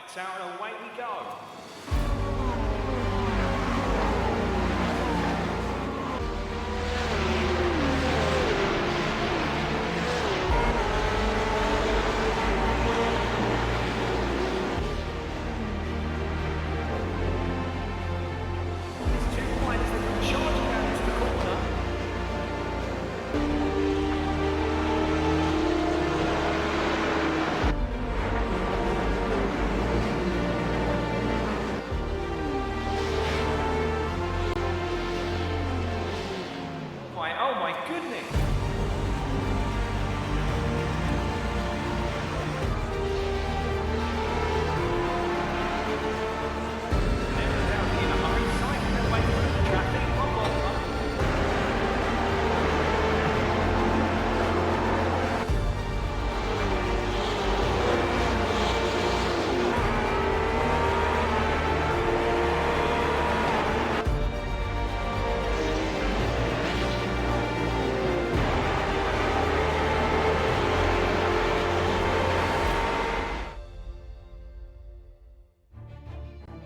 Lights out and away we go. Oh my goodness!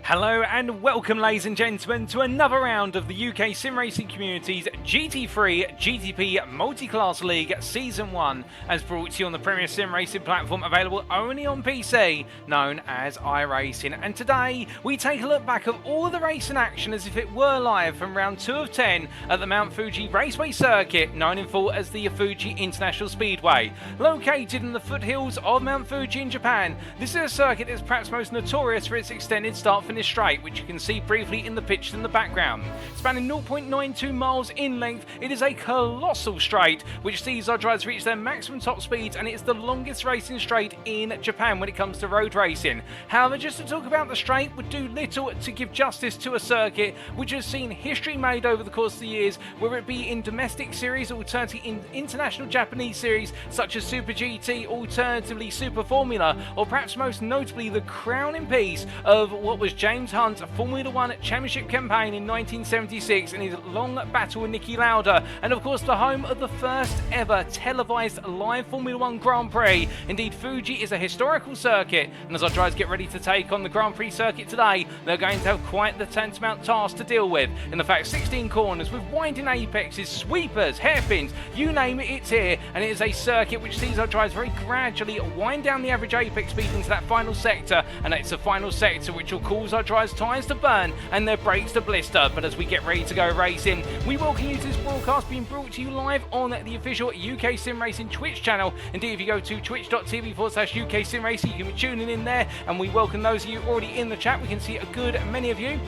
Hello and welcome, ladies and gentlemen, to another round of the UK sim racing community's GT3-GTP Multiclass League Season 1, as brought to you on the premier sim racing platform available only on PC, known as iRacing. And today, we take a look back at all the racing action as if it were live from round 2 of 10 at the Mount Fuji Raceway Circuit, known in full as the Fuji International Speedway. Located in the foothills of Mount Fuji in Japan, this is a circuit that is perhaps most notorious for its extended start-finish straight, which you can see briefly in the picture in the background. Spanning 0.92 miles in length, it is a colossal straight which sees our drivers reach their maximum top speeds, and it's the longest racing straight in Japan when it comes to road racing. However, just to talk about the straight would do little to give justice to a circuit which has seen history made over the course of the years, whether it be in domestic series, alternatively in international Japanese series such as Super GT, alternatively Super Formula, or perhaps most notably the crowning piece of what was James Hunt's Formula 1 Championship campaign in 1976 and his long battle with Niki Lauda, and of course the home of the first ever televised live Formula 1 Grand Prix. Indeed, Fuji is a historical circuit, and as our drivers get ready to take on the Grand Prix circuit today, they're going to have quite the tantamount task to deal with. In the fact, 16 corners with winding apexes, sweepers, hairpins, you name it, it's here, and it is a circuit which sees our drivers very gradually wind down the average apex speed into that final sector, and it's the final sector which will cause our drivers' tyres to burn and their brakes to blister. But as we get ready to go racing, we welcome you to this broadcast being brought to you live on the official UK Sim Racing Twitch channel. Indeed, if you go to twitch.tv/UK Sim Racing, you can be tuning in there, and we welcome those of you already in the chat. We can see a good many of you.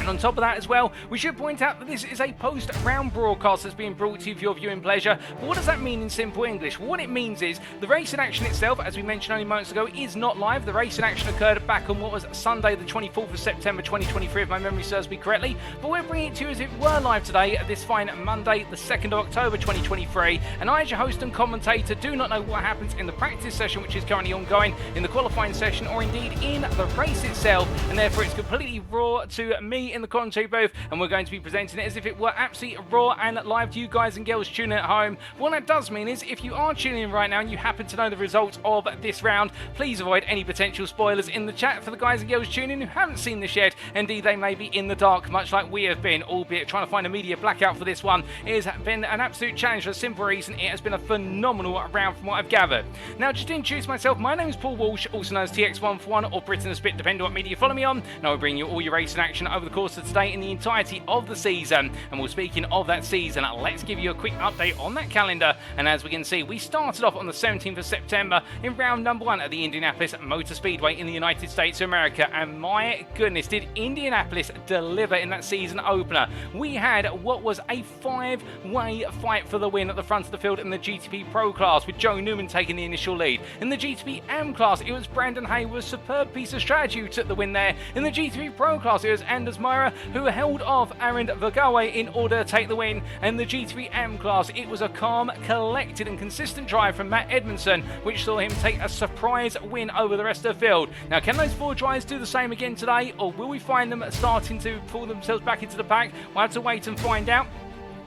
And on top of that as well, we should point out that this is a post-round broadcast that's being brought to you for your viewing pleasure. But what does that mean in simple English? Well, what it means is the racing action itself, as we mentioned only moments ago, is not live. The racing action occurred back on what was Sunday the 24th of September 2023, if my memory serves me correctly. But we're bringing it to you as if it were live today, this fine Monday the 2nd of October 2023. And I, as your host and commentator, do not know what happens in the practice session, which is currently ongoing, in the qualifying session, or indeed in the race itself. And therefore it's completely raw to me in the commentary booth, and we're going to be presenting it as if it were absolutely raw and live to you guys and girls tuning at home. What that does mean is, if you are tuning in right now and you happen to know the results of this round, please avoid any potential spoilers in the chat for the guys and girls tuning in who haven't seen this yet. Indeed, they may be in the dark, much like we have been, albeit trying to find a media blackout for this one. It has been an absolute challenge for a simple reason: it has been a phenomenal round from what I've gathered. Now, just to introduce myself, my name is Paul Walsh, also known as TX141 or Britain a Spit, depending on what media you follow me on. Now, we'll bring you all your racing action over the course of today in the entirety of the season. And well, speaking of that season, let's give you a quick update on that calendar. And as we can see, we started off on the 17th of September in round number 1 at the Indianapolis Motor Speedway in the United States of America. And my goodness, did Indianapolis deliver in that season opener. We had what was a 5-way fight for the win at the front of the field in the GTP Pro class, with Joe Newman taking the initial lead. In the GTP AM class, it was Brandon Hayworth's superb piece of strategy who took the win there. In the GT3 Pro class, it was Anders Meyer who held off Aaron Vergawe in order to take the win. And the G3M class, it was a calm, collected and consistent drive from Matt Edmondson, which saw him take a surprise win over the rest of the field. Now, can those 4 drivers do the same again today, or will we find them starting to pull themselves back into the pack? We'll have to wait and find out.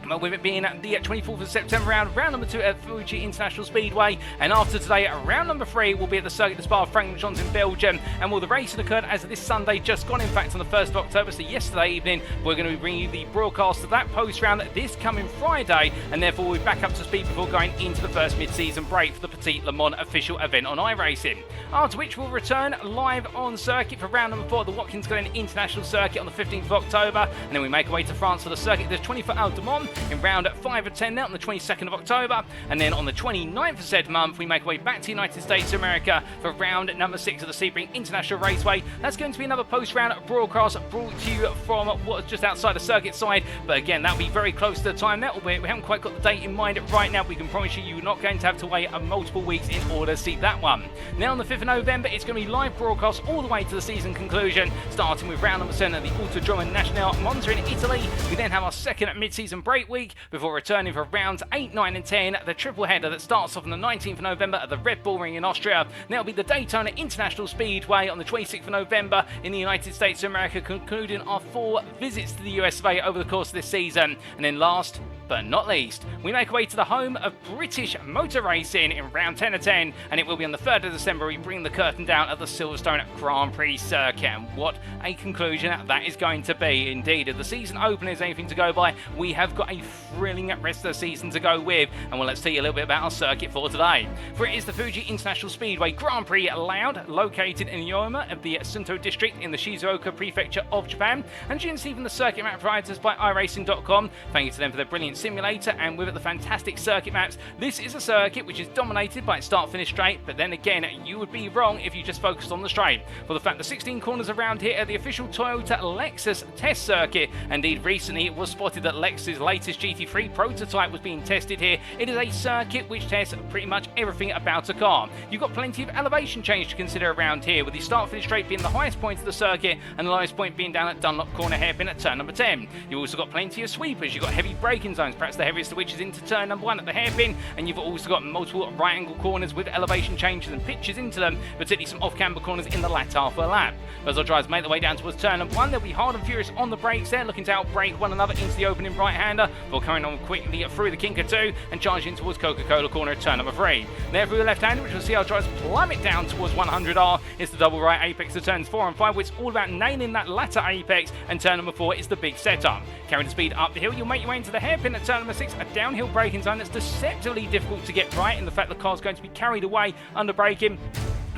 Well, with it being the 24th of September round number 2 at Fuji International Speedway, and after today, round number 3 will be at the Circuit de Spa Francorchamps in Belgium, and the racing occurred as of this Sunday just gone, in fact, on the 1st of October, so yesterday evening. We're going to be bringing you the broadcast of that post-round this coming Friday, and therefore we'll be back up to speed before going into the first mid-season break for the Petit Le Mans official event on iRacing. After which we'll return live on circuit for round number 4 at the Watkins Glen International Circuit on the 15th of October, and then we make our way to France for the circuit the 24 Hours du Mans in round 5 of 10 now on the 22nd of October, and then on the 29th of said month we make our way back to the United States of America for round number 6 of the Sebring International Raceway. That's going to be another post-round broadcast brought to you from what's just outside the circuit side, but again that'll be very close to the time that will be. We haven't quite got the date in mind right now. We can promise you you're not going to have to wait multiple weeks in order to see that one. Now on the 5th of November it's going to be live broadcast all the way to the season conclusion, starting with round number 7 at the Autodromo Nazionale Monza in Italy. We then have our second mid-season break week before returning for rounds 8, 9 and 10, the triple header that starts off on the 19th of November at the Red Bull Ring in Austria. That'll be the Daytona International Speedway on the 26th of November in the United States of America, concluding our 4 visits to the US of A over the course of this season. And then last but not least, we make our way to the home of British motor racing in round 10 of 10, and it will be on the 3rd of December we bring the curtain down at the Silverstone Grand Prix circuit, and what a conclusion that is going to be. Indeed, if the season opener is anything to go by, we have got a thrilling rest of the season to go with, and well, let's tell you a little bit about our circuit for today. For it is the Fuji International Speedway Grand Prix Loud, located in Yoma of the Sunto district in the Shizuoka prefecture of Japan, and you can see from the circuit map provided by iRacing.com. Thank you to them for their brilliant simulator, and with it the fantastic circuit maps. This is a circuit which is dominated by its start-finish straight, but then again you would be wrong if you just focused on the straight. For the fact the 16 corners around here are the official Toyota Lexus test circuit. Indeed, recently it was spotted that Lexus' latest GT3 prototype was being tested here. It is a circuit which tests pretty much everything about a car. You've got plenty of elevation change to consider around here, with the start-finish straight being the highest point of the circuit and the lowest point being down at Dunlop Corner hairpin at turn number 10. You've also got plenty of sweepers. You've got heavy braking zones, perhaps the heaviest of which is into turn number 1 at the hairpin, and you've also got multiple right angle corners with elevation changes and pitches into them, particularly some off-camber corners in the latter half of the lap. As our drivers make their way down towards turn number 1, they'll be hard and furious on the brakes there, looking to outbrake one another into the opening right-hander before coming on quickly through the Kinker 2 and charging towards Coca-Cola corner at turn number 3. There through the left-hander, which we'll see our drivers plummet down towards 100R, is the double right apex of turns 4 and 5, which is all about nailing that latter apex, and turn number 4 is the big setup. Carrying the speed up the hill, you'll make your way into the hairpin at turn number 6, a downhill braking zone that's deceptively difficult to get right in the fact the car's going to be carried away under braking.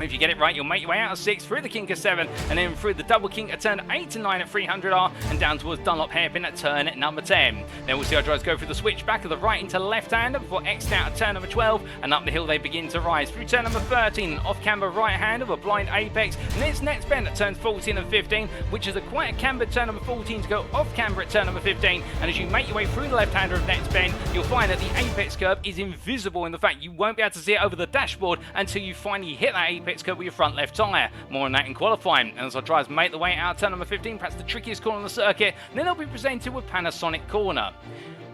If you get it right, you'll make your way out of 6, through the Kinker 7, and then through the double kink at turn 8 and 9 at 300R, and down towards Dunlop hairpin at turn number 10. Then we'll see our drivers go through the switch back of the right into left-hander before exiting out at turn number 12, and up the hill they begin to rise. Through turn number 13, off-camber right-hander with a blind apex, and then it's next bend at turns 14 and 15, which is quite a cambered turn number 14 to go off-camber at turn number 15, and as you make your way through the left-hander of next bend, you'll find that the apex curve is invisible in the fact you won't be able to see it over the dashboard until you finally hit that apex curve with your front left tyre. More on that in qualifying. And as our drivers make their way out turn number 15, perhaps the trickiest corner on the circuit, then they'll be presented with Panasonic Corner.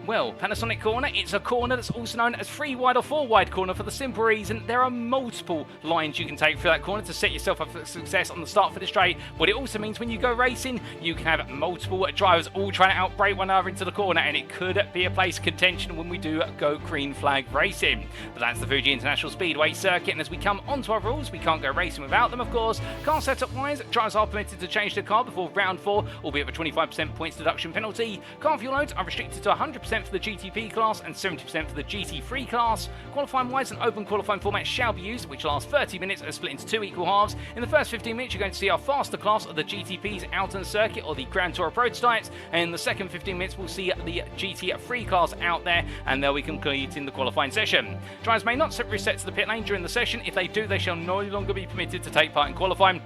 Well, Panasonic Corner, it's a corner that's also known as 3 wide or 4 wide corner for the simple reason there are multiple lines you can take through that corner to set yourself up for success on the start for the straight. But it also means when you go racing, you can have multiple drivers all trying to outbrake one another into the corner, and it could be a place of contention when we do go green flag racing. But that's the Fuji International Speedway circuit, and as we come onto our rules, we can't go racing without them, of course. Car setup wise, drivers are permitted to change their car before round 4, albeit with a 25% points deduction penalty. Car fuel loads are restricted to 100% for the GTP class and 70% for the GT3 class. Qualifying wise, an open qualifying format shall be used, which lasts 30 minutes and split into 2 equal halves. In the first 15 minutes, you're going to see our faster class of the GTPs out on the circuit, or the Grand Tour prototypes, and in the second 15 minutes, we'll see the GT3 class out there, and they'll be completing the qualifying session. Drivers may not reset to the pit lane during the session. If they do, they shall no longer be permitted to take part in qualifying.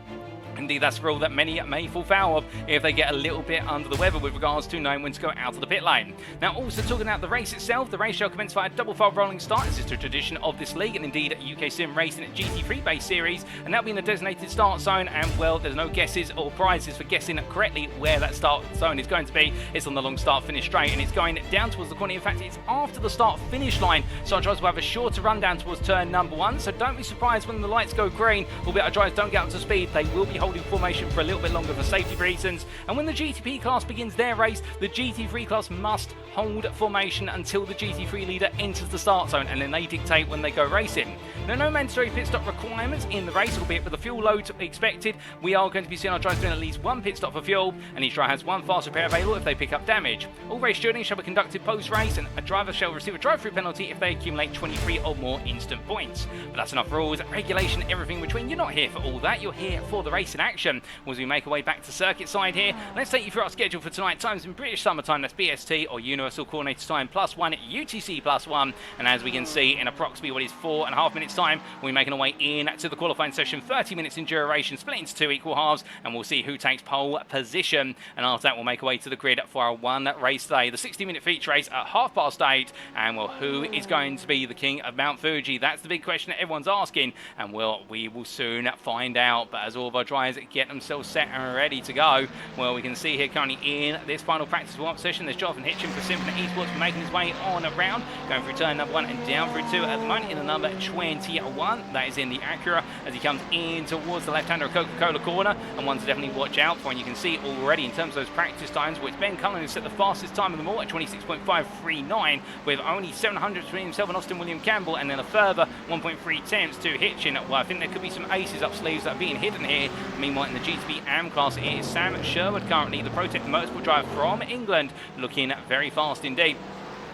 Indeed, that's a rule that many may fall foul of if they get a little bit under the weather with regards to knowing when to go out of the pit lane. Now, also talking about the race itself, the race shall commence via a double-file rolling start. This is the tradition of this league, and indeed UK Sim Racing at GT3-based series, and that'll be in a designated start zone, and well, there's no guesses or prizes for guessing correctly where that start zone is going to be. It's on the long start-finish straight, and it's going down towards the corner. In fact, it's after the start-finish line, so our drivers will have a shorter run down towards turn number 1, so don't be surprised when the lights go green, albeit our drivers don't get up to speed. They will be holding holding formation for a little bit longer for safety reasons. And when the GTP class begins their race, the GT3 class must hold formation until the GT3 leader enters the start zone, and then they dictate when they go racing. There are no mandatory pit stop requirements in the race, albeit with the fuel load expected, we are going to be seeing our drivers doing at least one pit stop for fuel, and each driver has one fast repair available if they pick up damage. All race stewarding shall be conducted post-race, and a driver shall receive a drive-through penalty if they accumulate 23 or more instant points. But that's enough rules, regulation, everything between. You're not here for all that, you're here for the race in action. As we make our way back to circuit side here, let's take you through our schedule for tonight. Times in British Summer Time, that's BST or Universal Coordinated Time +1, UTC +1, and as we can see in approximately what is 4.5 minutes time, we're making our way in to the qualifying session. 30 minutes in duration, split into 2 equal halves, and we'll see who takes pole position. And after that, we'll make our way to the grid for our one race day, the 60-minute feature race at 8:30. And well, who is going to be the king of Mount Fuji? That's the big question that everyone's asking, and well, we will soon find out. But as all of our drivers get themselves set and ready to go, well, we can see here currently in this final practice warm-up session, there's Jonathan Hitchin for Symphony Esports making his way on around, going through turn number 1 and down through 2 at the moment in the number 21. That is in the Acura as he comes in towards the left-hander of Coca-Cola corner, and one to definitely watch out for. And you can see already in terms of those practice times, which Ben Cullen has set the fastest time of them all at 26.539, with only 700 between himself and Austin William Campbell, and then a further 1.3 tenths to Hitchin. Well, I think there could be some aces up sleeves that are being hidden here. Meanwhile, in the GTP AM class, it is Sam Sherwood currently, the Protect Motorsport driver from England, looking very fast indeed.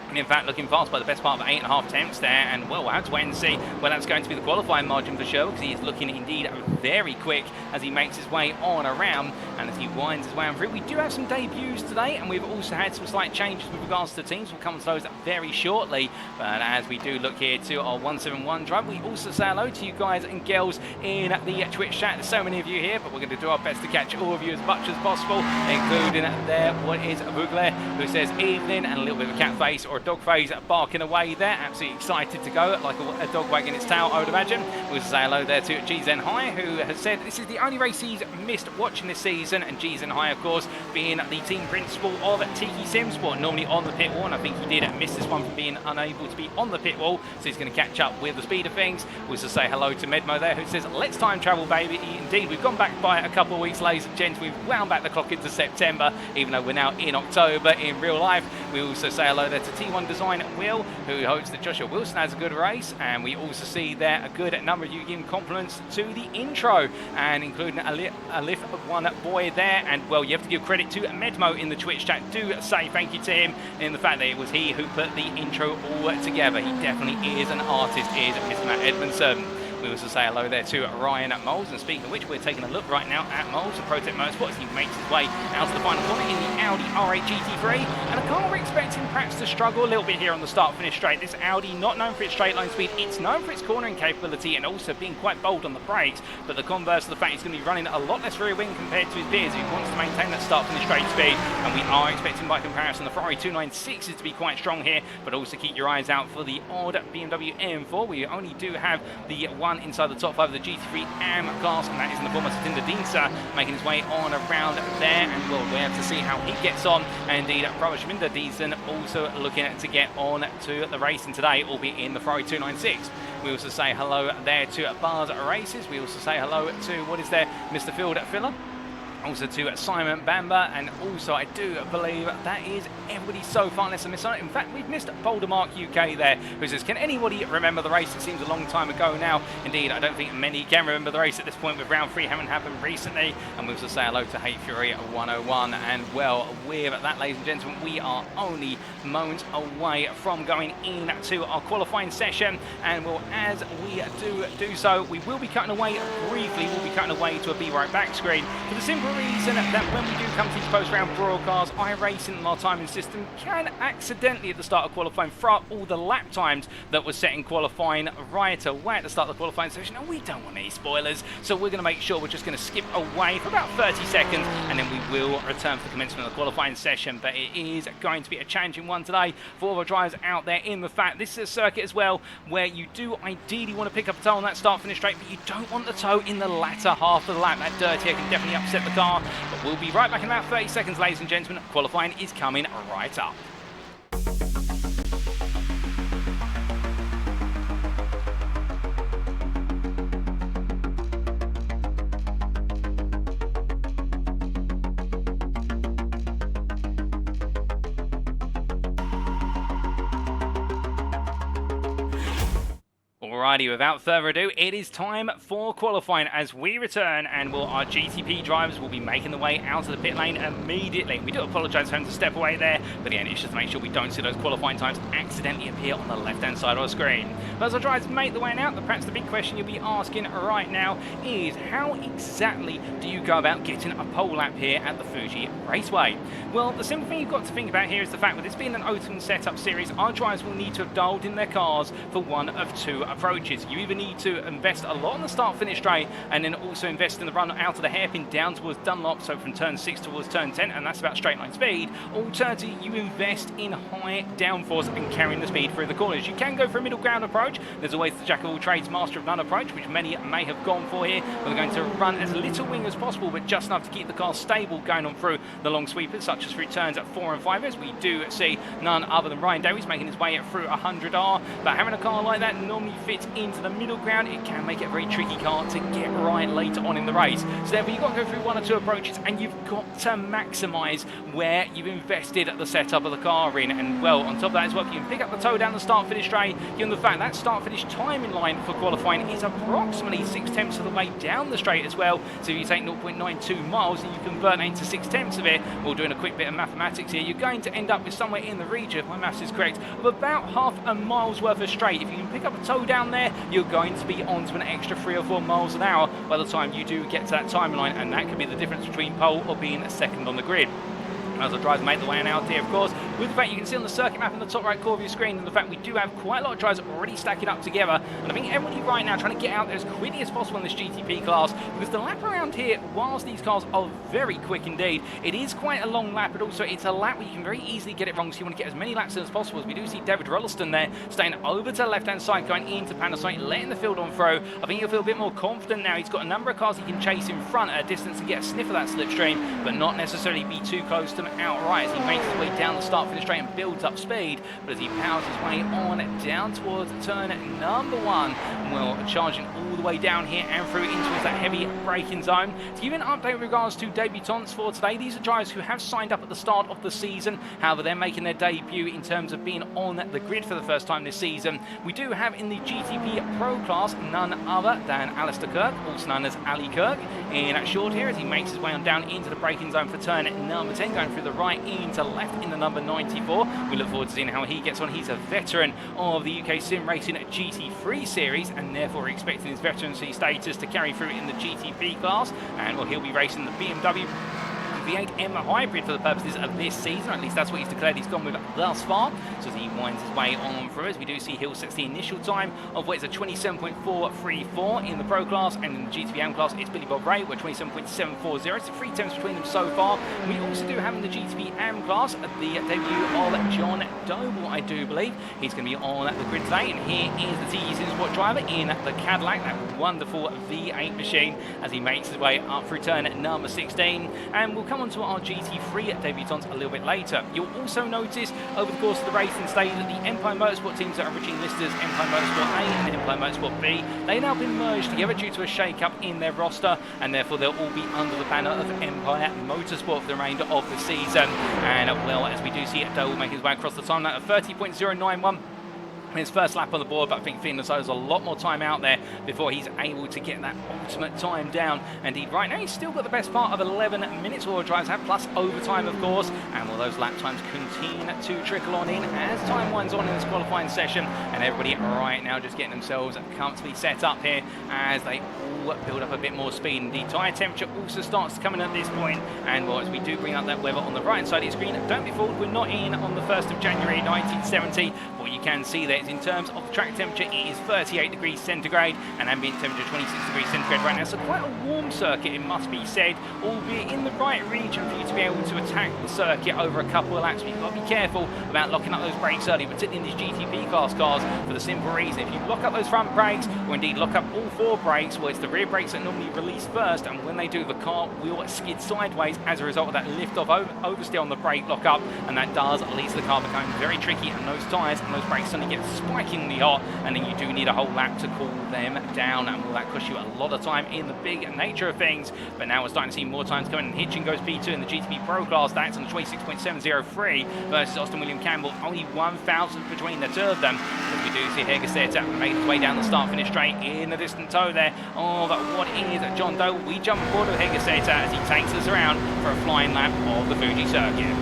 And in fact, looking fast by the best part of 8.5 tenths there. And well, we'll have to wait and see where that's going to be the qualifying margin for Sherwood, because he is looking indeed very quick as he makes his way on around and as he winds his way on through. We do have some debuts today, and we've also had some slight changes with regards to teams. We'll come to those very shortly. But as we do look here to our 171 drive, we also say hello to you guys and girls in the Twitch chat. There's so many of you here, but we're going to do our best to catch all of you as much as possible, including there what is Bugler, who says evening, and a little bit of a cat face or a dog face barking away there. Absolutely excited to go, like a dog wagging its tail, I would imagine. We'll say hello there to GZen High, who has said this is the only race he's missed watching this season. And GZen High, of course, being the team principal of Tiki Sim Sport, normally on the pit wall, and I think he did miss this one from being unable to be on the pit wall, so he's going to catch up with the speed of things. We'll just say hello to Medmo there, who says let's time travel, baby. Indeed, we've gone back by a couple of weeks, ladies and gents. We've wound back the clock into September, even though we're now in October in real life. We also say hello there to T1 Design Will, who hopes that Joshua Wilson has a good race. And we also see there a good number of you giving compliments to the intro, and including a lift of one boy there. And well, you have to give credit to Medmo in the Twitch chat. Do say thank you to him in the fact that it was he who put the intro all together. He definitely is an artist, is Mr. Matt Edmondson. We also say hello there to Ryan at Moles, and speaking of which, we're taking a look right now at Moles, the Protect Motorsport, as he makes his way out to the final corner in the Audi R8 GT3. And a car we're expecting perhaps to struggle a little bit here on the start-finish straight. This Audi, not known for its straight line speed, it's known for its cornering capability and also being quite bold on the brakes. But the converse of the fact he's going to be running a lot less rear wing compared to his peers. He wants to maintain that start-finish straight speed, and we are expecting by comparison the Ferrari 296s to be quite strong here. But also keep your eyes out for the odd BMW M4. We only do have the one inside the top 5 of the GT3 AM class, and that is in the form of Satinder Dinsa, making his way on around there. And we'll have to see how he gets on. And indeed, Prabhasminda Deason also looking to get on to the racing today, albeit in the Ferrari 296. We also say hello there to Bars Races. We also say hello to, what is there, Mr. Field Filler. Also to Simon Bamba, and also I do believe that is everybody so far, unless I miss on it. In fact, we've missed Boulder Mark UK there, who says, can anybody remember the race? It seems a long time ago now. Indeed, I don't think many can remember the race at this point, with round 3 having happened recently. And we also say hello to Hate Fury 101. And well, with that, ladies and gentlemen, we are only moments away from going into our qualifying session. And well, as we do so, we will be cutting away briefly. We'll be cutting away to a Be Right Back screen for the simple reason that when we do come to these post-round broadcasts, iRacing and our timing system can accidentally at the start of qualifying throw up all the lap times that were set in qualifying right away at the start of the qualifying session, and we don't want any spoilers, so we're going to make sure we're just going to skip away for about 30 seconds, and then we will return for the commencement of the qualifying session. But it is going to be a challenging one today for all the drivers out there, in the fact this is a circuit as well where you do ideally want to pick up a toe on that start-finish straight, but you don't want the toe in the latter half of the lap. That dirty air can definitely upset the car. But we'll be right back in about 30 seconds, ladies and gentlemen. Qualifying is coming right up. Alrighty, without further ado, it is time for qualifying as we return, and our GTP drivers will be making the way out of the pit lane immediately. We do apologise for having to step away there, but again, it's just to make sure we don't see those qualifying times accidentally appear on the left-hand side of our screen. But as our drivers make the way out, perhaps the big question you'll be asking right now is how exactly do you go about getting a pole lap here at the Fuji Raceway? Well, the simple thing you've got to think about here is the fact that this being an open setup series, our drivers will need to have dialed in their cars for one of two approaches. You either need to invest a lot on the start-finish straight and then also invest in the run out of the hairpin down towards Dunlop, so from turn 6 towards turn 10, and that's about straight line speed. Alternatively, you invest in high downforce and carrying the speed through the corners. You can go for a middle ground approach. There's always the jack of all trades, master of none approach, which many may have gone for here. We're going to run as little wing as possible, but just enough to keep the car stable going on through the long sweepers, such as through turns at 4 and 5, as we do see none other than Ryan Davies making his way through 100R. But having a car like that normally fits into the middle ground. It can make it a very tricky car to get right later on in the race. So therefore, you've got to go through one or two approaches, and you've got to maximise where you've invested the setup of the car in. And well, on top of that as well, you can pick up the toe down the start-finish straight, given the fact that start-finish time in line for qualifying is approximately 6/10 of the way down the straight as well. So if you take 0.92 miles and you convert that into 6/10 of it, we're doing a quick bit of mathematics here, you're going to end up with somewhere in the region, if my maths is correct, of about half a mile's worth of straight. If you can pick up a toe down there, you're going to be on to an extra 3 or 4 miles an hour by the time you do get to that timeline, and that could be the difference between pole or being second on the grid. As the drivers make the way out here, of course, with the fact you can see on the circuit map in the top right corner of your screen, and the fact we do have quite a lot of drivers already stacking up together, and I think everybody right now trying to get out there as quickly as possible in this GTP class, because the lap around here, whilst these cars are very quick indeed, it is quite a long lap, but also it's a lap where you can very easily get it wrong, so you want to get as many laps in as possible. As we do see David Rolliston there, staying over to the left-hand side, going into Panasonic, letting the field on throw. I think he'll feel a bit more confident now. He's got a number of cars he can chase in front at a distance and get a sniff of that slipstream, but not necessarily be too close to them outright, as he makes his way down the start finish straight and builds up speed. But as he powers his way on down towards turn number 1, well, charging all the way down here and through into that heavy braking zone. To give you an update with regards to debutants for today, these are drivers who have signed up at the start of the season. However, they're making their debut in terms of being on the grid for the first time this season. We do have in the GTP Pro class none other than Alistair Kirk, also known as Ali Kirk, in short here, as he makes his way on down into the braking zone for turn number 10, going through the right into left in the number 94. We look forward to seeing how he gets on. He's a veteran of the UK Sim Racing GT3 series, and therefore we're expecting his veterancy status to carry through in the GTP class, and well, he'll be racing the BMW V8M hybrid for the purposes of this season, or at least that's what he's declared he's gone with thus far. So as he winds his way on through, as we do see Hill sets the initial time of what is a 27.434 in the Pro class, and in the GTP-M class it's Billy Bob Ray with 27.740. It's 3 tenths between them so far. We also do have in the GTP-M class the debut of John Doble, I do believe. He's going to be on the grid today, and here is the TE Sport driver in the Cadillac, that wonderful V8 machine, as he makes his way up through turn number 16, and we'll come on to our GT3 debutants a little bit later. You'll also notice over the course of the racing stage that the Empire Motorsport teams that are originally listed as Empire Motorsport A and Empire Motorsport B, they've now been merged together due to a shake-up in their roster, and therefore they'll all be under the banner of Empire Motorsport for the remainder of the season. And well, as we do see Doble make his way across the timeline of 30.091. His first lap on the board, but I think feeling as though there's a lot more time out there before he's able to get that ultimate time down. Indeed, right now he's still got the best part of 11 minutes all drives have, plus overtime of course, and will those lap times continue to trickle on in as time winds on in this qualifying session, and everybody right now just getting themselves comfortably set up here as they all build up a bit more speed. Indeed, tyre temperature also starts to come in at this point, and well, as we do bring up that weather on the right side of your screen, don't be fooled, we're not in on the 1st of January 1970. What you can see there is in terms of the track temperature, it is 38 degrees centigrade and ambient temperature 26 degrees centigrade right now. So quite a warm circuit, it must be said, albeit in the right region for you to be able to attack the circuit over a couple of laps. But you've got to be careful about locking up those brakes early, particularly in these GTP class cars, for the simple reason, if you lock up those front brakes, or indeed lock up all 4 brakes, well, it's the rear brakes that normally release first, and when they do, the car will skid sideways as a result of that lift-off oversteer on the brake lock-up, and that does lead to the car becoming very tricky, and those tyres and those brakes suddenly get spikingly hot, and then you do need a whole lap to cool them down, and will that cost you a lot of time in the big nature of things. But now we're starting to see more times coming, and Hitchin goes P2 in the GTP Pro class. That's on the 26.703 versus Austin William Campbell, only 1,000 between the two of them. We do see Hegeseta make his way down the start-finish straight in the distant toe there of what is John Doe. We jump aboard with Hegeseta as he takes us around for a flying lap of the Fuji circuit.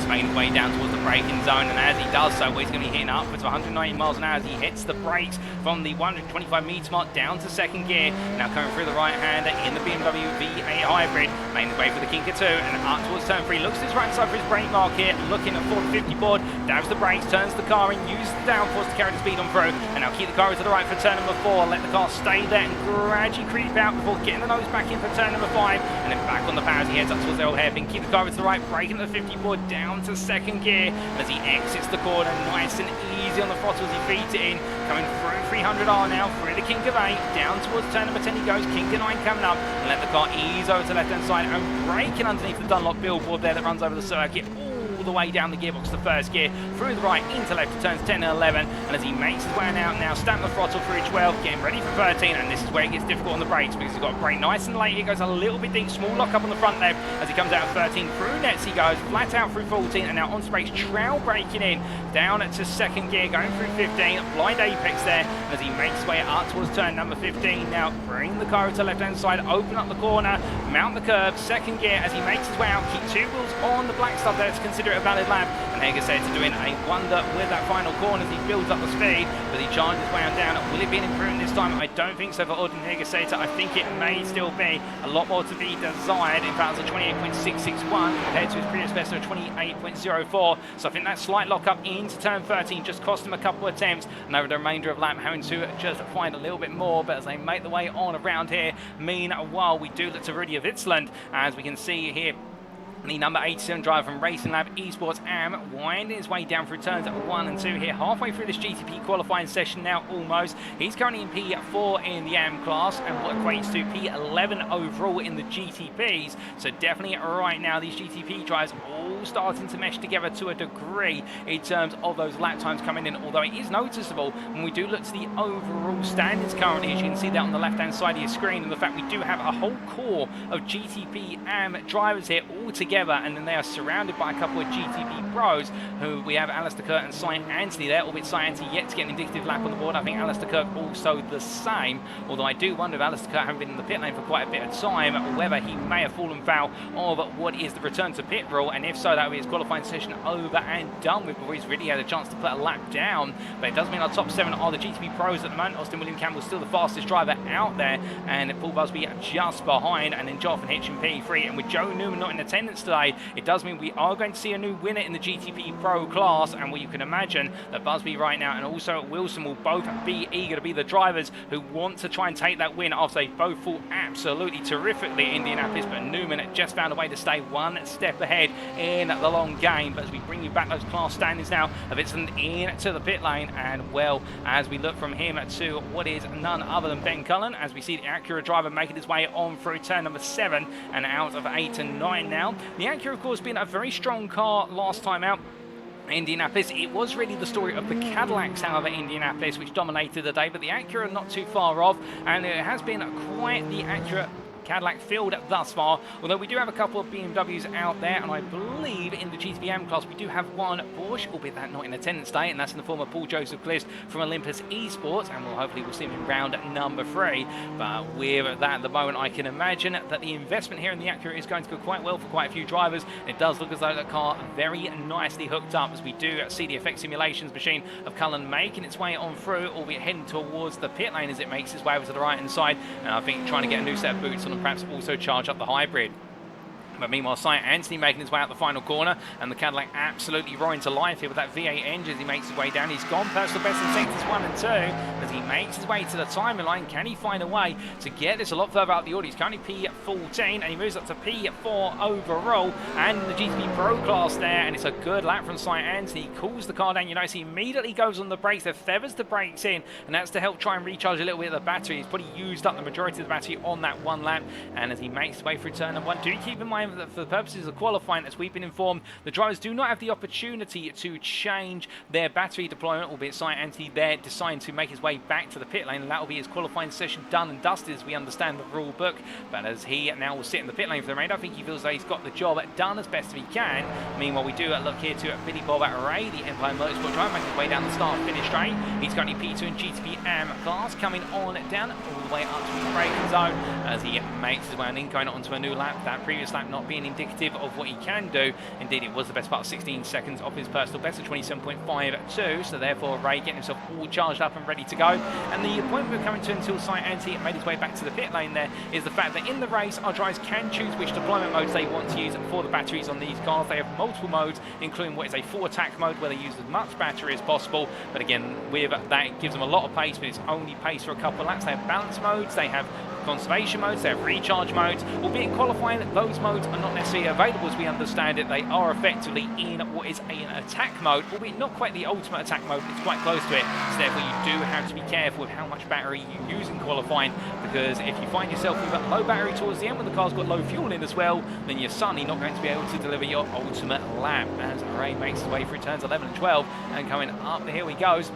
Making his way down towards the braking zone, and as he does so, he's going to be hitting upwards of 190 miles an hour as he hits the brakes from the 125 metre mark down to second gear. Now coming through the right-hander in the BMW V8 Hybrid, making his way for the Kinker 2 and up towards turn 3. Looks to his right side for his brake mark here, looking at 450 board, dabs the brakes, turns the car in, uses the downforce to carry the speed on through, and now keep the car to the right for turn number 4. Let the car stay there and gradually creep out before getting the nose back in for turn number 5, and then back on the power as he heads up towards the old hairpin. Keep the car to the right, braking at the 50 board down to second gear as he exits the corner, nice and easy on the throttle as he feeds it in, coming through 300R now, through the Kinker 8, down towards turn number 10 he goes, Kinker 9 coming up, and let the car ease over to the left hand side and braking underneath the Dunlop billboard there that runs over the circuit, all the way down the gearbox to first gear, through the right into left to turns 10 and 11, and as he makes his way out now, stamp the throttle through 12, getting ready for 13, and this is where it gets difficult on the brakes because he's got a brake nice and late. It goes a little bit deep, small lock up on the front left as he comes out of 13, through nets he goes, flat out through 14, and now onto brakes, trail braking in, down to second gear, going through 15, blind apex there, as he makes his way up towards turn number 15, now bring the car to the left hand side, open up the corner, mount the curb, second gear as he makes his way out, keep 2 wheels on the black stuff there to consider it a valid lap, and Hegeseta doing a wonder with that final corner as he builds up the speed, but he charges his way on down. Will it be an improvement this time? I don't think so for Odin Hegeseta. I think it may still be a lot more to be desired. In fact, it's a 28.661 compared to his previous best of 28.04, so I think that slight lock up into turn 13 just cost him a couple of attempts, and over the remainder of lap having to just find a little bit more, but as they make the way on around here, meanwhile we do look to Rudy of Itzland, as we can see here. The number 87 driver from Racing Lab Esports AM winding his way down through turns 1 and 2 here, halfway through this GTP qualifying session now almost. He's currently in P4 in the AM class and what equates to P11 overall in the GTPs. So definitely right now these GTP drivers all starting to mesh together to a degree in terms of those lap times coming in, although it is noticeable when we do look to the overall standings currently, as you can see that on the left hand side of your screen, and the fact we do have a whole core of GTP AM drivers here all together, and then they are surrounded by a couple of GTP pros who we have Alistair Kirk and Cy Anthony there, albeit Cy Anthony yet to get an indicative lap on the board. I think Alistair Kirk also the same, although I do wonder if Alistair Kirk having been in the pit lane for quite a bit of time, whether he may have fallen foul of what is the return to pit rule, and if so, that would be his qualifying session over and done with before he's really had a chance to put a lap down. But it does mean our top 7 are the GTP pros at the moment. Austin William Campbell still the fastest driver out there, and Paul Busby just behind, and then Jonathan Hitch in P3, and with Joe Newman not in attendance today, it does mean we are going to see a new winner in the GTP Pro class, and well, you can imagine that Busby right now and also Wilson will both be eager to be the drivers who want to try and take that win after they both fought absolutely terrifically in Indianapolis, but Newman just found a way to stay one step ahead in the long game. But as we bring you back those class standings now of Itzland into the pit lane, and well, as we look from him to what is none other than Ben Cullen, as we see the Acura driver making his way on through turn number 7 and out of 8 and 9 now. The Acura, of course, been a very strong car last time out. Indianapolis, it was really the story of the Cadillacs, however, Indianapolis, which dominated the day, but the Acura not too far off, and it has been quite the Acura Cadillac field thus far, although we do have a couple of BMWs out there, and I believe in the GTPM class we do have one Porsche, albeit that not in attendance today, and that's in the form of Paul Joseph Clist from Olympus Esports, and hopefully we'll see him in round number 3. But with that at the moment, I can imagine that the investment here in the Acura is going to go quite well for quite a few drivers. It does look as though that car very nicely hooked up, as we do see the effect simulations machine of Cullen making its way on through, albeit heading towards the pit lane as it makes its way over to the right hand side, and I think trying to get a new set of boots on and perhaps also charge up the hybrid. But meanwhile, Cy Anthony making his way out the final corner, and the Cadillac absolutely roaring to life here with that V8 engine as he makes his way down. He's gone personal best in sectors 1 and 2 as he makes his way to the timing line. Can he find a way to get this a lot further up the order? He's currently P14 and he moves up to P4 overall, and the GTP Pro class there, and it's a good lap from Cy Anthony. He cools the car down. You notice he immediately goes on the brakes there, feathers the brakes in, and that's to help try and recharge a little bit of the battery. He's probably used up the majority of the battery on that one lap, and as he makes his way through turn number 1, do keep in mind time, for the purposes of qualifying, as we've been informed, the drivers do not have the opportunity to change their battery deployment, albeit Site Anti there deciding to make his way back to the pit lane, and that will be his qualifying session done and dusted as we understand the rule book. But as he now will sit in the pit lane for the remainder, I think he feels that he's got the job done as best as he can. Meanwhile, we do look here to Billy Bob Ray, the Empire Motorsport driver, making his way down the start-finish straight. He's currently P2 in GTP AM class, coming on down all the way up to the braking zone as he makes his way on in, going onto a new lap. That previous lap not being indicative of what he can do. Indeed, it was the best part of 16 seconds of his personal best of 27.52, so therefore Ray getting himself all charged up and ready to go. And the point we're coming to until Site Anti made his way back to the pit lane there is the fact that in the race, our drivers can choose which deployment modes they want to use for the batteries on these cars. They have multiple modes, including what is a full attack mode where they use as much battery as possible. But again, with that, it gives them a lot of pace, but it's only pace for a couple of laps. They have balance modes, they have conservation modes, they have recharge modes. Albeit in qualifying, those modes are not necessarily available as we understand it. They are effectively in what is an attack mode, albeit not quite the ultimate attack mode, but it's quite close to it. So therefore you do have to be careful with how much battery you use in qualifying, because if you find yourself with a low battery towards the end when the car's got low fuel in as well, then you're suddenly not going to be able to deliver your ultimate lap. As Ray makes his way through turns 11 and 12 and coming up the hill he goes.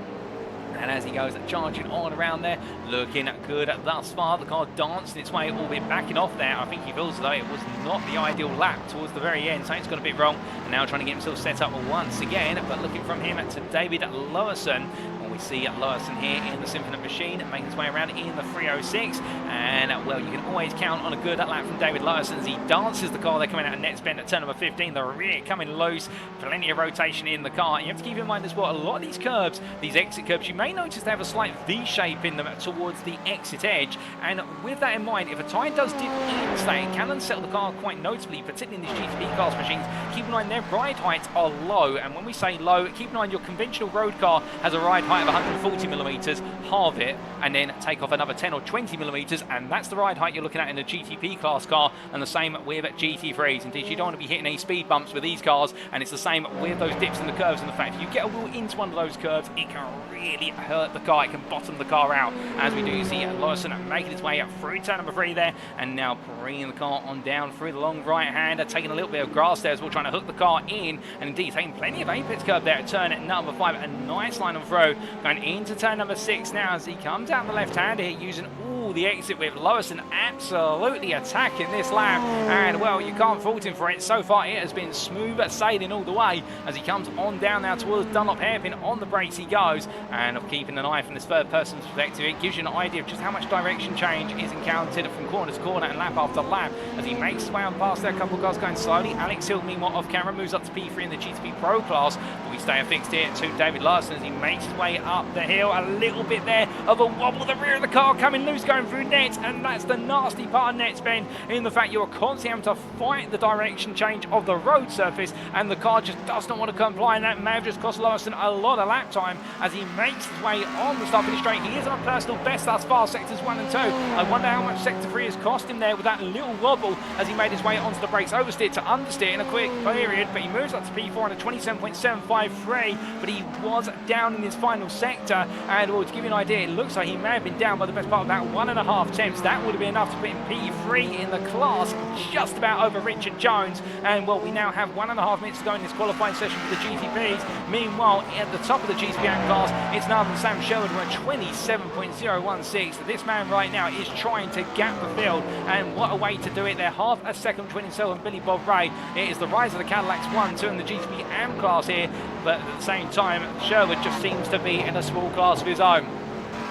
And as he goes charging on around there, looking good thus far. The car dancing its way, albeit backing off there. I think he feels as though it was not the ideal lap towards the very end. Something's got a bit wrong. And now trying to get himself set up once again. But looking from him to David Lewison. We see Lewison here in the Symphony Machine, making his way around in the 306. And, well, you can always count on a good lap from David Lewison as he dances the car. They're coming out of net bend at turn number 15. The rear coming loose. Plenty of rotation in the car. You have to keep in mind as well, a lot of these curbs, these exit curbs, you may notice they have a slight V shape in them towards the exit edge. And with that in mind, if a tyre does dip in, say, it can unsettle the car quite notably, particularly in these GTP class machines. Keep in mind their ride heights are low. And when we say low, keep in mind your conventional road car has a ride height of 140 millimeters, halve it, and then take off another 10 or 20 millimeters, and that's the ride height you're looking at in a GTP class car, and the same with GT3s. Indeed, you don't want to be hitting any speed bumps with these cars, and it's the same with those dips in the curves, and the fact if you get a wheel into one of those curves, it can really hurt the car, it can bottom the car out, as we do see Lawson making his way up through turn number 3 there, and now bringing the car on down through the long right hander, taking a little bit of grass there as well, trying to hook the car in, and indeed taking plenty of apex curve there at turn number 5, a nice line of throw, going into turn number 6 now as he comes out the left-hander here using all the exit with Lewison absolutely attacking this lap, and well, you can't fault him for it. So far it has been smooth sailing all the way as he comes on down now towards Dunlop hairpin. On the brakes he goes, and of keeping an eye from this third person's perspective, it gives you an idea of just how much direction change is encountered from corner to corner and lap after lap as he makes his way on past there. A couple of cars going slowly. Alex Hill meanwhile off camera moves up to P3 in the GTP Pro class, but we stay affixed here to David Larson as he makes his way up the hill. A little bit there of a wobble, the rear of the car coming loose going through net, and that's the nasty part of net spin, in the fact you're constantly having to fight the direction change of the road surface, and the car just does not want to comply, and that may have just cost Lawson a lot of lap time as he makes his way on the start finish straight. He is on a personal best thus far, sectors 1 and 2. I wonder how much sector 3 has cost him there with that little wobble as he made his way onto the brakes, oversteered to understeer in a quick period, but he moves up to P4 on a 27.753, but he was down in his final sector, and well, to give you an idea, it looks like he may have been down by the best part of about 1.5 tenths. That would have been enough to put him P3 in the class, just about over Richard Jones, and well, we now have 1.5 minutes to go in this qualifying session for the GTPs. Meanwhile, at the top of the GTP class, it's Nathan Sam Sherwood with a 27.016. This man right now is trying to gap the field, and what a way to do it there. Half a second between himself and Billy Bob Ray. It is the rise of the Cadillacs 1-2 in the GTP AM class here, but at the same time, Sherwood just seems to be in a small class of his own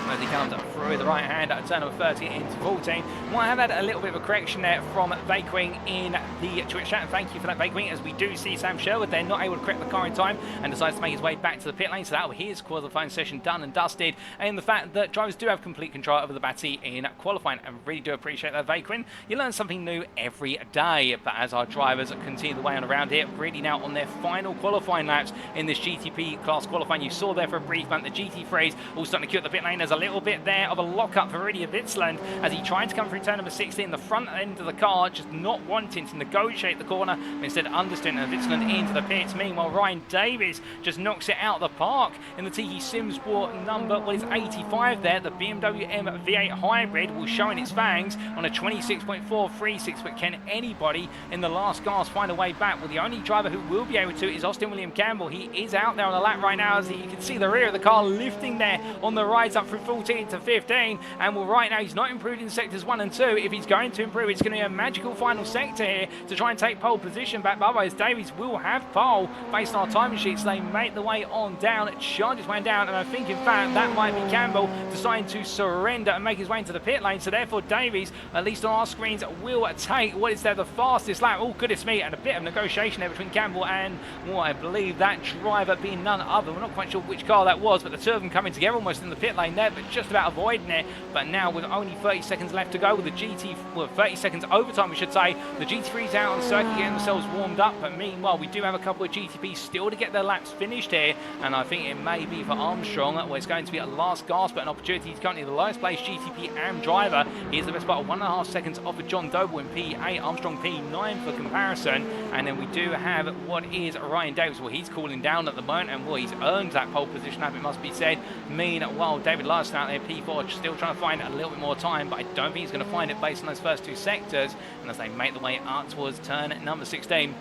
as he comes up through the right hand at turn number 13 into 14. Well, I have had a little bit of a correction there from Bakewing in the Twitch chat. Thank you for that, Bakewing, as we do see Sam Sherwood. They're not able to correct the car in time and decides to make his way back to the pit lane, so that will be his qualifying session done and dusted. And the fact that drivers do have complete control over the battery in qualifying, and really do appreciate that, Bakewing. You learn something new every day, but as our drivers continue the way on around here, really now on their final qualifying laps in this GTP class qualifying, you saw there for a brief moment the GT3s all starting to queue at the pit lane as little bit there of a lock-up for Iridia Vitsland as he tried to come through turn number 16, the front end of the car, just not wanting to negotiate the corner, but instead understeering Vitsland into the pits. Meanwhile, Ryan Davies just knocks it out of the park in the Tiki Sim Sport number, 85 there. The BMW M V8 Hybrid will show in its fangs on a 26.436, but can anybody in the last gasp find a way back? Well, the only driver who will be able to is Austin William Campbell. He is out there on the lap right now, as you can see the rear of the car lifting there on the rise up from 14 to 15, and well, right now he's not improved in sectors 1 and 2. If he's going to improve, it's going to be a magical final sector here to try and take pole position back. Otherwise, Davies will have pole based on our timing sheets. They make the way on down, charges way down, and I think in fact that might be Campbell deciding to surrender and make his way into the pit lane. So therefore Davies, at least on our screens, will take what is there the fastest lap. Oh goodness me, and a bit of negotiation there between Campbell and, well, I believe that driver being none other, we're not quite sure which car that was, but the two of them coming together almost in the pit lane there, but just about avoiding it. But now with only 30 seconds left to go, with the 30 seconds overtime we should say, the GT3's out on circuit getting themselves warmed up, but meanwhile we do have a couple of GTPs still to get their laps finished here, and I think it may be for Armstrong, where it's going to be a last gasp at an opportunity. He's currently the lowest placed GTP AM driver. He is the best part of 1.5 seconds off of John Doble in P8, Armstrong P9 for comparison, and then we do have what is Ryan Davies. Well, he's cooling down at the moment, and well, he's earned that pole position, it must be said. Meanwhile, David Larson out there, P4, still trying to find a little bit more time, but I don't think he's going to find it based on those first two sectors, and as they make the way up towards turn number 16.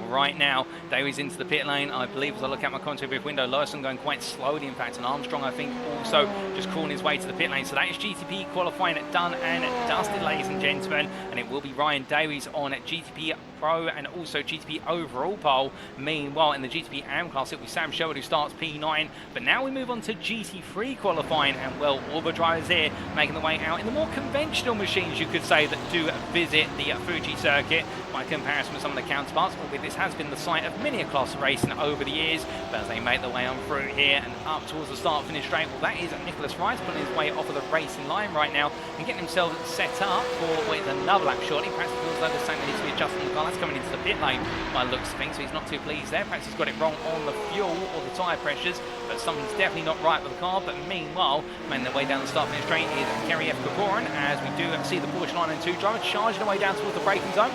Right now, Davies into the pit lane. I believe as I look at my commentary booth window, Larson going quite slowly, in fact, and Armstrong, I think, also just crawling his way to the pit lane. So that is GTP qualifying done and dusted, ladies and gentlemen, and it will be Ryan Davies on GTP Pro and also GTP overall pole. Meanwhile, in the GTP AM class, it will be Sam Sherwood who starts P9, but now we move on to GT3 qualifying, and well, all the drivers here making the way out in the more conventional machines, you could say, that do visit the Fuji circuit by comparison with some of the counterparts. Albeit this has been the site of many a class of racing over the years, but as they make their way on through here and up towards the start-finish straight, well, that is Nicholas Rice putting his way off of the racing line right now and getting himself set up for another lap shortly. Perhaps it feels like there's something that needs to be adjusting the car. That's coming into the pit lane by the looks of things, so he's not too pleased there. Perhaps he's got it wrong on the fuel or the tyre pressures, but something's definitely not right with the car. But meanwhile, making their way down the start-finish straight is Kerry F. Kokorin, as we do see the Porsche 992 driver charging away down towards the braking zone.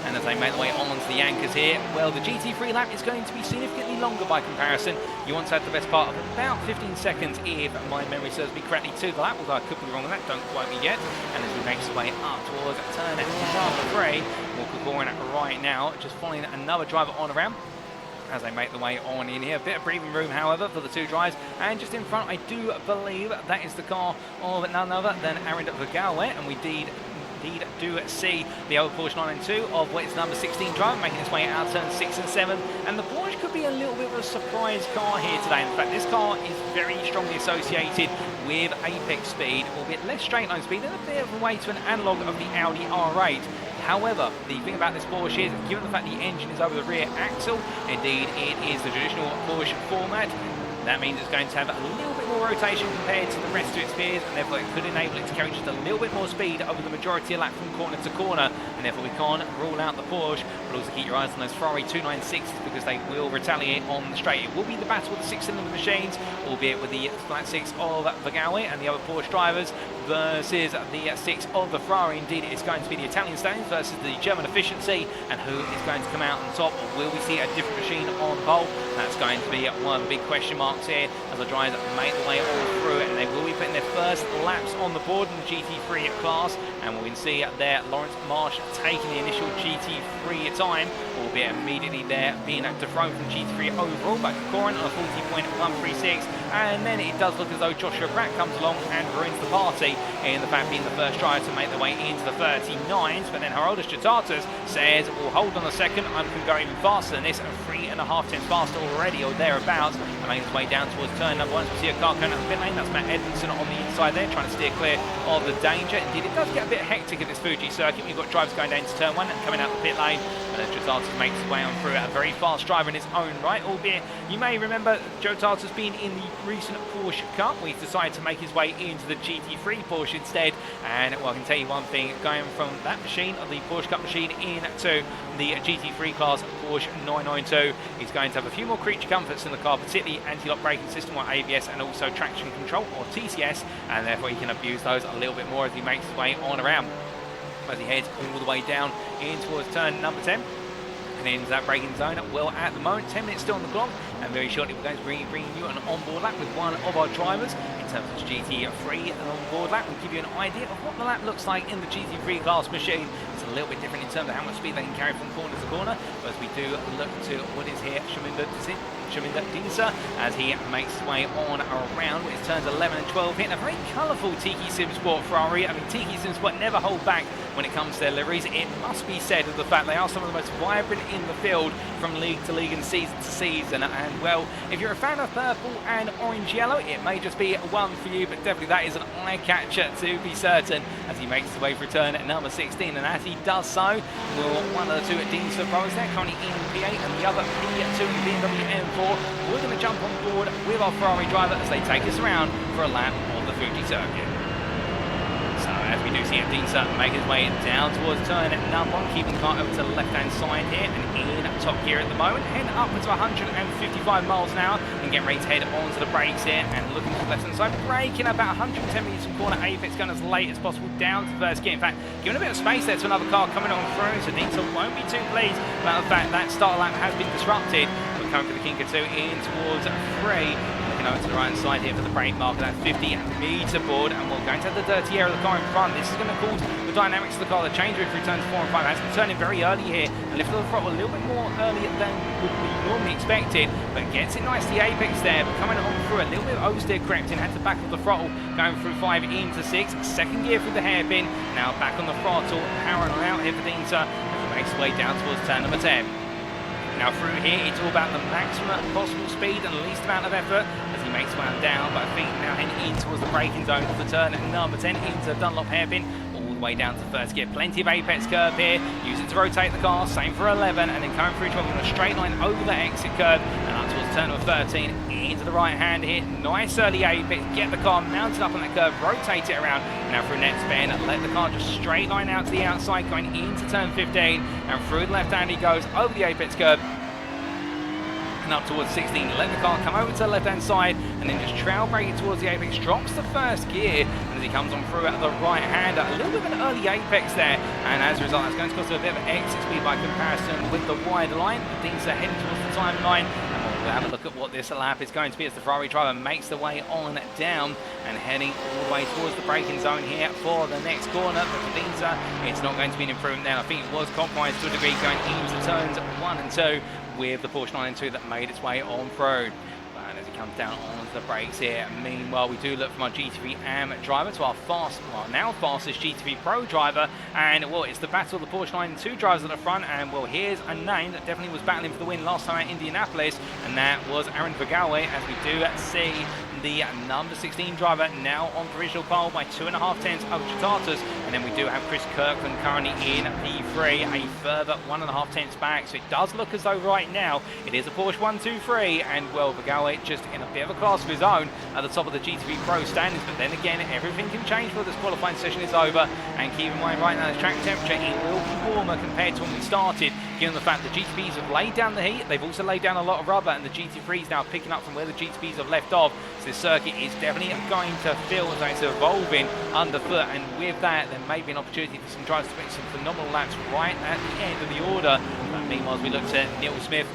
And as they make their way onto the anchors here, well, the GT3 lap is going to be significantly longer by comparison. You want to add the best part of about 15 seconds, if my memory serves me correctly, to the lap, although I could be wrong on that, don't quote me yet. And as we make our way up towards turn number 3, well, Kokorin right now just following another driver on around as they make the way on in here. A bit of breathing room, however, for the two drivers. And just in front, I do believe that is the car of none other than Aaron Vergawe, and we do see the other Porsche 992 of what is number 16 driver making its way out turn 6 and 7, and the Porsche could be a little bit of a surprise car here today. In fact, this car is very strongly associated with apex speed, albeit less straight line speed, and a bit of a way to an analogue of the Audi R8. However, the thing about this Porsche is, given the fact the engine is over the rear axle, indeed it is the traditional Porsche format, that means it's going to have a little bit more rotation compared to the rest of its peers, and therefore it could enable it to carry just a little bit more speed over the majority of lap from corner to corner, and therefore we can't rule out the Porsche, but also keep your eyes on those Ferrari 296s because they will retaliate on the straight. It will be the battle of the six-cylinder machines, albeit with the flat six of Vergawe and the other Porsche drivers versus the six of the Ferrari. Indeed, it's going to be the Italian Stones versus the German efficiency, and who is going to come out on top, or will we see a different machine on pole? That's going to be one of the big question marks here as the drivers make their way all through it, and they will be putting their first laps on the board in the GT3 class, and we can see there Lawrence Marsh taking the initial GT3 time, albeit immediately there being dethroned from GT3 overall by Kokorin on a 40.136, and then it does look as though Joshua Pratt comes along and ruins the party, in the fact being the first driver to make their way into the 39s, but then Haroldas Chatatas says, well, hold on a second, I'm going to go even faster than this, 3.5 tenths faster already or thereabouts, and making his way down towards turn number 1. So we see a car coming out the pit lane. That's Matt Edmondson on the inside there, trying to steer clear of the danger. Indeed, it does get a bit hectic at this Fuji circuit. We've got drivers going down to turn 1 and coming out the pit lane, and as Joe Tartas makes his way on through, a very fast driver in his own right, albeit you may remember Joe Tartas being in the recent Porsche Cup where he's decided to make his way into the GT3 Porsche instead. And well, I can tell you one thing, going from that machine, the Porsche Cup machine, into the GT3 class Porsche 992, is going to have a few more creature comforts in the car, particularly anti-lock braking system or ABS, and also traction control or TCS, and therefore he can abuse those a little bit more as he makes his way on around. As he heads all the way down in towards turn number 10 and into that braking zone. Well, at the moment, 10 minutes still on the clock, and very shortly we're going to be bringing you an onboard lap with one of our drivers in terms of GT3 onboard lap. We'll give you an idea of what the lap looks like in the GT3 class machine. It's a little bit different in terms of how much speed they can carry from corner to corner, but as we do look to what is here, Shaminda Dinsa, as he makes his way on around with his turns 11 and 12, hitting a very colourful Tiki Sim Sport Ferrari. I mean, Tiki Sim Sport never hold back when it comes to their liveries. It must be said of the fact they are some of the most vibrant in the field from league to league and season to season. And well, if you're a fan of purple and orange yellow, it may just be one for you, but definitely that is an eye catcher to be certain, as he makes his way through turn at number 16. And as he does so, well, one of the two Dinsa brothers there currently in P8 and the other P2 in BMW M4. We're going to jump on board with our Ferrari driver as they take us around for a lap of the Fuji circuit. So as we do see Dinsa make his way down towards turn number 1, keeping the car over to the left-hand side here and in top gear at the moment, heading upwards to 155 miles an hour and getting ready to head onto the brakes here and looking to the left-hand side, braking about 110 meters from corner apex, going as late as possible down to first gear. In fact, giving a bit of space there to another car coming on through, so Dinsa won't be too pleased about the fact that start lap has been disrupted. We're coming for the Kinka 2 in towards 3. Over to the right hand side here for the brake marker, that 50 meter board, and we're going to have the dirty air of the car in front. This is going to cause the dynamics of the car, the change through turns 4 and 5. Has been turning very early here and lifted the throttle a little bit more earlier than would be normally expected, but gets it nice to the apex there, but coming on through a little bit of oversteer crept in, had to back off the throttle, going through 5 into 6, second gear through the hairpin, now back on the throttle, powering on out here for Dinsa as he makes his way down towards turn number 10. Now through here, it's all about the maximum possible speed and the least amount of effort as he makes one down, but I think now heading in towards the braking zone for turn number 10 into Dunlop hairpin, all the way down to first gear. Plenty of apex curve here, use it to rotate the car, same for 11, and then coming through 12 on a straight line over the exit curve and up towards turn number 13 into the right hand here. Nice early apex, get the car mounted up on that curve, rotate it around, now through next bend, let the car just straight line out to the outside, going into turn 15, and through the left hand he goes over the apex curve and up towards 16, let the car come over to the left hand side and then just trail brake it towards the apex, drops the first gear, and as he comes on through at the right hand, a little bit of an early apex there, and as a result that's going to cost him a bit of exit speed by comparison with the wider line. Dinsa heading towards the timeline, and we'll have a look at what this lap is going to be as the Ferrari driver makes the way on down and heading all the way towards the braking zone here for the next corner. But for Dinsa, it's not going to be an improvement there. I think it was compromised to a degree going into turns 1 and 2 with the Porsche 992 that made its way on through. And as he comes down onto the brakes here, meanwhile we do look from our GT3 AM driver to our now fastest GT3 Pro driver, and well, it's the battle of the Porsche 992 drivers at the front, and well, here's a name that definitely was battling for the win last time at Indianapolis, and that was Aaron Vergawe, as we do see the number 16 driver now on provisional pole by 2.5 tenths of Chitatas, and then we do have Chris Kirkland currently in P3, a further 1.5 tenths back, so it does look as though right now it is a Porsche 123, and well, Vergawe just in a bit of a class of his own at the top of the GT3 Pro standings, but then again, everything can change before this qualifying session is over, and keep in mind right now the track temperature, it will be warmer compared to when we started, given the fact the GTPs have laid down the heat, they've also laid down a lot of rubber, and the GT3 is now picking up from where the GTPs have left off, so this circuit is definitely going to feel as though it's evolving underfoot, and with that there may be an opportunity for some drivers to make some phenomenal laps right at the end of the order. But meanwhile, as we looked at Neil Smith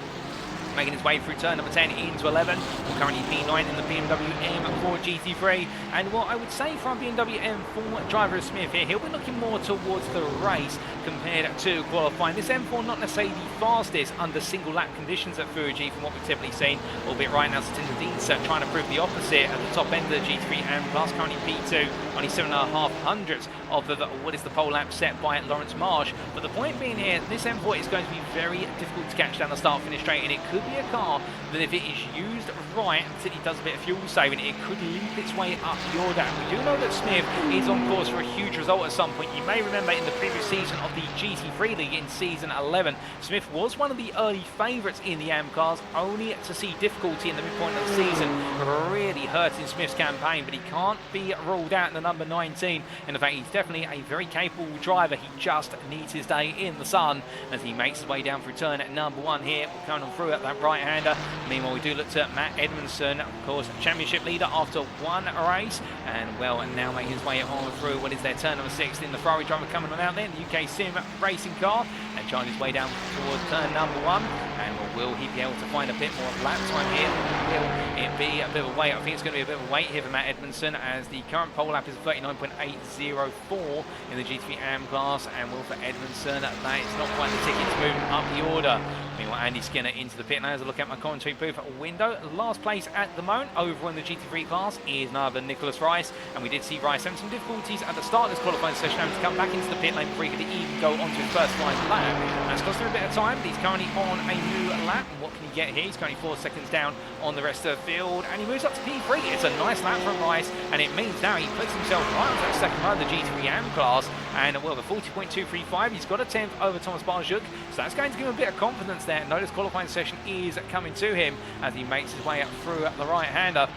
making his way through turn number 10 into 11. We're currently P9 in the BMW M4 GT3. And what I would say from BMW M4 driver Smith here, he'll be looking more towards the race compared to qualifying. This M4 not necessarily the fastest under single lap conditions at Fuji from what we've typically seen, albeit right now Satinder Dinsa trying to prove the opposite at the top end of the GT3 and plus currently P2, only 7.5 hundredths of what is the pole lap set by Lawrence Marsh. But the point being here, this M4 is going to be very difficult to catch down the start finish straight, and it could could be a car that if it is used right and particularly does a bit of fuel saving, it could leap its way up the order. We do know that Smith is on course for a huge result at some point. You may remember in the previous season of the GT3 League in season 11, Smith was one of the early favourites in the AM cars, only to see difficulty in the midpoint of the season really hurting Smith's campaign, but he can't be ruled out in the number 19. In fact, he's definitely a very capable driver. He just needs his day in the sun as he makes his way down through turn at number 1 here. We're coming on through at that right-hander. Meanwhile, we do look to Matt Edmondson, of course, championship leader after one race, and well, now making his way on through what is their turn number 6 in the Ferrari driver coming on out there, the UK Sim racing car, and charging his way down towards turn number 1. And will he be able to find a bit more lap time here? Will it be a bit of a wait? I think it's going to be a bit of a wait here for Matt Edmondson, as the current pole lap is 39.804 in the GT3 AM class, and will for Edmondson, that is not quite the ticket to move up the order. Meanwhile, Andy Skinner into the pit lane as I look at my commentary booth window. Last place at the moment over in the GT3 class is none other than Nicholas Rice, and we did see Rice having some difficulties at the start of this qualifying session, having to come back into the pit lane before he could even go onto his first line lap. That's cost him a bit of time. He's currently on a new lap. What can he get here? He's currently 4 seconds down on the rest of the field, and he moves up to P3. It's a nice lap from Rice, and it means now he puts himself right onto that second row of the GT3 AM class, and well, the 40.235, he's got a 10th over Thomas Barjuk, so that's going to give him a bit of confidence there. Notice qualifying session is coming to him as he makes his way up through the right-hander,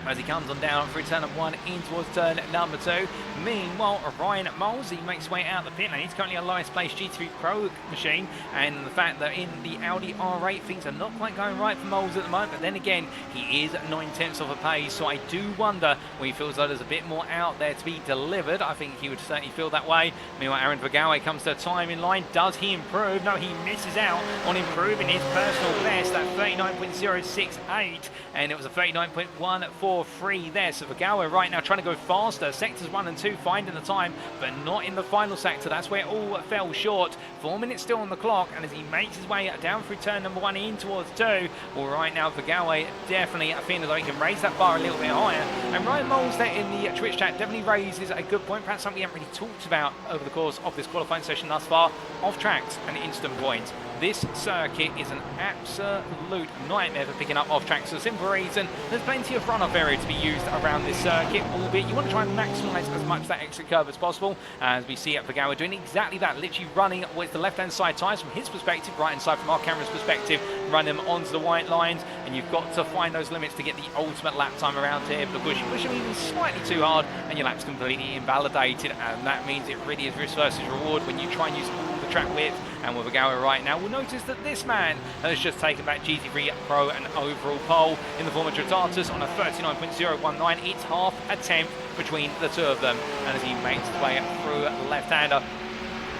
as he comes on down through turn number 1 in towards turn number 2. Meanwhile, Ryan Moles, he makes his way out the pit lane. He's currently a lowest placed GT3 Pro machine, and the fact that in the Audi R8 things are not quite going right for Moles at the moment, but then again, he is 9/10 of a pace, so I do wonder when he feels like there's a bit more out there to be delivered. I think he would certainly feel that way. Meanwhile, Aaron Vergawe comes to a time in line. Does he improve? No, he misses out on improving his personal best at 39.068, and it was a 39.143 there. So Vergawe right now trying to go faster. Sectors 1 and 2 finding the time, but not in the final sector. That's where it all fell short. 4 minutes still on the clock, and as he makes his way down through turn number 1 in towards 2, well, right now Vergawe definitely feeling as though he can raise that bar a little bit higher. And Ryan Moles there in the Twitch chat definitely raises a good point, perhaps something we haven't really talked about over the course of this qualifying session thus far: off tracks and instant points. This circuit is an absolute nightmare for picking up off tracks for the simple reason there's plenty of runoff area to be used around this circuit, albeit you want to try and maximise as much of that exit curve as possible, as we see at Vergawe doing exactly that, literally running with the left-hand side tyres from his perspective, right-hand side from our camera's perspective, run them onto the white lines, and you've got to find those limits to get the ultimate lap time around here, because you push them even slightly too hard and your lap's completely invalidated, and that means it really is risk versus reward when you try and use all the track width. And with Vergawe right now, we'll notice that this man has just taken back GT3 Pro and overall pole in the form of Tratatus on a 39.019. It's half a tenth between the two of them, and as he makes his way through left-hander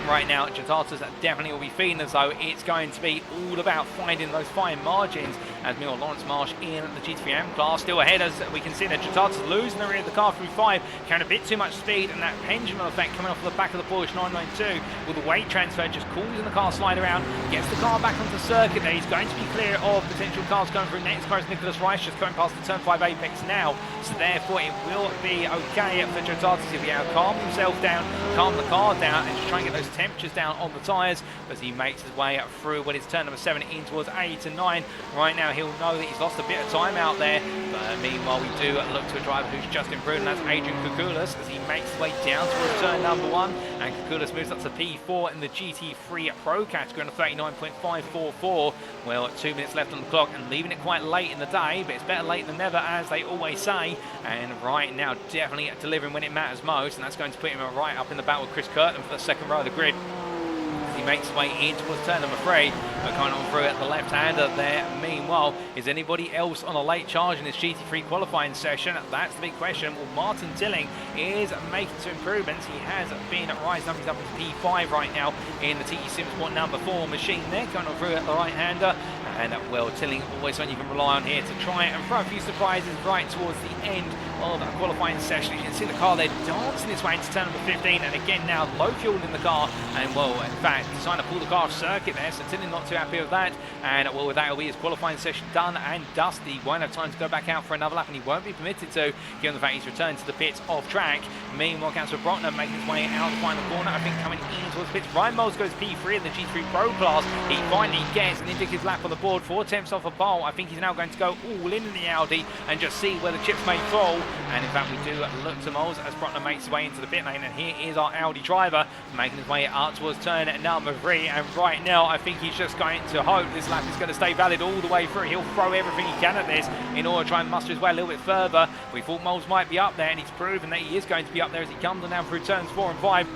right now, Tratatus definitely will be feeling as though it's going to be all about finding those fine margins, as Neil Lawrence Marsh in the GT3 AM class still ahead, as we can see that Tratatus losing the rear of the car through 5, carrying a bit too much speed, and that pendulum effect coming off the back of the Porsche 992 with the weight transfer just causing the car slide around, gets the car back onto the circuit there. He's going to be clear of potential cars going through next. Car is Nicholas Rice just going past the turn 5 apex now, so therefore it will be okay for Tratatus if he can calm himself down, calm the car down, and just try and get those temperatures down on the tyres as he makes his way through what is turn number 7 in towards 8 and 9. Right now he'll know that he's lost a bit of time out there, but meanwhile we do look to a driver who's just improved, and that's Adrian Kukulis as he makes his way down towards turn number 1, and Kukulis moves up to P4 in the GT3 Pro category on a 39.544. Well, 2 minutes left on the clock and leaving it quite late in the day, but it's better late than never, as they always say, and right now definitely delivering when it matters most, and that's going to put him right up in the battle with Chris Curtin for the second row of the grid. He makes his way in towards turn number 3, but coming on through at the left-hander there. Meanwhile, is anybody else on a late charge in this GT3 qualifying session? That's the big question. Well, Martin Tilling is making some improvements. He has been rising up. He's up into P5 right now in the TE Sim Sport number 4 machine there, coming on through at the right-hander. And well, Tilling always one you can rely on here to try and throw a few surprises right towards the end of a qualifying session. You can see the car there dancing its way into turn number 15, and again now low fuel in the car, and well, in fact, deciding to pull the car off circuit there, so Tilly not too happy with that, and well, with that will be his qualifying session done and dusty. Won't have time to go back out for another lap, and he won't be permitted to, given the fact he's returned to the pits off track. Meanwhile, Councillor Brockner making his way out of the final corner, I think coming in towards the pits. Ryan Moles goes P3 in the GT3 Pro class. He finally gets an indicative lap on the board, 4 tenths off a pole. I think he's now going to go all in the Audi and just see where the chips may fall. And in fact, we do look to Moles as Brockner makes his way into the pit lane. And here is our Audi driver making his way up towards turn number 3. And right now, I think he's just going to hope this lap is going to stay valid all the way through. He'll throw everything he can at this in order to try and muster his way a little bit further. We thought Moles might be up there, and he's proven that he is going to be up there as he comes on down through turns 4 and 5.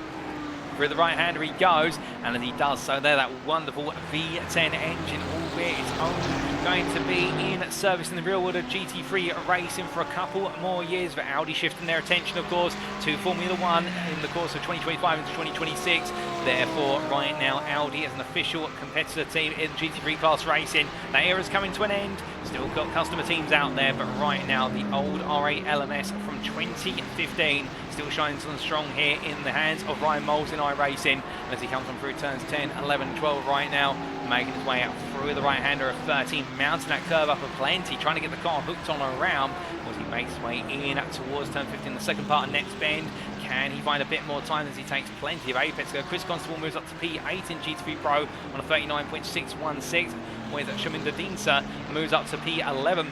Through the right-hander he goes, and as he does so there, that wonderful V10 engine, albeit it's only going to be in service in the real world of GT3 racing for a couple more years, with Audi shifting their attention, of course, to Formula 1 in the course of 2025 into 2026. Therefore, right now, Audi is an official competitor team in GT3 class racing. That era is coming to an end. Still got customer teams out there, but right now, the old R8 LMS from 2015 still shines on strong here in the hands of Ryan Moles in iRacing as he comes on through turns 10, 11, 12 right now, making his way out through the right-hander of 13, mounting that curve up a plenty, trying to get the car hooked on around as he makes his way in towards turn 15, the second part of next bend. Can he find a bit more time as he takes plenty of apex? Chris Constable moves up to P8 in GT3 Pro on a 39.616, with Shaminda Dinsa moves up to P11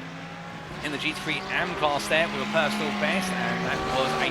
in the GT3 AM class there with a personal best, and that was a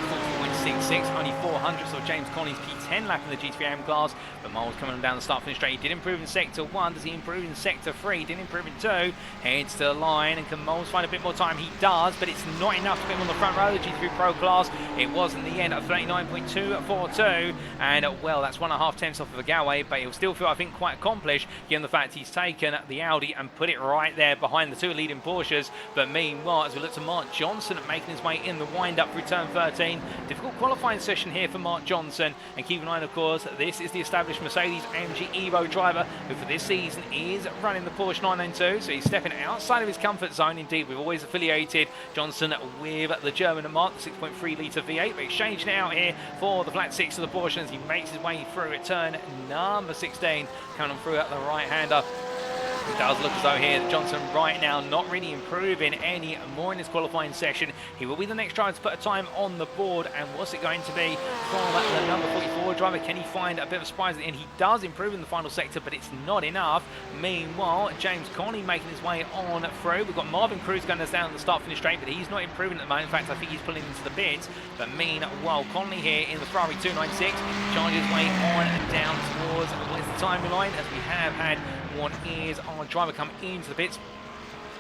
44.66, only 400ths of James Collins' P10 lap in the GT3 AM class. But Moles coming down the start finish straight. He did improve in sector 1. Does he improve in sector 3? Didn't improve in 2. Heads to the line, and can Moles find a bit more time? He does, but it's not enough to put him on the front row of the GT3 Pro class. It was in the end at 39.242, and well, that's 1.5 tenths off of a Galway, but he'll still feel, I think, quite accomplished given the fact he's taken the Audi and put it right there behind the 2 leading Porsches. But meanwhile, as we look to Mark Johnson making his way in the wind-up through turn 13, difficult qualifying session here for Mark Johnson, and keep in mind, of course, this is the established Mercedes AMG Evo driver who for this season is running the Porsche 992, so he's stepping outside of his comfort zone. Indeed, we've always affiliated Johnson with the German Mark, the 6.3 litre V8, but he's changing it out here for the flat 6 of the Porsche as he makes his way through at turn number 16, coming on through at the right-hander. It does look as though here that Johnson right now not really improving any more in his qualifying session. He will be the next driver to put a time on the board, and what's it going to be from the number 44 driver? Can he find a bit of a surprise at the end? He does improve in the final sector, but it's not enough. Meanwhile, James Conley making his way on through. We've got Marvin Cruz going us down on the start finish straight, but he's not improving at the moment. In fact, I think he's pulling into the pits. But meanwhile, Conley here in the Ferrari 296 charges his way on and down towards the timeline, as we have had what is our driver come into the pits.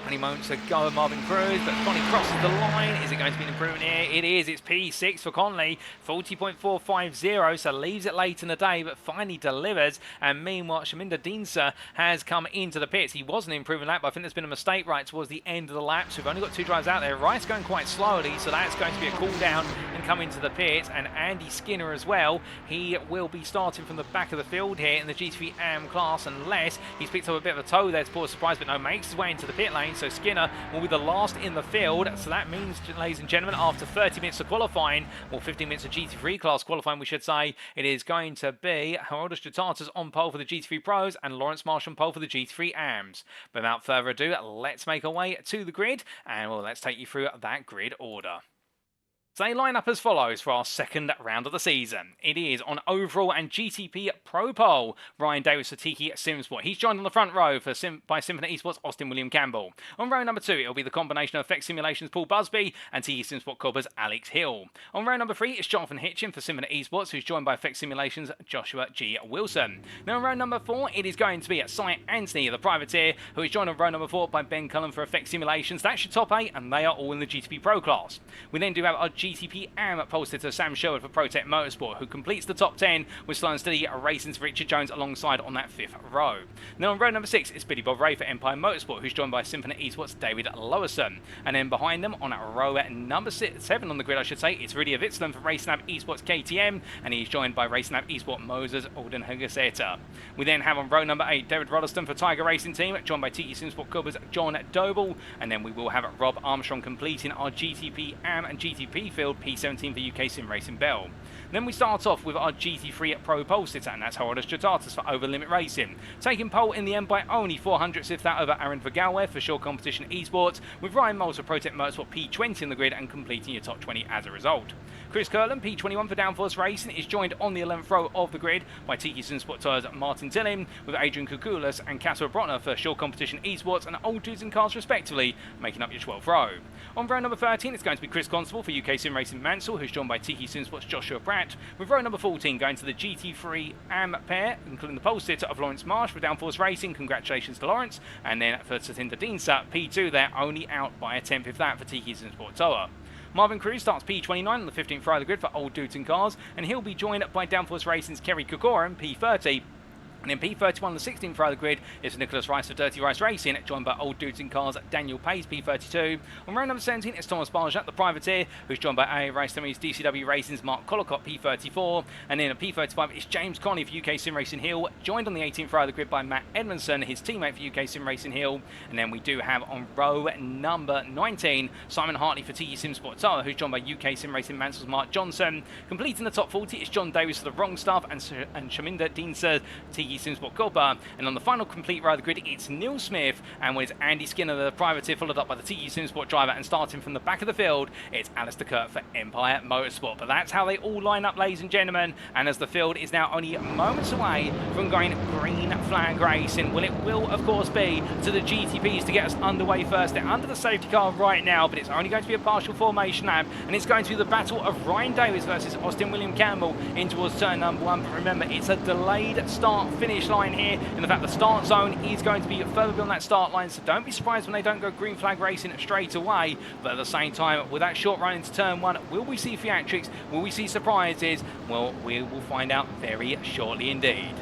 20 moments ago, Marvin Cruz, but Conley crosses the line. Is it going to be an improvement here? It is. It's P6 for Conley, 40.450, so leaves it late in the day, but finally delivers. And meanwhile, Shaminda Dinsa has come into the pits. He wasn't improving that, but I think there's been a mistake right towards the end of the lap, so we've only got 2 drivers out there. Rice going quite slowly, so that's going to be a cool down and come into the pits. And Andy Skinner as well. He will be starting from the back of the field here in the GT3 AM class, unless he's picked up a bit of a toe there to Paul's surprise, but no, makes his way into the pit lane. So Skinner will be the last in the field. So that means, ladies and gentlemen, after 30 minutes of qualifying, or 15 minutes of GT3 class qualifying, we should say, it is going to be Geraldo Stratatas on pole for the GT3 Pros and Lawrence Marsh on pole for the GT3 AMs. But without further ado, let's make our way to the grid, and well, let's take you through that grid order. So they line up as follows for our second round of the season. It is on overall and GTP Pro Pole, Ryan Davis for Tiki Simsport. He's joined on the front row by Symphony Esports, Austin William Campbell. On row number 2, it'll be the combination of Effect Simulations Paul Busby and Tiki Simsport Cobbers Alex Hill. On row number 3, it's Jonathan Hitchin for Symphony Esports, who's joined by Effect Simulations Joshua G. Wilson. Now on row number 4, it is going to be Cy Anthony, the privateer, who is joined on row number 4 by Ben Cullen for Effect Simulations. That's your top 8, and they are all in the GTP Pro class. We then do have our GTP AM pole sitter Sam Sherwood for Protect Motorsport, who completes the top 10 with slow and steady racing's Richard Jones alongside on that 5th row. Then on row number 6 is Billy Bob Ray for Empire Motorsport, who's joined by Symphony Esports' David Lowerson. And then behind them on row number 7 on the grid, I should say, it's Rudy Avitzland for Racing Lab Esports KTM, and he's joined by Racing Lab Esports Moses Alden Hagaseta. We then have on row number 8 David Roddeston for Tiger Racing Team, joined by TT Simsport Cobras John Doble, and then we will have Rob Armstrong completing our GTP AM and GTP field P17 for UK Sim Racing Bell. Then we start off with our GT3 Pro pole sitter, and that's Horace Stratatis for Over Limit Racing, taking pole in the end by only 400th that over Aaron Vergalwe for Shore Competition Esports, with Ryan Moles for Protect Motorsport P20 in the grid and completing your top 20 as a result. Chris Kirtland, P21 for Downforce Racing, is joined on the 11th row of the grid by Tiki Sport Tours Martin Tillim, with Adrian Kukulas and Casper Brotner for Shore Competition Esports and Old Dudes in Cars respectively, making up your 12th row. On row number 13, it's going to be Chris Constable for UK Sim Racing Mansell, who's joined by Tiki Sports Joshua Pratt, with row number 14 going to the GT3 AM pair, including the pole sitter of Lawrence Marsh for Downforce Racing. Congratulations to Lawrence. And then for Satinder Deansa, P2 there, only out by a 10th of that for Tiki Sport Tour. Marvin Cruz starts P29 on the 15th row of the grid for Old Dudes in Cars, and he'll be joined by Downforce Racing's Kerry Kokoran, P30. And in P31 on the 16th row of the grid is Nicholas Rice for Dirty Rice Racing, joined by Old Dudes in Cars Daniel Pace, P32. On row number 17 is Thomas Barjat, the privateer, who's joined by AA Race Series DCW Racing's Mark Collicott, P34. And then at P35 is James Conley for UK Sim Racing Hill, joined on the 18th row of the grid by Matt Edmondson, his teammate for UK Sim Racing Hill. And then we do have on row number 19 Simon Hartley for TE Sim Sport Tower, who's joined by UK Sim Racing Mansell's Mark Johnson. Completing the top 40 is John Davis for the Wrong Stuff and Shaminda Deanser, TE Simsport Gulba, and on the final complete row of the grid it's Neil Smith, and with Andy Skinner the privateer followed up by the TE Simsport driver, and starting from the back of the field it's Alistair Kurt for Empire Motorsport. But that's how they all line up, ladies and gentlemen, and as the field is now only moments away from going green flag racing, well, it will of course be to the GTPs to get us underway first. They're under the safety car right now, but it's only going to be a partial formation lap, and it's going to be the battle of Ryan Davis versus Austin William Campbell in towards turn number 1. But remember, it's a delayed start finish line here, in the fact the start zone is going to be further beyond that start line, so don't be surprised when they don't go green flag racing straight away. But at the same time, with that short run into turn 1, will we see theatrics? Will we see surprises? Well, we will find out very shortly indeed.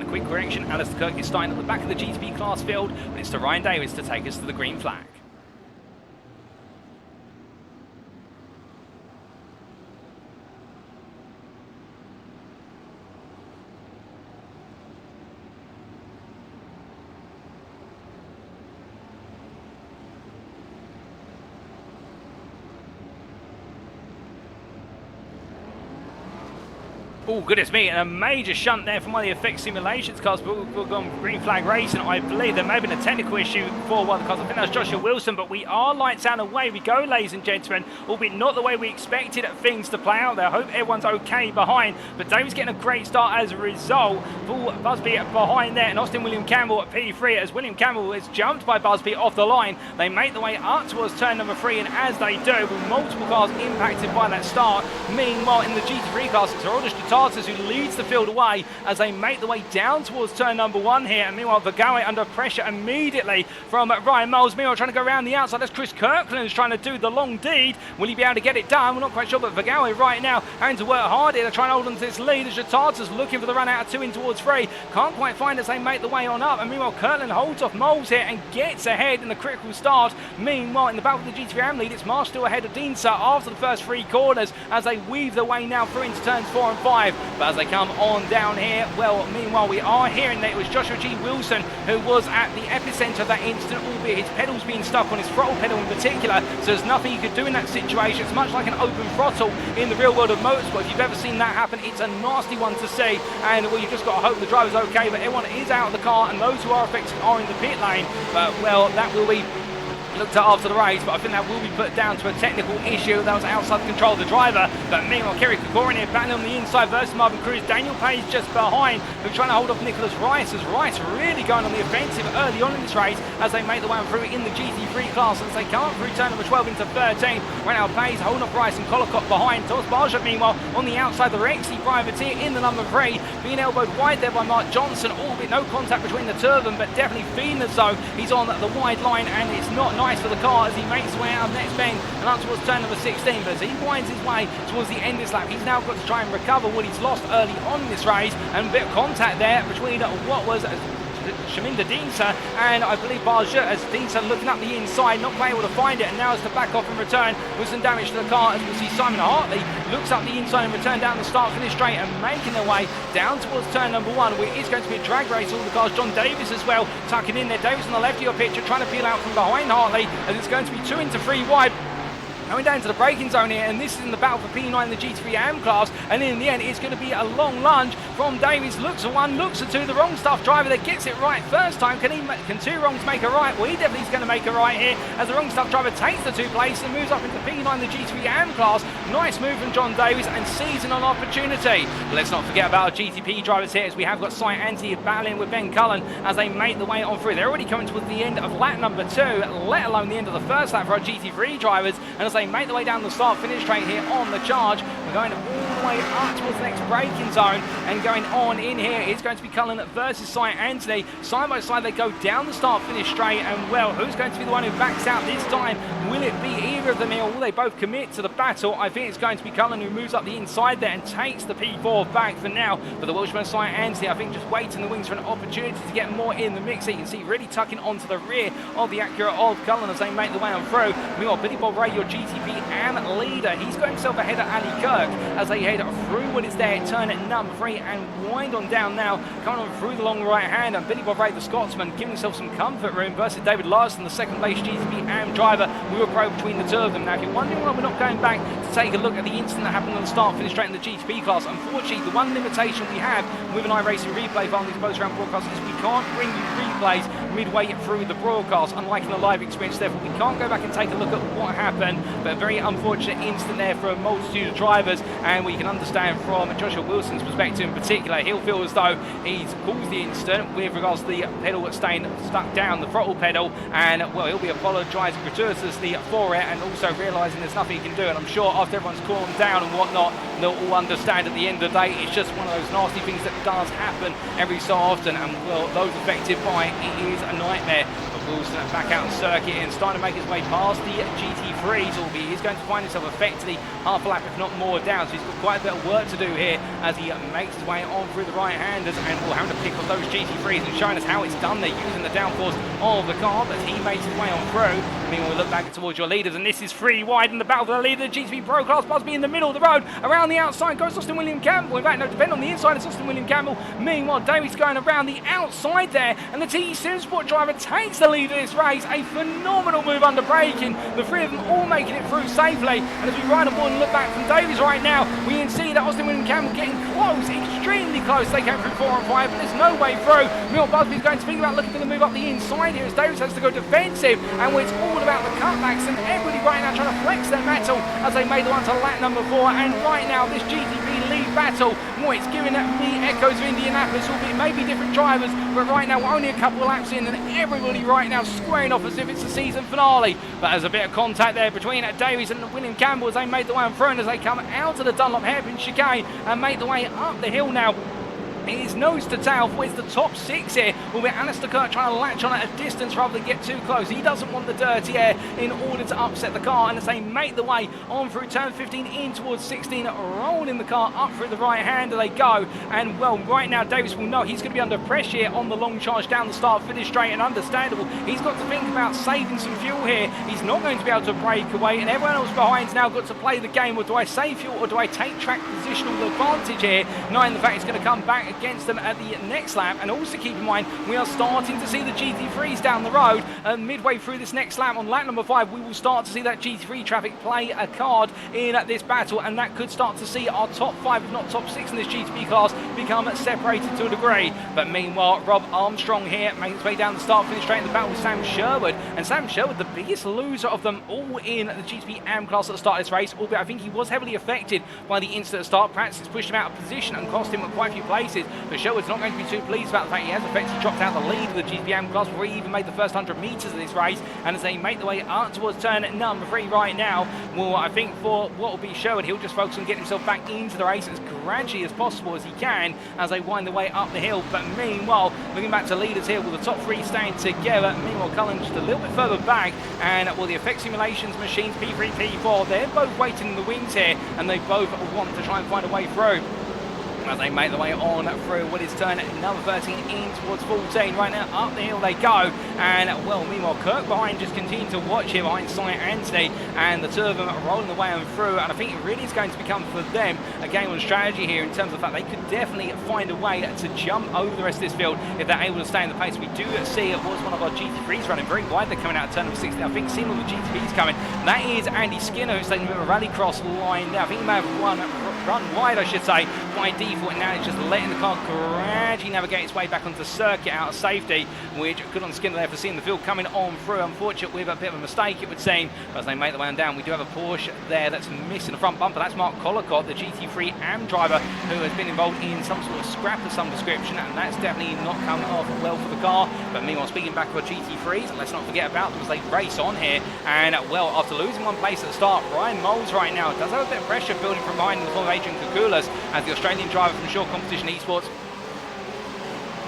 Quick correction, Alistair Kirk is starting at the back of the GTP class field, but it's to Ryan Davis to take us to the green flag. Oh, goodness me, and a major shunt there from one of the effect simulations cars. We've gone green flag racing. I believe there may have been a technical issue for one of the cars. I think that was Joshua Wilson, but we are lights out and away we go, ladies and gentlemen, albeit not the way we expected things to play out there. I hope everyone's okay behind, but David's getting a great start as a result. Paul Busby behind there, and Austin William Campbell at P3, as William Campbell is jumped by Busby off the line. They make the way up towards turn number 3, and as they do, with multiple cars impacted by that start. Meanwhile, in the GT3 class, it's Horace Stratatis who leads the field away as they make the way down towards turn number 1 here. And meanwhile, Vergalwe under pressure immediately from Ryan Moles. Meanwhile, trying to go around the outside. That's Chris Kirkland's trying to do the long deed. Will he be able to get it done? We're not quite sure, but Vergalwe right now having to work hard here to try and hold on to this lead. As Stratatis looking for the run out of 2 in towards 3. Can't quite find as they make the way on up. And meanwhile, Kirkland holds off Moles here and gets ahead in the critical start. Meanwhile, in the battle with the GT3 AM lead, it's Marsh still ahead of Deansa after the first 3 corners as they weave their way now through into turns 4 and 5. But as they come on down here, well, meanwhile, we are hearing that it was Joshua G. Wilson who was at the epicenter of that incident, albeit his pedals being stuck on his throttle pedal in particular, so there's nothing you could do in that situation. It's much like an open throttle in the real world of motorsport. If you've ever seen that happen, it's a nasty one to see, and well, you've just got to hope the driver's okay, but everyone is out of the car, and those who are affected are in the pit lane. But, well, that will be looked at after the race, but I think that will be put down to a technical issue that was outside the control of the driver. But meanwhile, Kerry Kokorin here battling on the inside versus Marvin Cruz. Daniel Page just behind, who's trying to hold off Nicholas Rice, as Rice really going on the offensive early on in this race as they make the way through in the GT3 class, as they come up through turn number 12 into 13. Right now, Page holding off Rice and Collicott behind. Thomas Barja, meanwhile, on the outside, the Rexy Privateer in the number 3, being elbowed wide there by Mark Johnson, albeit no contact between the two of them, but definitely feeding the zone. He's on the wide line, and it's not nice for the car as he makes his way out of next bend and up towards turn number 16. But as he winds his way towards the end of this lap, he's now got to try and recover what he's lost early on in this race, and a bit of contact there between what was Shaminda Dinsa and I believe Barja, as Dinsa looking up the inside, not quite able to find it, and now has to back off and return with some damage to the car. As we see Simon Hartley looks up the inside and return down the start finish straight and making their way down towards turn number 1, where it is going to be a drag race. All the cars, John Davis as well tucking in there. Davis on the left of your picture trying to peel out from behind Hartley, and it's going to be 2 into 3 wide. Going down to the braking zone here, and this is in the battle for P9 in the GT3 AM class, and in the end it's going to be a long lunge from Davies. Looks at 1, looks at 2, the wrong stuff driver that gets it right first time. Can 2 wrongs make a right? Well, he definitely is going to make a right here, as the wrong stuff driver takes the 2 place and moves up into P9 the GT3 AM class. Nice move from John Davies and seizing on opportunity. But let's not forget about our GTP drivers here, as we have got Cy Anti battling with Ben Cullen as they make the way on through. They're already coming towards the end of lap number 2, let alone the end of the first lap for our GT3 drivers, and as they make the way down the start finish straight here on the charge, we're going all the way up towards the next braking zone, and going on in here it's going to be Cullen versus Cy Anthony. Side by side they go down the start finish straight, and well, who's going to be the one who backs out this time? Will it be either of them here, or will they both commit to the battle? I think it's going to be Cullen who moves up the inside there and takes the P4 back for now. But the Welshman Cy Anthony, I think, just waiting in the wings for an opportunity to get more in the mix. You can see really tucking onto the rear of the Acura of Cullen as they make the way on through. Meanwhile, Billy Bob Ray, your GTP AM leader, he's got himself ahead of Ali Kirk as they head through what is there, turn at number 3 and wind on down now, coming on through the long right hand, and Billy Bob Ray, the Scotsman, giving himself some comfort room versus David Larson, the second place GTP AM driver. We were pro between the two of them. Now, if you're wondering why we're not going back to take a look at the incident that happened on the start finish straight in the GTP class, unfortunately the one limitation we have with an iRacing replay on these post-round broadcasts is we can't bring you replays midway through the broadcast, unlike in the live experience. Therefore, we can't go back and take a look at what happened, but a very unfortunate incident there for a multitude of drivers, and we can understand from Joshua Wilson's perspective in particular, he'll feel as though he's caused the incident with regards to the pedal staying stuck down, the throttle pedal, and well, he'll be apologising gratuitously for it, and also realising there's nothing he can do. And I'm sure after everyone's calmed down and whatnot, they'll all understand at the end of the day it's just one of those nasty things that does happen every so often, and well, those affected by it is a nightmare. Wilson back out on circuit and starting to make his way past the GT3s, albeit he's going to find himself effectively half a lap if not more down, so he's got quite a bit of work to do here as he makes his way on through the right-handers, and we're having to pick up those GT3s and showing us how it's done. They're using the downforce of the car, but he makes his way on through. Meanwhile, we look back towards your leaders, and this is 3 wide in the battle for the leader. The GTP Pro Class Busby in the middle of the road. Around the outside goes Austin William Campbell. In fact, no, depending on the inside, it's Austin William Campbell. Meanwhile, Davies going around the outside there, and the TE Sim Sport driver takes the lead of this race. A phenomenal move under braking. The 3 of them all making it through safely. And as we ride on board and look back from Davies right now, we can see that Austin William Campbell getting close, extremely close. They came through 4 and 5, but there's no way through. Neil Busby's going to think about looking for the move up the inside here as Davies has to go defensive, and it's all about the cutbacks, and everybody right now trying to flex their metal as they made the one to lap number 4. And right now this GTP lead battle, well, it's giving me echoes of Indianapolis, albeit maybe different drivers, but right now we're only a couple of laps in, and everybody right now squaring off as if it's the season finale. But there's a bit of contact there between Davies and William Campbell as they made the way on through, and as they come out of the Dunlop hairpin chicane and make the way up the hill now. It is nose to tail with the top 6 here, with Alistair Kirk trying to latch on at a distance rather than get too close. He doesn't want the dirty air in order to upset the car, and as they make the way on through turn 15 in towards 16, rolling the car up through the right hander they go. And well, right now Davies will know he's going to be under pressure here on the long charge down the start finish straight, and understandable. He's got to think about saving some fuel here. He's not going to be able to break away, and everyone else behind's now got to play the game. Or do I save fuel, or do I take track positional advantage here, knowing the fact he's going to come back against them at the next lap. And also keep in mind, we are starting to see the GT3s down the road. Midway through this next lap on lap number 5, we will start to see that GT3 traffic play a card in this battle, and that could start to see our top 5, if not top 6 in this GTP class become separated to a degree. But meanwhile, Rob Armstrong here makes his way down the start finish straight in the battle with Sam Sherwood, and Sam Sherwood, the biggest loser of them all in the GTP AM class at the start of this race, albeit I think he was heavily affected by the incident at start. Perhaps it's pushed him out of position and cost him quite a few places, but Sherwood's not going to be too pleased about the fact he has effectively dropped out the lead of the GTP AM class before he even made the first 100 metres of this race. And as they make their way up towards turn number 3 right now, well, I think for what will be Sherwood, he'll just focus on getting himself back into the race as gradually as possible as he can as they wind their way up the hill. But meanwhile, looking back to leaders here with the top 3 staying together. Meanwhile, Cullen just a little bit further back, and well, the effect simulations machines P3, P4, they're both waiting in the wings here, and they both want to try and find a way through as they make their way on through what is turn number 13 in towards 14. Right now, up the hill they go, and well, meanwhile, Kirk behind just continue to watch here behind Cy Anthony, and the two of them are rolling the way on through, and I think it really is going to become for them a game on strategy here in terms of the fact they could definitely find a way to jump over the rest of this field if they're able to stay in the pace. We do see it was one of our GT3s running very wide. They're coming out of turn number 16. I think seeing all the GT3s coming. That is Andy Skinner, who's taking a bit of a rallycross line there. I think he may have run wide, I should say, by default, and now he's just letting the car gradually navigate its way back onto circuit out of safety, which good on Skinner there for seeing the field coming on through. Unfortunate with a bit of a mistake, it would seem, but as they make the way on down, we do have a Porsche there that's missing the front bumper. That's Mark Collicott, the GT3 AM driver, who has been involved in some sort of scrap of some description, and that's definitely not come off well for the car. But meanwhile, speaking back of our GT3s, let's not forget about them as they race on here, and well, after losing one place at the start, Ryan Moles right now does have a bit of pressure building from behind in the form of Adrian Kukulas as the Australian driver from Short Competition Esports.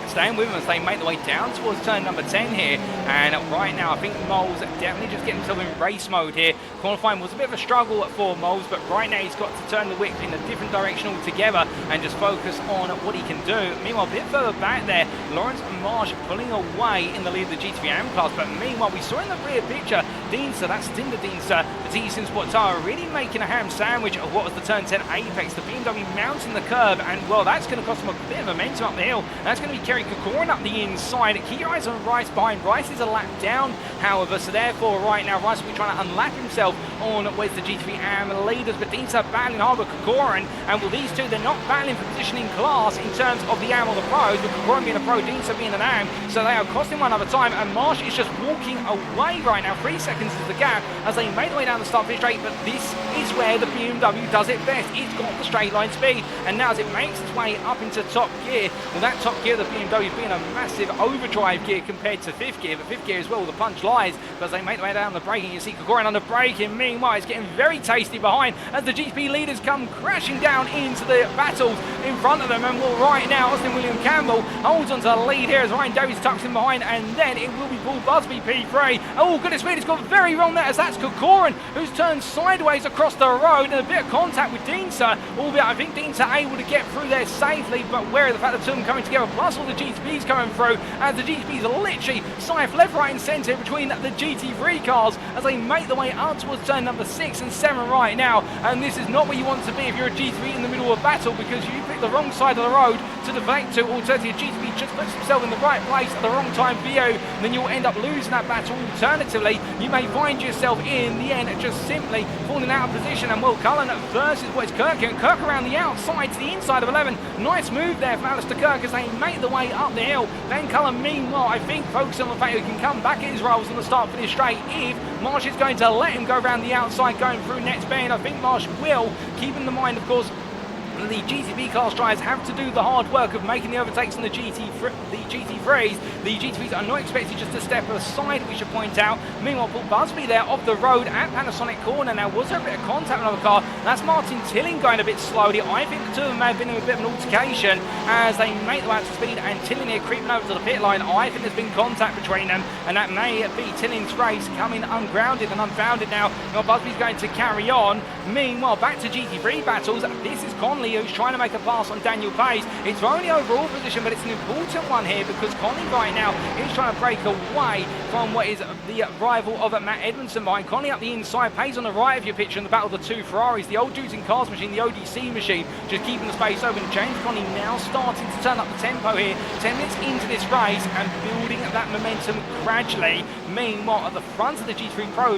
Staying with them as they make their way down towards turn number 10 here, and right now I think Moles definitely just getting himself in race mode here. Qualifying was a bit of a struggle for Moles, but right now he's got to turn the whip in a different direction altogether and just focus on what he can do. Meanwhile, a bit further back there, Lawrence Marsh pulling away in the lead of the GTP AM class, but meanwhile we saw in the rear picture Dienster, that's Tinder Dienster, the TC Sport Tower, really making a ham sandwich of what was the turn 10 apex. The BMW mounting the curb, and well, that's going to cost him a bit of momentum up the hill, and that's going to be Kerry Kokorin up the inside. Keep your eyes on Rice behind. Rice is a lap down, however, so therefore right now Rice will be trying to unlap himself on where's the GT3 AM leaders, but Dienster battling hard with Kokorin, and well, these two, they're not battling for position in class in terms of the AM or the pros, with Kokorin being a pro, Dienster being an AM, so they are costing one other time, and Marsh is just walking away right now. 3 seconds is the gap as they make their way down the start finish straight, but this is where the BMW does it best. It's got the straight line speed, and now as it makes its way up into top gear, well, that top gear of the BMW is being a massive overdrive gear compared to 5th gear, but 5th gear as well, the punch lies, because they make their way down the braking. You see Kokorin under braking. Meanwhile, it's getting very tasty behind as the GP leaders come crashing down into the battles in front of them, and well, right now Austin William Campbell holds onto the lead here as Ryan Davies tucks in behind, and then it will be Paul Busby P3. Oh goodness me, it's gone very wrong there as that's Kokorin who's turned sideways across the road, and a bit of contact with Dienster, albeit I think Dienster able to get through there safely, but where the fact that two of them coming together, plus all the GTPs coming through, as the GTPs are literally scythe left, right and centre between the GT3 cars as they make their way out towards turn number 6 and 7 right now, and this is not where you want to be if you're a GT3 in the middle of a battle, because you pick the wrong side of the road to deflect to. Alternatively, a GTP just puts himself in the right place at the wrong time view, then you'll end up losing that battle. Alternatively, you may find yourself in the end just simply falling out of position, and well, Cullen versus what is Kirk, and Kirk around the outside to the inside of 11. Nice move there from Alistair Kirk as they make the way up the hill. Then Cullen, meanwhile, I think focusing on the fact that he can come back in his rolls on the start finish straight if Marsh is going to let him go around the outside going through next bend. I think Marsh will, keep in mind, of course, the GTP class drivers have to do the hard work of making the overtakes on the GT3s. The GT3s are not expected just to step aside, we should point out. Meanwhile, Paul Busby there off the road at Panasonic corner. Now, was there a bit of contact with another car? That's Martin Tilling going a bit slowly. I think the two of them may have been in a bit of an altercation as they make the way out to speed, and Tilling here creeping over to the pit line. I think there's been contact between them, and that may be Tilling's race coming ungrounded and unfounded now. Now, Busby's going to carry on. Meanwhile, back to GT3 battles. This is Conley. Conley, who's trying to make a pass on Daniel Pace. It's only overall position, but it's an important one here because Conley right now is trying to break away from what is the rival of Matt Edmondson behind. Conley up the inside, Pace on the right of your picture in the battle of the two Ferraris, the old dudes in cars machine, the ODC machine, just keeping the space open. James Conley now starting to turn up the tempo here, 10 minutes into this race and building that momentum gradually. Meanwhile, at the front of the GT3 Pro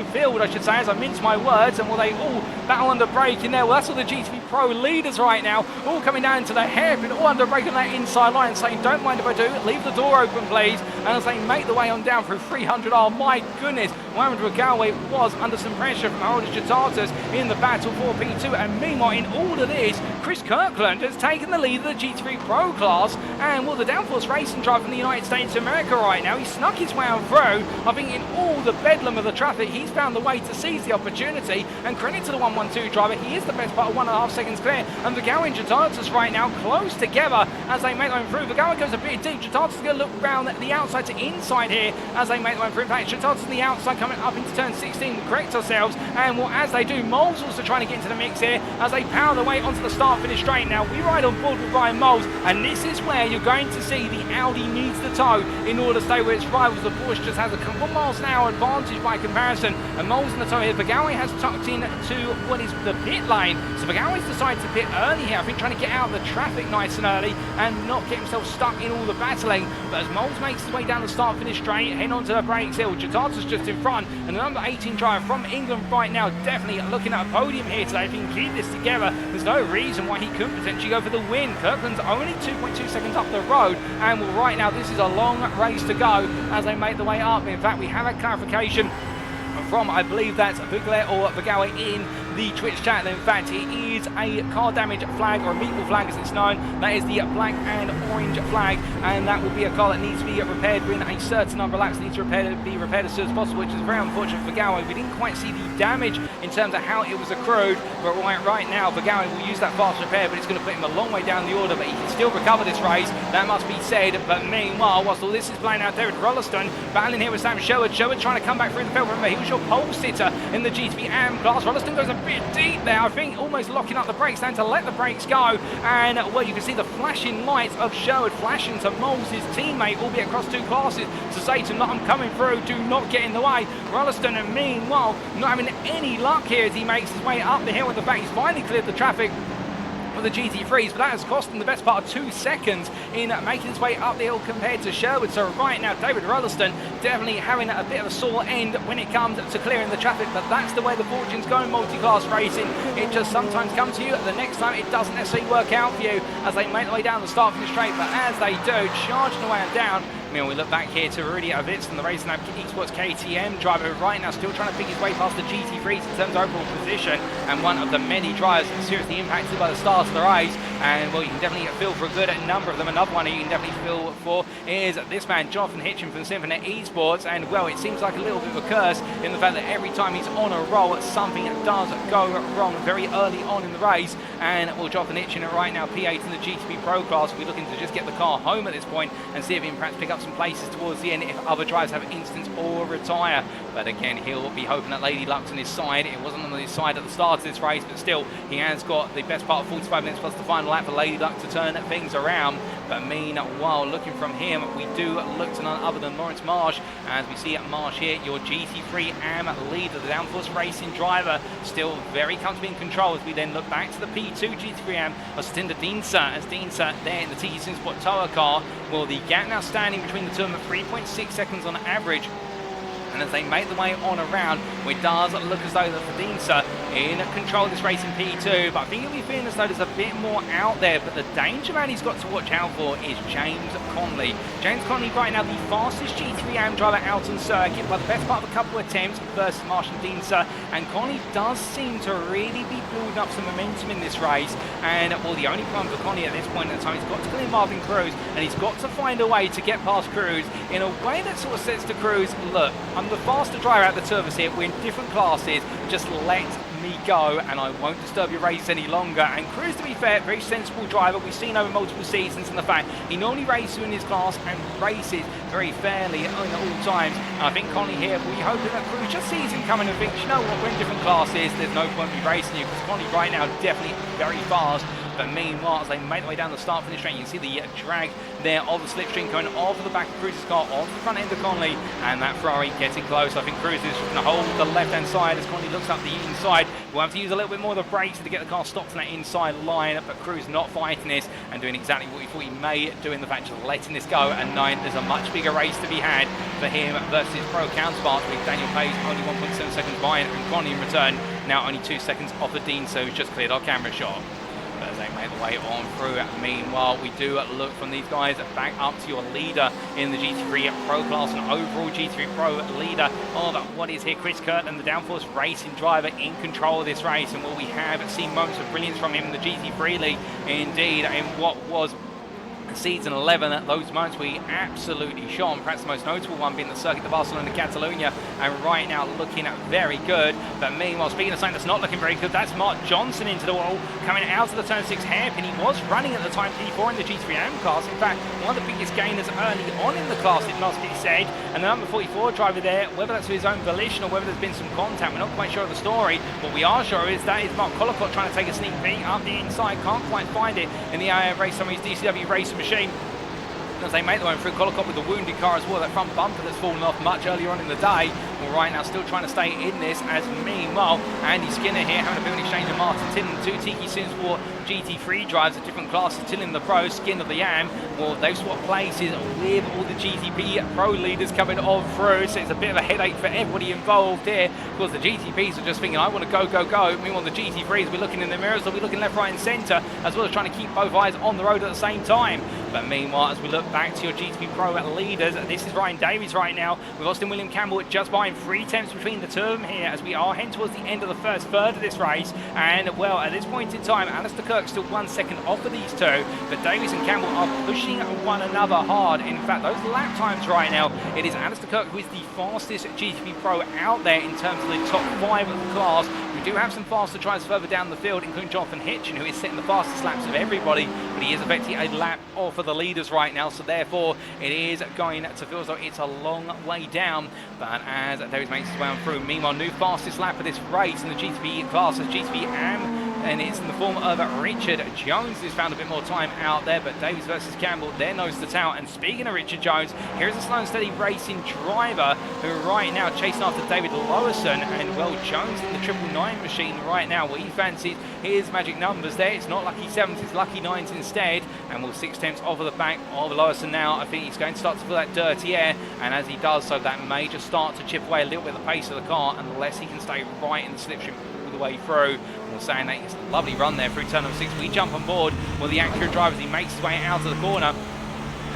field, I should say, as I mince my words, and will they all battle under brake in there? Well, that's all the GT3 Pro leaders right now, all coming down to the hairpin, all under brake on that inside line, saying, don't mind if I do, leave the door open, please. And as they make the way on down through 300, oh my goodness, Mohamed Regawi was under some pressure from Harold Chatatas in the battle for P2. And meanwhile, in all of this, Chris Kirkland has taken the lead of the GT3 Pro class, and well, the downforce racing driver from the United States of America right now, he snuck his way on through. I think in all the bedlam of the traffic, he's found the way to seize the opportunity, and credit to the 112 driver, he is the best part of 1.5 seconds clear, and Regawi and Chatatas right now close together as they make their way through. Regawi goes a bit deep, Chatatas is going to look round the outside to inside here as they make their way through. In fact, Chatatas on the outside coming up into turn 16, we correct ourselves, and well, as they do, Moles also trying to get into the mix here as they power their way onto the start-finish straight. Now, we ride on board with Ryan Moles, and this is where you're going to see the Audi needs the toe in order to stay with its rivals. The Porsche just has a couple miles an hour advantage by comparison, and Moles in the toe here. Regawi has tucked in to what is the pit lane, so Regawi's decided to pit early here, I think trying to get out of the traffic nice and early and not get himself stuck in all the battling. But as Moles makes his way down the start-finish straight, heading onto the brakes here, Chatatas just in front, and the number 18 driver from England right now definitely looking at a podium here today. If he can keep this together, there's no reason why he couldn't potentially go for the win. Kirkland's only 2.2 seconds up the road, and well, right now this is a long race to go as they make the way up. In fact, we have a clarification from, I believe that's Bugler or Regawi in the Twitch chat. In fact, it is a car damage flag, or a meatball flag as it's known. That is the black and orange flag, and that will be a car that needs to be repaired within a certain number of laps. It needs to be repaired as soon as possible, which is very unfortunate for Regawi. We didn't quite see the damage in terms of how it was accrued, but right now Regawi will use that fast repair, but it's going to put him a long way down the order, but he can still recover this race, that must be said. But meanwhile, whilst all this is playing out, David Rolliston battling here with Sam Sherwood. Sherwood trying to come back through the field. Remember, he was your pole sitter in the GTP AM class. Rolliston goes a bit deep there, I think, almost locking up the brakes, down to let the brakes go. And well, you can see the flashing lights of Sherwood flashing to Moles, his teammate, albeit across two classes, to say to him, I'm coming through, do not get in the way. Rolliston, and meanwhile, not having any luck here as he makes his way up the hill with the back. He's finally cleared the traffic for the GT3s, but that has cost him the best part of 2 seconds in making his way up the hill compared to Sherwood. So right now, David Rolliston definitely having a bit of a sore end when it comes to clearing the traffic, but that's the way the fortunes go in multi-class racing. It just sometimes comes to you, the next time it doesn't necessarily work out for you as they make their way down the start finish straight, but as they do, charging away and down. I mean, we look back here to Rudy Avitz and the Racing Lab Esports KTM driver right now still trying to pick his way past the GT3s in terms of overall position, and one of the many drivers seriously impacted by the start of the race. And well, you can definitely feel for a good number of them. Another one you can definitely feel for is this man, Jonathan Hitchin from Symphony Esports. And well, it seems like a little bit of a curse in the fact that every time he's on a roll, something does go wrong very early on in the race. And well, Jonathan Hitchin right now P8 in the GTP Pro class. We're looking to just get the car home at this point and see if he can perhaps pick up some places towards the end if other drivers have instance or retire. But again, he'll be hoping that Lady Luck's on his side. It wasn't on his side at the start of this race, but still, he has got the best part of 45 minutes plus the final lap for Lady Luck to turn things around. But meanwhile, looking from him, we do look to none other than Lawrence Marsh. As we see Marsh here, your GT3 AM leader, the downforce racing driver, still very comfortably in control. As we then look back to the P2 GT3 AM of Satinder Dinsa, as Dinsa there in the TT Sport Tower car. Well, the gap now standing between the two of them at 3.6 seconds on average. And as they make the way on around, it does look as though the Fedinsa in control of this race in P2, but I think it'll be feeling as though there's a bit more out there. But the danger man he's got to watch out for is James Conley. James Conley right now the fastest GT3 AM driver out on circuit by the best part of a couple of attempts versus Marshall Dinsa, and Conley does seem to really be building up some momentum in this race. And well, the only problem for Conley at this point in time, he's got to clear Marvin Cruz, and he's got to find a way to get past Cruz in a way that sort of says to Cruz, look, I'm the faster driver out of the two of us here, we're in different classes, just let me he go, and I won't disturb your race any longer. And Cruz, to be fair, very sensible driver. We've seen over multiple seasons, and the fact he normally races in his class and races very fairly at all times. And I think Connie here will be hoping that Cruz just sees him coming and thinks, you know what, we're in different classes, there's no point me racing you, because Connie right now definitely very fast. But meanwhile, as they make their way down the start-finish straight, you can see the drag there of the slipstream going off of the back of Cruz's car, off the front end of Conley, and that Ferrari getting close. I think Cruz is just going to hold the left-hand side as Conley looks up the inside. We'll have to use a little bit more of the brakes to get the car stopped on that inside line, but Cruz not fighting this and doing exactly what we thought he may do in the fact just letting this go. And 9, there's a much bigger race to be had for him versus his pro counterpart, with Daniel Pace only 1.7 seconds behind, and Conley in return now only 2 seconds off of Dean, so just cleared our camera shot. As they make their way on through. Meanwhile, we do look from these guys back up to your leader in the GT3 Pro class and overall GT3 Pro leader of what is here, Chris Curtin, the Downforce Racing driver, in control of this race. And will we have seen moments of brilliance from him in the GT3 League? Indeed, in what was season 11, those moments we absolutely shone. Perhaps the most notable one being the Circuit de Barcelona, Catalonia, and right now looking very good. But meanwhile, speaking of something that's not looking very good, that's Mark Johnson into the wall, coming out of the turn 6 hairpin. He was running at the time P4 in the GT3 AM class. In fact, one of the biggest gainers early on in the class, it must be said. And the number 44 driver there, whether that's to his own volition or whether there's been some contact, we're not quite sure of the story. What we are sure is that is Mark Collicott trying to take a sneak peek up the inside. Can't quite find it in the AIM race, some of his DCW racing machine. As they make their way through, Collicott with the wounded car as well, that front bumper that's fallen off much earlier on in the day. Well, right now still trying to stay in this, as meanwhile Andy Skinner here having a bit of an exchange with Martin Tillin, the two Tiki Sinsport GT3 drives at different classes. Tillin the pro, Skinner the AM. Well, they've swapped places with all the GTP pro leaders coming on through, so it's a bit of a headache for everybody involved here, because the GTPs are just thinking, I want to go, go, go. Meanwhile, the GT3s, we're looking in the mirrors, they'll be looking left, right and centre, as well as trying to keep both eyes on the road at the same time. But meanwhile, as we look back to your GTP Pro leaders, this is Ryan Davies right now, with Austin William Campbell just behind, 3 tenths between the two of them here, as we are heading towards the end of the first third of this race. And, well, at this point in time, Alistair Kirk still 1 second off of these two, but Davies and Campbell are pushing one another hard. In fact, those lap times right now, it is Alistair Kirk who is the fastest GTP Pro out there in terms of the top 5 of the class. We do have some faster tries further down the field, including Jonathan Hitchin, who is setting the fastest laps of everybody, but he is effectively a lap off of the leaders right now, so therefore it is going to feel as though it's a long way down. But as Davies makes his way on through, meanwhile, new fastest lap of this race in the GTP class is GTP AM, and it's in the form of Richard Jones, who's found a bit more time out there. But Davies versus Campbell, they're nose to tail. And speaking of Richard Jones, here's a slow and steady racing driver who right now chasing after David Lowerson, and well, Jones in the 999 machine right now. Well, he fancies his magic numbers there. It's not lucky 7s, it's lucky 9s instead, and we'll 6 tenths over the back of Lowerson now. I think he's going to start to feel that dirty air, and as he does so, that may just start to chip away a little bit of the pace of the car, unless he can stay right in the slipstream all the way through. We're saying that it's a lovely run there through turn number 6. We jump on board with the Acura driver as he makes his way out of the corner.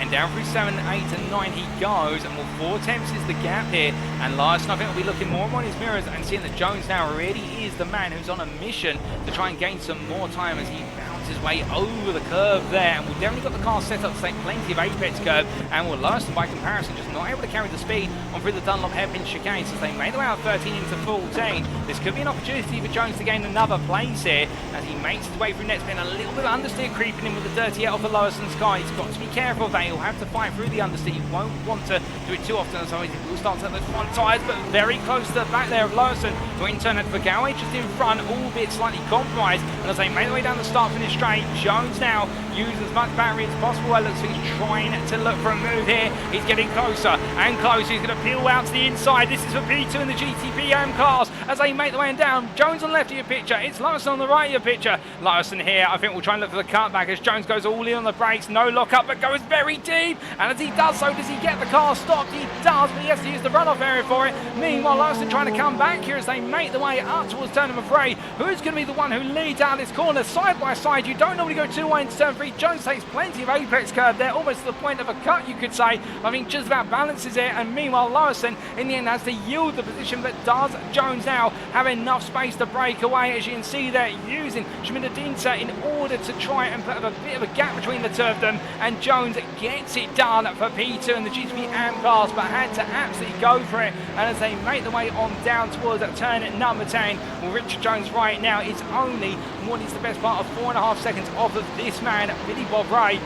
And down through 7, 8 and 9 he goes, and well, 4 tenths is the gap here. And Larson, I think, will be looking more and more in his mirrors and seeing that Jones now really is the man who's on a mission to try and gain some more time as he bounces his way over the curve there. And we've definitely got the car set up to take plenty of apex curve, and well, Larson by comparison just not able to carry the speed on through the Dunlop hairpin chicane, so they made their way out 13 into 14. This could be an opportunity for Jones to gain another place here as he makes his way through net spin. A little bit of understeer creeping in with the dirty out of the Larson's car. He's got to be careful of that. He'll have to fight through the understeer. He won't want to do it too often, so he will start to have those front tyres, but very close to the back there of Larson, who in turn had Vergawe just in front, albeit slightly compromised. And as they make their way down the start finish straight, Jones now uses as much battery as possible. It looks like he's trying to look for a move here. He's getting closer and closer. He's going to peel out to the inside. This is for P2 in the GTP AM cars as they make their way down. Jones on the left of your picture. It's Larson on the right of your picture. Larson here, I think, will try and look for the cutback as Jones goes all in on the brakes. No lock-up, but goes very deep. And as he does so, does he get the car stopped? He does, but he has to use the runoff area for it. Meanwhile, Larson trying to come back here as they make their way up towards turn number 3. Who's going to be the one who leads out this corner? Side by side, you don't normally go 2 wide into turn 3. Jones takes plenty of apex curve there, almost to the point of a cut, you could say. I think just about balances it, and meanwhile, Larson in the end has to yield the position, but does Jones now now have enough space to break away, as you can see there, using Schmidt-Dinter in order to try and put a bit of a gap between the two of them, and Jones gets it done for P2 in the GTP AM class, but had to absolutely go for it. And as they make their way on down towards that turn at number 10, well, Richard Jones right now is only what is the best part of 4.5 seconds off of this man, Billy Bob Ray.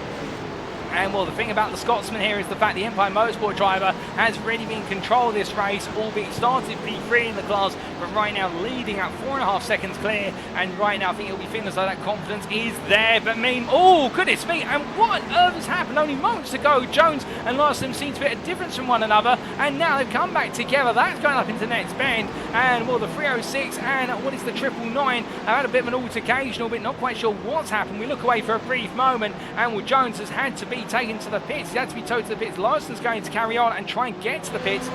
And well, the thing about the Scotsman here is the fact the Empire Motorsport driver has really been in control of this race, albeit started P3 in the class, but right now leading at 4.5 seconds clear. And right now I think he'll be feeling as though that confidence is there. But oh goodness me, and what on earth has happened? Only moments ago, Jones and Larson seem to be at a difference from one another, and now they've come back together. That's going up into next bend. And well, the 306 and what is the 999 have had a bit of an altercation, albeit not quite sure what's happened. We look away for a brief moment, and well, Jones has had to be taken to the pits. He had to be towed to the pits. Larson's going to carry on and try and get to the pits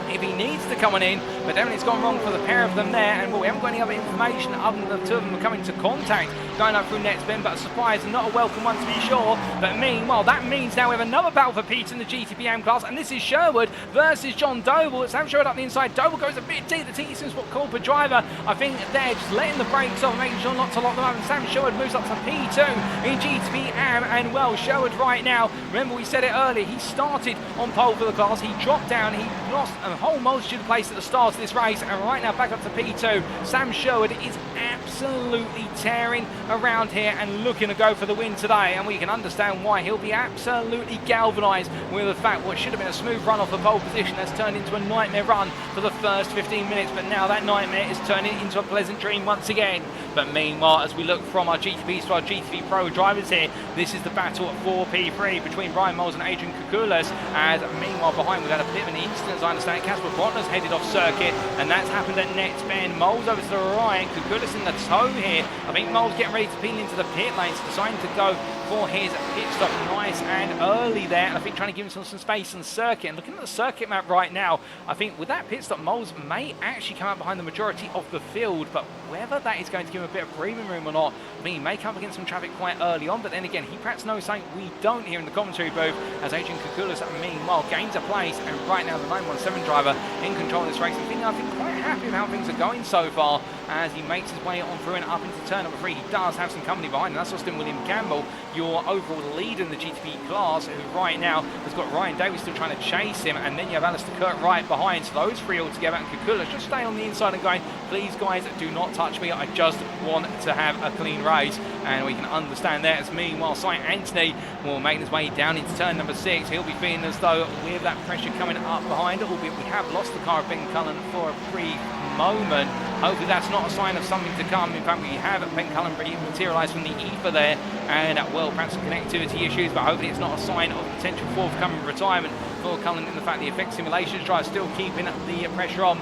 if he needs to come on in, but definitely it's gone wrong for the pair of them there. And well, we haven't got any other information other than the two of them are coming to contact going up through next bend, but a surprise and not a welcome one to be sure. But meanwhile, that means now we have another battle for Pete in the GTP AM class, and this is Sherwood versus John Doble. Sam Sherwood up the inside. Doble goes a bit deep. The TT Sport Corporate driver, I think they're just letting the brakes off, making sure not to lock them up. And Sam Sherwood moves up to P2 in GTP AM, and well, Sherwood right now, remember we said it earlier, he started on pole for the class, he dropped down, he lost a whole multitude of places at the start of this race, and right now back up to P2. Sam Sherwood is absolutely tearing around here and looking to go for the win today, and we can understand why. He'll be absolutely galvanised with the fact what should have been a smooth run off the pole position has turned into a nightmare run for the first 15 minutes, but now that nightmare is turning into a pleasant dream once again. But meanwhile, as we look from our GTP to our GTP Pro drivers here, this is the battle at 4P3 between Brian Moles and Adrian Kukulas, as meanwhile behind we've had a bit of an incident, as I understand. Casper Brotner's headed off circuit, and that's happened at next bend. Moles over to the right, Kukulas in the toe here. I think Moles getting ready to peel into the pit lanes, deciding to go for his pit stop nice and early there, and I think trying to give him some space on the circuit. And looking at the circuit map right now, I think with that pit stop, Moles may actually come out behind the majority of the field, but whether that is going to give him a bit of breathing room or not, I mean, he may come up against some traffic quite early on, but then again, he perhaps knows something we don't hear in the commentary booth, as Adrian Kukulas meanwhile gains a place, and right now the 917 driver in control of this race. I think quite happy with how things are going so far as he makes his way on through and up into turn number 3. He does have some company behind him. That's Austin William Campbell, your overall leader in the GTP class, who right now has got Ryan Davies still trying to chase him, and then you have Alistair Kurt right behind. So those three all together, and Kukulas just stay on the inside and going, please guys, do not touch me. I just want to have a clean race. And we can understand that, as meanwhile Cy Anthony will make his way down into turn number 6. He'll be feeling as though with that pressure coming up behind, albeit we have lost the car of Ben Cullen for a brief moment. Hopefully that's not a sign of something to come. In fact, we have Ben Cullen materialised from the ether there, and well, perhaps some connectivity issues, but hopefully it's not a sign of potential forthcoming retirement for Cullen, in the fact the effect simulations drive still keeping the pressure on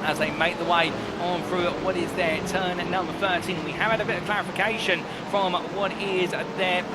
as they make the way on through what is their turn at number 13. We have had a bit of clarification from what is their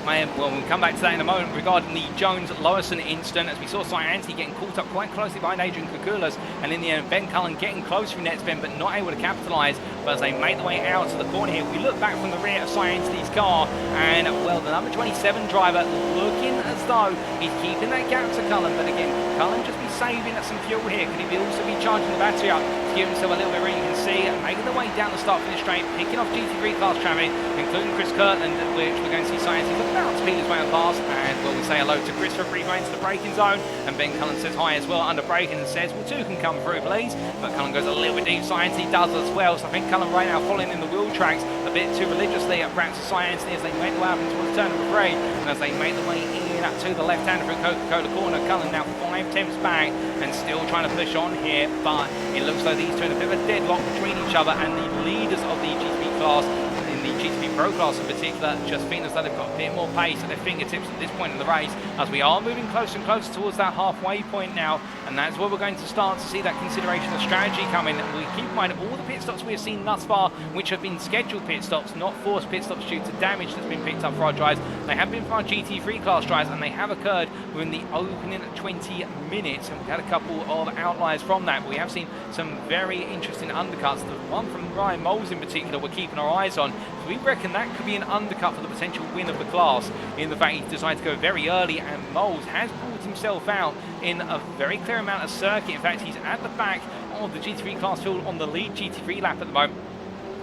well, we'll come back to that in a moment regarding the Jones-Lowison incident, as we saw Cy Anthony getting caught up quite closely behind Adrian Kukulas, and in the end Ben Cullen getting close from next bend but not able to capitalise. But as they make their way out to the corner here, we look back from the rear of Cy Anthony's car, and well, the number 27 driver looking as though he's keeping that gap to Cullen, but again, Cullen just be saving some fuel here. Could he also be charging the battery up to give himself a little bit of room? You can see making their way down the start finish straight, picking off GT3 class traffic, including Chris Kirtland, which we're going to see Cy Anthony about to speed his way on past. And well, we say hello to Chris for free going to the braking zone, and Ben Cullen says hi as well under braking and says, well, two can come through please. But Cullen goes a little bit deep, Cy Anthony does as well, so I think Cullen right now following in the wheel tracks a bit too religiously at perhaps Cy Anthony as they make their way up into turn number 3, and as they make their way in up to the left hand through Coca-Cola corner. Cullen now 5 tenths back and still trying to push on here, but it looks like these two are in a bit of a deadlock between each other, and the leaders of the GTP class, in the GTP Pro class in particular, just feeling as though they've got a bit more pace at their fingertips at this point in the race, as we are moving closer and closer towards that halfway point now, and that's where we're going to start to see that consideration of strategy come in. We keep in mind all the pit stops we have seen thus far, which have been scheduled pit stops, not forced pit stops due to damage that's been picked up for our drives. They have been for our GT3 class drives, and they have occurred within the opening 20 minutes, and we've had a couple of outliers from that, but we have seen some very interesting undercuts. The one from Ryan Moles in particular we're keeping our eyes on. We reckon that could be an undercut for the potential win of the class, in the fact he decided to go very early, and Moles has pulled himself out in a very clear amount of circuit. In fact, he's at the back of the GT3 class field on the lead GT3 lap at the moment.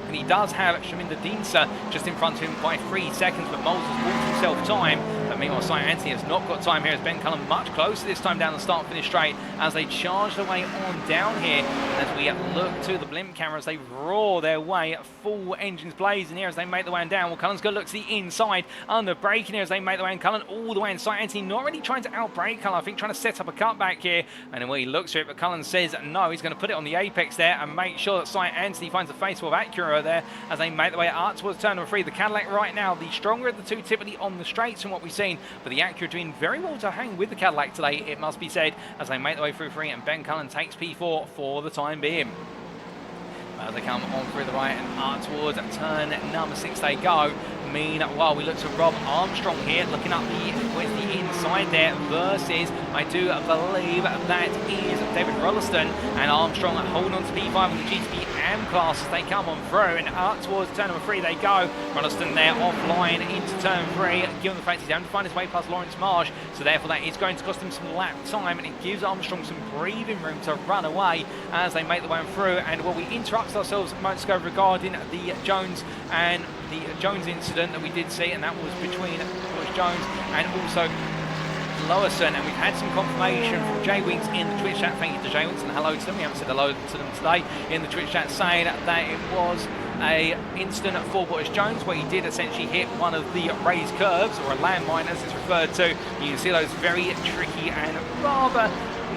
And he does have Shaminder Dinsa just in front of him by 3 seconds, but Moles has bought himself time. But meanwhile, Sight Anthony has not got time here as Ben Cullen much closer this time down the start-finish straight as they charge their way on down here. As we look to the blimp cameras, they roar their way, full engines blazing here as they make the way on down. Well, Cullen's going to look to the inside, under braking here as they make the way, and Cullen all the way, and Sight Anthony not really trying to outbrake Cullen, I think trying to set up a cutback here. And then he looks for it, but Cullen says no, he's going to put it on the apex there and make sure that Sight Anthony finds a face of Acura there as they make the way up towards turn number 3. The Cadillac right now, the stronger of the two typically on the straights from what we've seen, but the Acura doing very well to hang with the Cadillac today, it must be said, as they make their way through 3, and Ben Cullen takes P4 for the time being. As they come on through the right and up towards turn number 6 they go. Meanwhile, we look to Rob Armstrong here, looking up the inside there versus, I do believe that is David Rolliston, and Armstrong holding on to P5 with the GTP AM class as they come on through, and up towards turn number 3 they go. Rolliston there offline into turn 3, given the fact he's having to find his way past Lawrence Marsh, so therefore that is going to cost him some lap time, and it gives Armstrong some breathing room to run away as they make the way through. And while we interrupt ourselves moments ago regarding the Jones incident that we did see, and that was between George Jones and also Lowerson, and we've had some confirmation from Jay Winks in the Twitch chat. Thank you to Jay Winks and hello to them. We haven't said hello to them today in the Twitch chat, saying that it was a incident for Boris Jones where he did essentially hit one of the raised curves, or a landmine as it's referred to. You can see those very tricky and rather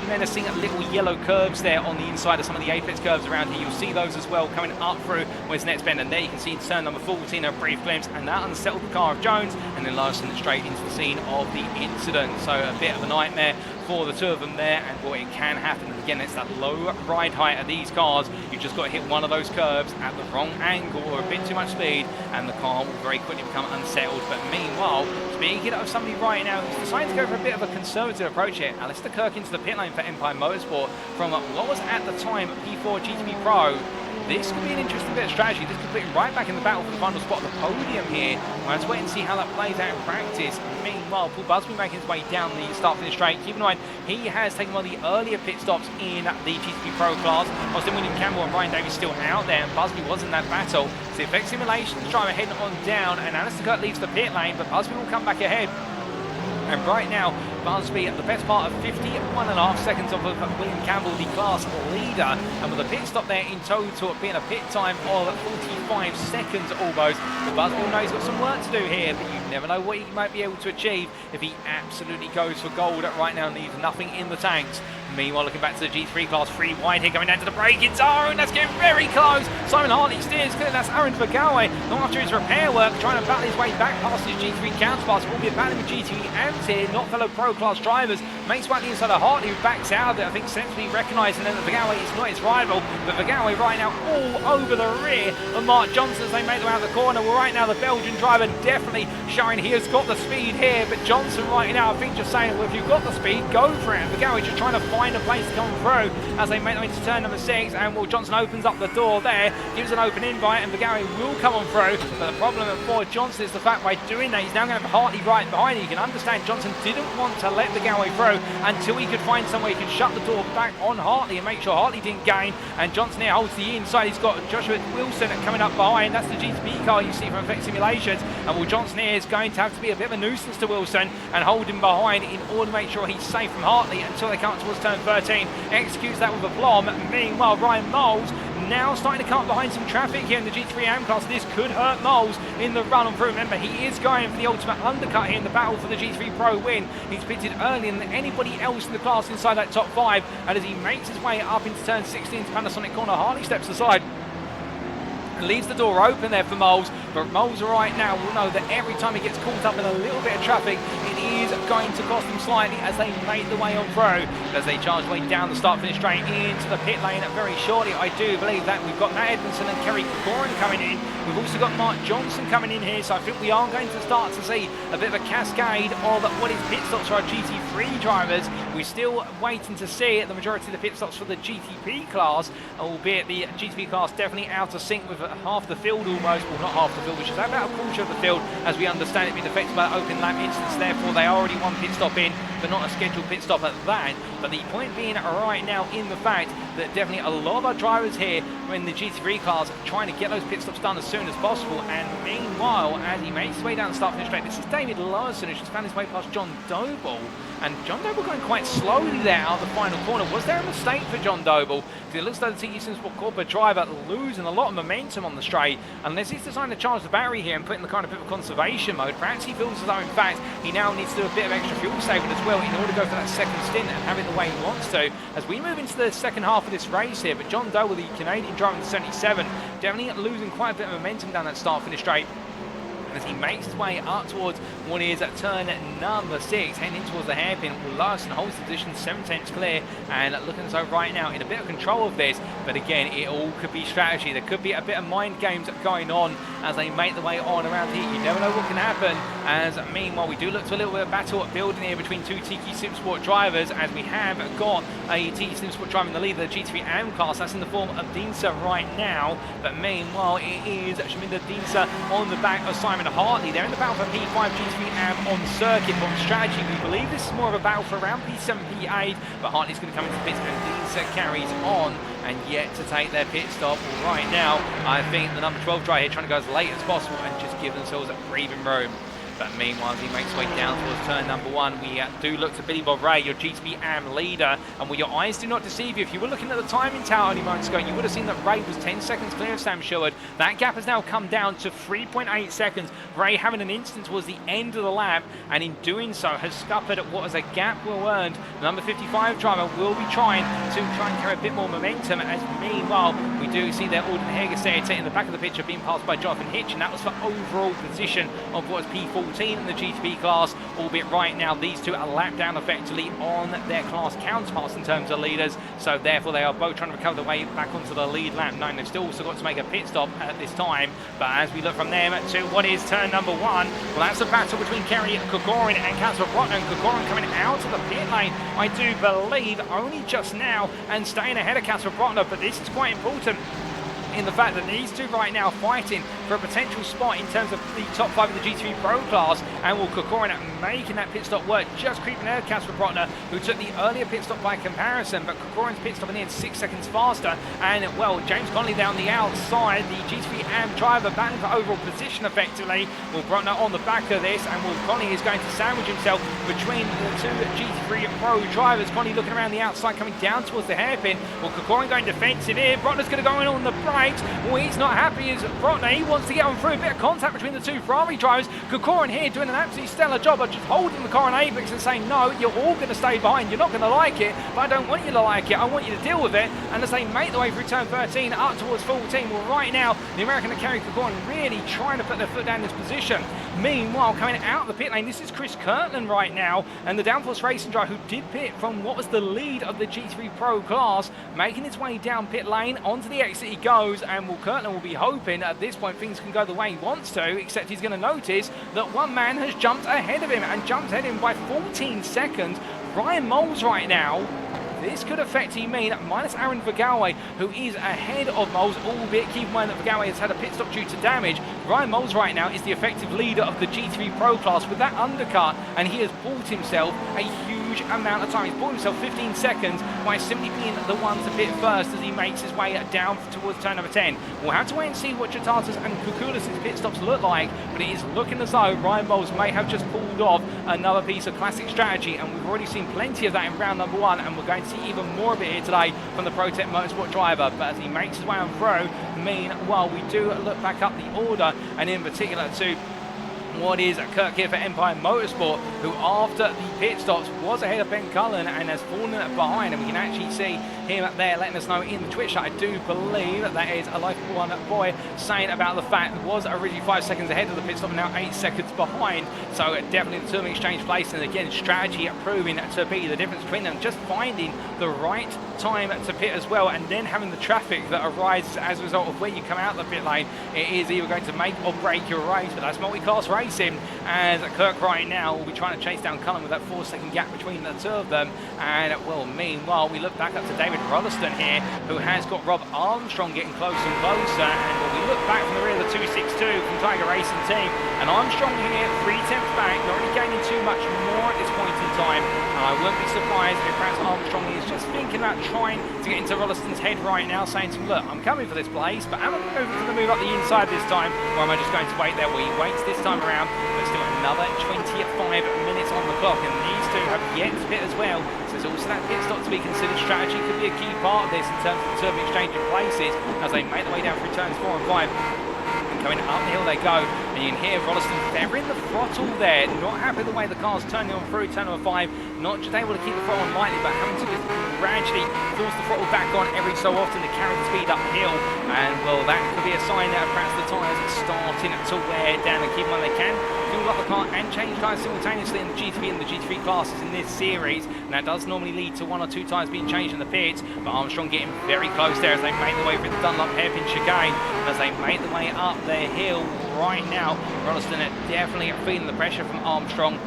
menacing little yellow curves there on the inside of some of the apex curves around here. You'll see those as well coming up through where's next bend, and there you can see turn number 14, a brief glimpse, and that unsettled the car of Jones, and then Larson straight into the scene of the incident. So a bit of a nightmare for the two of them there, and boy, it can happen. And again, it's that low ride height of these cars. You've just got to hit one of those curves at the wrong angle or a bit too much speed, and the car will very quickly become unsettled. But meanwhile, speaking of somebody right now who's decided to go for a bit of a conservative approach here, Alistair Kirk into the pit lane for Empire Motorsport from what was at the time P4 GTP Pro. This could be an interesting bit of strategy. This could put him right back in the battle for the final spot of the podium here. Let's wait and see how that plays out in practice. Meanwhile, Paul Busby making his way down the start-finish straight. Keep in mind, he has taken one of the earlier pit stops in the GTP Pro class. Austin William Campbell and Ryan Davies still out there, and Busby was in that battle. So Effect Simulations driver heading on down, and Alistair Kirk leaves the pit lane, but Busby will come back ahead. And right now, Busby at the best part of 51.5 seconds off of William Campbell, the class leader. And with a pit stop there in total, being a pit time of 45 seconds almost. But Busby will know he's got some work to do here, but you never know what he might be able to achieve if he absolutely goes for gold right now and leaves nothing in the tanks. Meanwhile, looking back to the G3 class, 3 wide here coming down to the braking zone. That's getting very close. Simon Hartley steers clear. That's Aaron Bagawe. Long after his repair work, trying to battle his way back past his G3 counterparts. Albeit battling with GT AMs here, not fellow pro class drivers. Makes way inside of Hartley, who backs out of it. I think sensibly recognising that Bagawe is not his rival. But Bagawe right now all over the rear of Mark Johnson as they make their way out of the corner. Well, right now the Belgian driver definitely showing he has got the speed here. But Johnson right now, I think just saying, well, if you've got the speed, go for it. And Bagawe just trying to find a place to come through as they make their way into turn number 6, and Will Johnson opens up the door there, gives an open invite, and Bagawe will come on through. But the problem for Johnson is the fact by doing that he's now going to have Hartley right behind him. You can understand Johnson didn't want to let Bagawe through until he could find somewhere he could shut the door back on Hartley and make sure Hartley didn't gain. And Johnson here holds the inside. He's got Joshua Wilson coming up behind. That's the GTP car you see from Effect Simulations, and Will Johnson here is going to have to be a bit of a nuisance to Wilson and hold him behind in order to make sure he's safe from Hartley until they come up towards turn 13. Executes that with a plum. Meanwhile, Ryan Moles now starting to come up behind some traffic here in the GT3 AM class. This could hurt Moles in the run on through. Remember, he is going for the ultimate undercut here in the battle for the GT3 Pro win. He's pitted earlier than anybody else in the class inside that top 5, and as he makes his way up into turn 16 to Panasonic corner, Hartley steps aside and leaves the door open there for Moles. But Moles right now will know that every time he gets caught up in a little bit of traffic, it is going to cost him slightly as they make the way on through. As they charge way down the start-finish straight into the pit lane very shortly. I do believe that we've got Matt Edmondson and Kerry Corcoran coming in. We've also got Mark Johnson coming in here, so I think we are going to start to see a bit of a cascade of what is pit stops for our GT3 drivers. We're still waiting to see the majority of the pit stops for the GTP class, albeit the GTP class definitely out of sync with half the field almost, well not half the field, which is about a quarter of the field as we understand it being affected by the open lap incidents. Therefore they are already only one pit stop in, but not a scheduled pit stop at that. But the point being right now in the fact that definitely a lot of our drivers here in the GT3 class trying to get those pit stops done as soon as possible. And meanwhile, as he makes his way down the start finish straight, this is David Larson who's just found his way past John Doble. And John Doble going quite slowly there out of the final corner. Was there a mistake for John Doble? Because it looks like the TE Simsport Corporate driver losing a lot of momentum on the straight. Unless he's deciding to charge the battery here and put in the kind of bit of conservation mode, perhaps he feels as though, in fact, he now needs to do a bit of extra fuel saving as well in order to go for that second stint and have it the way he wants to. As we move into the second half of this race here, but John Doble, the Canadian driver in the 77, definitely losing quite a bit of momentum down that start finish straight as he makes his way up towards what is turn number 6, heading towards the hairpin. Larson holds the position 7/10 clear, and looking as though right now in a bit of control of this, but again, it all could be strategy. There could be a bit of mind games going on as they make their way on around here. You never know what can happen, as meanwhile we do look to a little bit of battle building here between two Tiki Simsport drivers, as we have got a Tiki Simsport driver in the lead of the GT3 AM class. That's in the form of Dinsa right now, but meanwhile it is Shaminder Dinsa on the back of Simon Hartley. They're in the battle for P5 GT3 AM on circuit. From strategy, we believe this is more of a battle for around P7, P8, but Hartley's going to come into the pits and Dinsa carries on and yet to take their pit stop. Right now, I think the number 12 driver here trying to go as late as possible and just give themselves a breathing room. But meanwhile, as he makes his way down towards turn number 1, we do look to Billy Bob Ray, your GTP AM leader. And will your eyes do not deceive you, if you were looking at the timing tower only moments ago, you would have seen that Ray was 10 seconds clear of Sam Shillard. That gap has now come down to 3.8 seconds. Ray having an instant towards the end of the lap, and in doing so has scuppered what is a gap well earned. The number 55 driver will be trying and carry a bit more momentum, as meanwhile, we do see there Alden Hegerset in the back of the picture being passed by Jonathan Hitch, and that was for overall position of what is P4 in the GTP class, albeit right now these two are lapped down effectively on their class counterparts in terms of leaders, so therefore they are both trying to recover their way back onto the lead lap. No, they've still also got to make a pit stop at this time, but as we look from them to what is turn number 1, well, that's a battle between Kerry Kokorin and Casper Brotner, and Kokorin coming out of the pit lane, I do believe, only just now, and staying ahead of Casper Brotner, but this is quite important in the fact that these two right now fighting for a potential spot in terms of the top 5 of the GT3 Pro class, and will Kokorin making that pit stop work, just creeping ahead of Casper Brotner, who took the earlier pit stop by comparison, but Kokorin's pit stop in the end 6 seconds faster, and well, James Connolly down the outside, the GT3 AM driver battling for overall position effectively. Will Brotner on the back of this, and Will Connolly is going to sandwich himself between the two GT3 Pro drivers. Connolly looking around the outside, coming down towards the hairpin. Will Kokorin going defensive here, Brotner's going to go in on the brakes. Well, he's not happy as Brotner, he wants to get on through. A bit of contact between the two Ferrari drivers. Kokorin here doing an absolutely stellar job of just holding the car on apex and saying, no, you're all going to stay behind, you're not going to like it, but I don't want you to like it, I want you to deal with it. And as they make their way through turn 13 up towards 14, well, right now the American and Kerry Kokorin really trying to put their foot down in this position. Meanwhile, coming out of the pit lane, this is Chris Kirtland right now, and the Downforce Racing driver who did pit from what was the lead of the GT3 Pro class, making his way down pit lane. Onto the exit he goes, and Will Kirtland will be hoping at this point things can go the way he wants to, except he's going to notice that one man has jumped ahead of him, and jumped ahead of him by 14 seconds. Ryan Moles right now. This could affect Team Mean, minus Aaron Vergawe, who is ahead of Moles, albeit keep in mind that Vergawe has had a pit stop due to damage. Ryan Moles right now is the effective leader of the GT3 Pro class with that undercut, and he has bought himself a huge amount of time. He's bought himself 15 seconds by simply being the one to pit first as he makes his way down towards turn number 10. We'll have to wait and see what Jatatas and Kukulis' pit stops look like, but it is looking as though Ryan Moles may have just pulled off another piece of classic strategy, and we've already seen plenty of that in round number 1, and we're going to see even more of it here today from the ProTech Motorsport driver. But as he makes his way on through, meanwhile we do look back up the order, and in particular to what is Kirk here for Empire Motorsport, who after the pit stops was ahead of Ben Cullen and has fallen behind, and we can actually see him up there letting us know in the Twitch chat. I do believe that is a Life One boy saying about the fact that was originally 5 seconds ahead of the pit stop and now 8 seconds behind. So definitely the two of them exchange place, and again strategy proving to be the difference between them, just finding the right time to pit as well, and then having the traffic that arises as a result of where you come out of the pit lane. It is either going to make or break your race, but that's multi-class racing, as Kirk right now will be trying to chase down Cullen with that 4-second gap between the two of them. And well, meanwhile we look back up to David Rutherstone here, who has got Rob Armstrong getting closer and closer, and when we look back from the rear of the 262 from Tiger Racing team. And Armstrong here, 3/10 back, not really gaining too much more at this point in time. And I wouldn't be surprised if perhaps Armstrong is just thinking about trying to get into Rolliston's head right now, saying to him, look, I'm coming for this place, but am I going to move up the inside this time, or am I just going to wait there? Well, he waits this time around, but still another 25 minutes on the clock, and these two have yet to pit as well. So there's also that pit stop to be considered. Strategy could be a key part of this in terms of the turbo exchange in places as they make their way down through turns 4 and 5. And going up the hill they go, and you can hear Rolliston, they're in the throttle there, not happy with the way the car's turning on through turn number 5, not just able to keep the throttle on lightly, but having to just gradually force the throttle back on every so often to carry the speed uphill. And well, that could be a sign that perhaps the tyres are starting to wear down, and keep on they can fuel up the car and change tyres simultaneously in the GTP and the GT3 classes in this series, and that does normally lead to 1 or 2 tyres being changed in the pits. But Armstrong getting very close there as they make their way through the Dunlop hairpin chicane, and as they make their way up their hill right now, Rolliston are definitely feeling the pressure from Armstrong,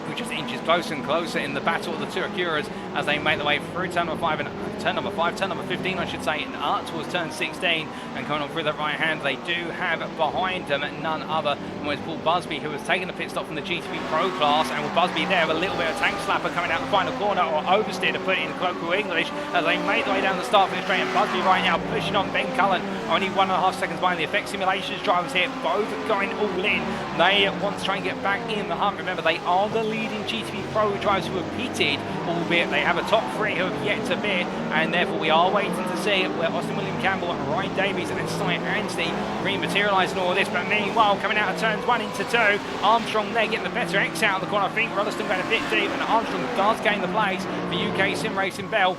who just inches closer and closer in the battle of the two Acuras as they make their way through turn number 5 and turn number 15 I should say, and up towards turn 16, and coming on through that right hand they do have behind them none other than it's Paul Busby, who has taken the pit stop from the GTP Pro class. And with Busby there, a little bit of tank slapper coming out the final corner, or oversteer to put it in colloquial English, as they make their way down the start finish straight. And Busby right now pushing on Ben Cullen, only 1.5 seconds behind the Effect Simulations drivers here, both going all in. They want to try and get back in the hunt. Remember, they are the leading GTP Pro drivers who have pitted, albeit they have a top 3 who have yet to pit, and therefore we are waiting to see where Austin William Campbell, Ryan Davies and Cy Anstey re-materialise in all of this. But meanwhile, coming out of turns 1 into 2, Armstrong there getting the better X out of the corner. I think Rolliston going a bit deep, and Armstrong does gain the place for UK Sim Racing Bell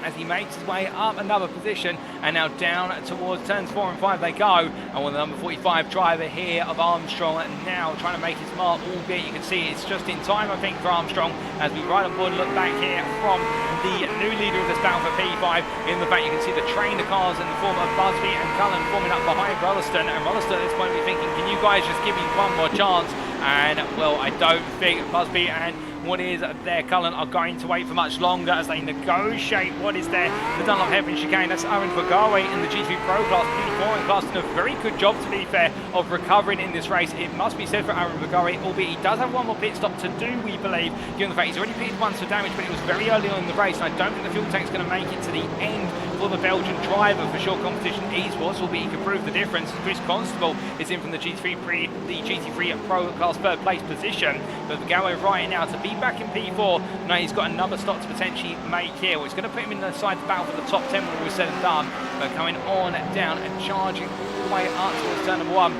as he makes his way up another position, and now down towards turns 4 and 5 they go. And with the number 45 driver here of Armstrong now trying to make his mark, albeit you can see it's just in time I think for Armstrong, as we right on board look back here from the new leader of this battle for P5. In the back you can see the trainer cars in the form of Busby and Cullen forming up behind Rolliston, and Rolliston at this point will be thinking, can you guys just give me one more chance? And well, I don't think Busby and what is there Cullen are going to wait for much longer as they negotiate what is there the Dunlop hairpin chicane. That's Aaron Vergawe in the GT3 Pro class, P4 and class, doing a very good job to be fair of recovering in this race. It must be said for Aaron Vergawe, albeit he does have one more pit stop to do, we believe, given the fact he's already pitted once for damage, but it was very early on in the race, and I don't think the fuel tank's going to make it to the end for the Belgian driver for short competition esports, albeit he can prove the difference. Chris Constable is in from the GT3 Pro class 3rd place position, but Vergawe right now to be back in P4. Now he's got another stop to potentially make here, which is going to put him in the side battle for the top 10 when we're said and done. But coming on down and charging all the way up towards turn number 1.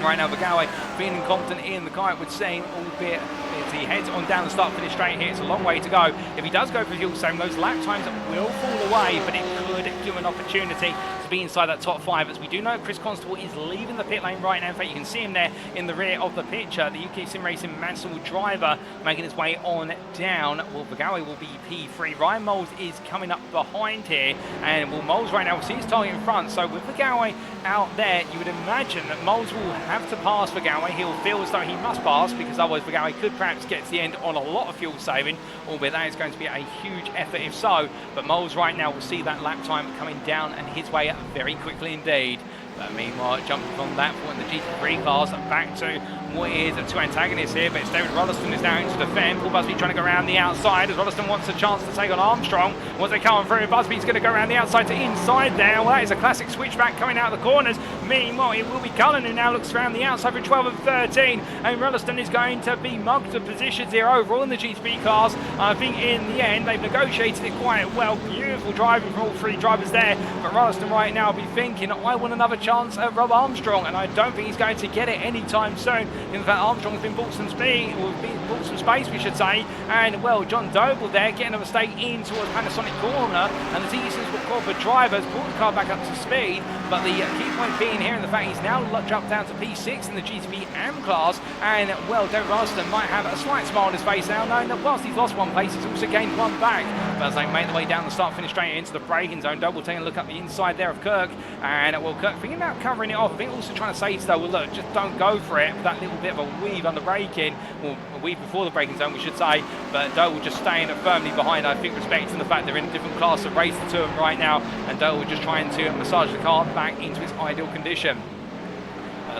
Right now, Vergawe feeling confident in the car, it would seem, albeit as he heads on down the start finish straight here. It's a long way to go. If he does go for fuel saving, those lap times will fall away, but it could give an opportunity to be inside that top 5. As we do know, Chris Constable is leaving the pit lane right now. In fact, you can see him there in the rear of the picture. The UK Sim Racing Mansell driver making his way on down. Well, Vergawe will be P3. Ryan Moles is coming up behind here, and well, Moles right now will see his target in front. So with Vergawe out there, you would imagine that Moles will have to pass Vergawe. He'll feel as though he must pass, because otherwise Vergawe could perhaps get to the end on a lot of fuel saving, albeit that is going to be a huge effort if so. But Moles right now will see that lap time coming down and his way up very quickly indeed. But meanwhile, jumping from that point in the GT3 class back to what is two antagonists here, but it's David Rolliston is now into the fence. Paul Busby trying to go around the outside as Rolliston wants a chance to take on Armstrong. Once they come on through, Busby's going to go around the outside to inside there. Well, that is a classic switchback coming out of the corners. Meanwhile, it will be Cullen who now looks around the outside for 12 and 13, and Rolliston is going to be mugged to positions here overall in the GTP class. I think in the end they've negotiated it quite well. Beautiful driving from all 3 drivers there, but Rolliston right now will be thinking, I want another chance at Rob Armstrong, and I don't think he's going to get it anytime soon. In fact, Armstrong has been bought some speed, or bought some space we should say, and well, John Doble there getting a mistake in towards Panasonic corner, and the TC Corporate drivers brought the car back up to speed. But the key point being here in the fact he's now jumped down to P6 in the GTP AM class, and well, David Rolliston might have a slight smile on his face now, knowing that whilst he's lost 1 place, he's also gained 1 back. But as they make their way down the start finish straight into the braking zone. Double taking a look up the inside there of Kirk, and well, Kirk thinking about covering it off. I think also trying to say to though, well look, just don't go for it. That little bit of a weave on the braking, well, a weave before the braking zone we should say, but Doe will just staying firmly behind, I think, respecting the fact they're in a different class of race, the two of them right now, and Doe will just trying to massage the car back into its ideal condition.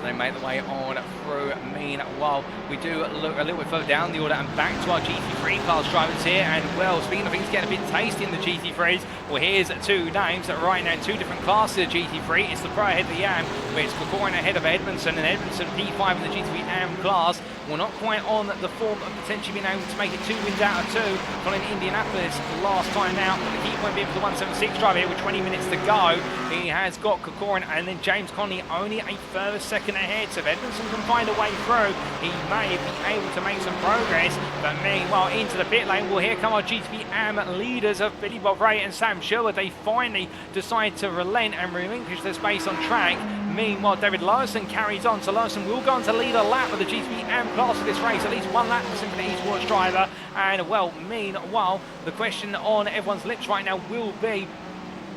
They make the way on through. Meanwhile, we do look a little bit further down the order and back to our GT3 class drivers here. And well, speaking of things getting a bit tasty in the GT3s, well, here's two names that right now in two different classes of GT3. It's the pro ahead of the AM, where it's Corcoran ahead of Edmondson, and Edmondson P5 in the GT3 AM class. Well, not quite on the form of potentially being able to make it 2 wins out of 2 following Indianapolis last time out. But the key point being for the 176 driver here with 20 minutes to go. He has got Corcoran and then James Conley only a further second ahead. So if Edmondson can find a way through, he may be able to make some progress. But meanwhile, into the pit lane, well, here come our GTP AM leaders of Billy Bob Ray and Sam Sherwood. They finally decide to relent and relinquish their space on track. Meanwhile, David Lawson carries on, so Lawson will go on to lead a lap of the GTP AM class of this race, at least one lap for Symphony Esports driver. And well, meanwhile, the question on everyone's lips right now will be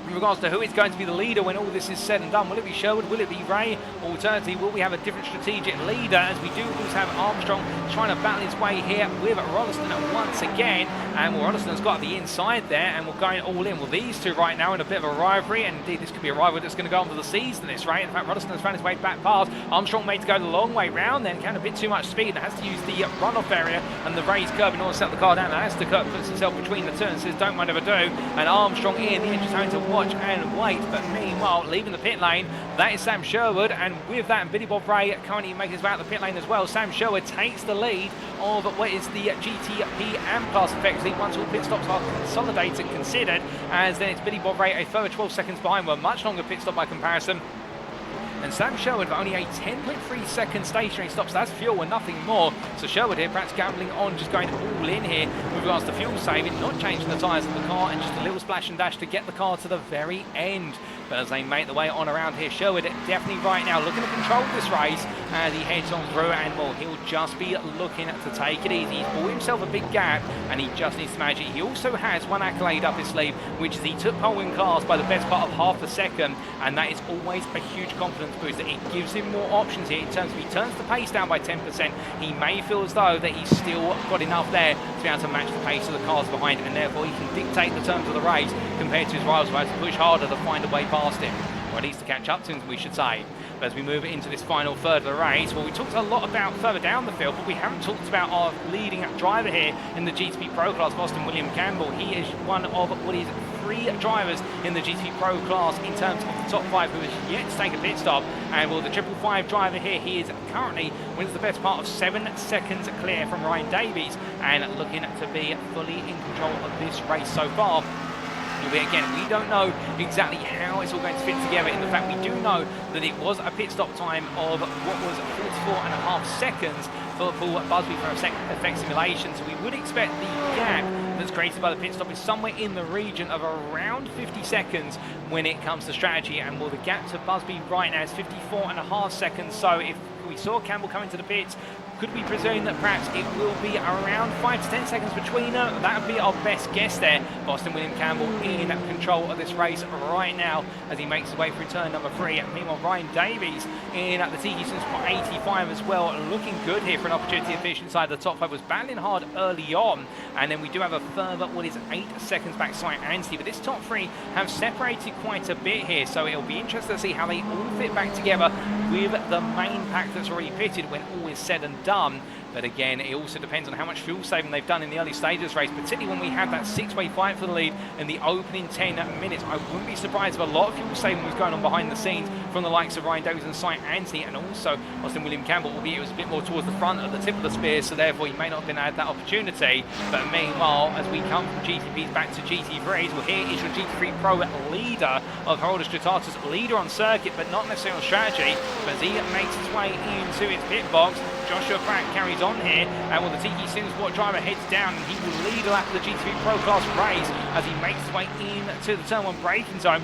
in regards to who is going to be the leader when all this is said and done. Will it be Sherwood? Will it be Ray? Alternatively, will we have a different strategic leader, as we do also have Armstrong trying to battle his way here with Rolleston once again. And well, Rolleston's got the inside there, and we're going all in. Well, these two right now in a bit of a rivalry, and indeed this could be a rivalry that's going to go on for the season, this right? In fact, Rolleston has found his way back past. Armstrong made to go the long way round, then kind of a bit too much speed and has to use the runoff area and the raised curb in order to set the car down. And as the curb puts himself between the two and says, don't mind if I do. And Armstrong in, the engine's having to watch and wait. But meanwhile, leaving the pit lane, that is Sam Sherwood, and with that, Billy Bob Ray currently making his way out the pit lane as well. Sam Sherwood takes the lead of what is the GTP AM class effectively once all pit stops are consolidated and considered, as then it's Billy Bob Ray a further 12 seconds behind, with a much longer pit stop by comparison. And Sam Sherwood with only a 10.3 second stationary stops. That's fuel and nothing more. So Sherwood here perhaps gambling on just going all in here with regards to fuel saving, not changing the tyres of the car, and just a little splash and dash to get the car to the very end. But as they make the way on around here, Sherwood definitely right now looking to control this race as he heads on through, and well, he'll just be looking to take it easy. He's bought himself a big gap and he just needs to manage it. He also has one accolade up his sleeve, which is he took pole in class by the best part of half a second, and that is always a huge confidence booster. It gives him more options here in terms of he turns the pace down by 10%. He may feel as though that he's still got enough there to be able to match the pace of the cars behind, and therefore he can dictate the terms of the race compared to his rivals who have to push harder to find a way past him, or at least to catch up to him, we should say. But as we move into this final third of the race, well, we talked a lot about further down the field, but we haven't talked about our leading driver here in the GTP Pro class, Boston William Campbell. He is one of what is 3 drivers in the GTP Pro class in terms of the top 5 who has yet to take a pit stop. And well, the 555 driver here, he is currently wins the best part of 7 seconds clear from Ryan Davies, and looking to be fully in control of this race so far. Again, we don't know exactly how it's all going to fit together. In the fact, we do know that it was a pit stop time of what was 44.5 seconds for Paul Busby for effect simulation. So we would expect the gap that's created by the pit stop is somewhere in the region of around 50 seconds when it comes to strategy. And well, the gap to Busby right now is 54.5 seconds. So if we saw Campbell come into the pits, could we presume that perhaps it will be around 5 to 10 seconds between them? That would be our best guess there. Boston William Campbell in control of this race right now as he makes his way through turn number 3. Meanwhile, Ryan Davies in the TT Sport 85 as well, looking good here for an opportunity to finish inside the top 5. Was battling hard early on, and then we do have a further, what is 8 seconds back Cy Anstey. But this top 3 have separated quite a bit here, so it'll be interesting to see how they all fit back together with the main pack that's already pitted when all is said and done. But again, it also depends on how much fuel saving they've done in the early stages of this race, particularly when we have that 6-way fight for the lead in the opening 10 minutes. I wouldn't be surprised if a lot of fuel saving was going on behind the scenes from the likes of Ryan Davies and Cy Anthony, and also Austin William Campbell, albeit it was a bit more towards the front at the tip of the spear, so therefore he may not have been had that opportunity. But meanwhile, as we come from GTPs back to GT3s, well, here is your GT3 Pro leader of Geraldo Stratatis, leader on circuit, but not necessarily on strategy. But as he makes his way into his pit box, Joshua Pratt carries on here, and well, the TT Sport driver heads down, and he will lead a lap of the GT3 Pro Class race as he makes his way into the Turn 1 braking zone.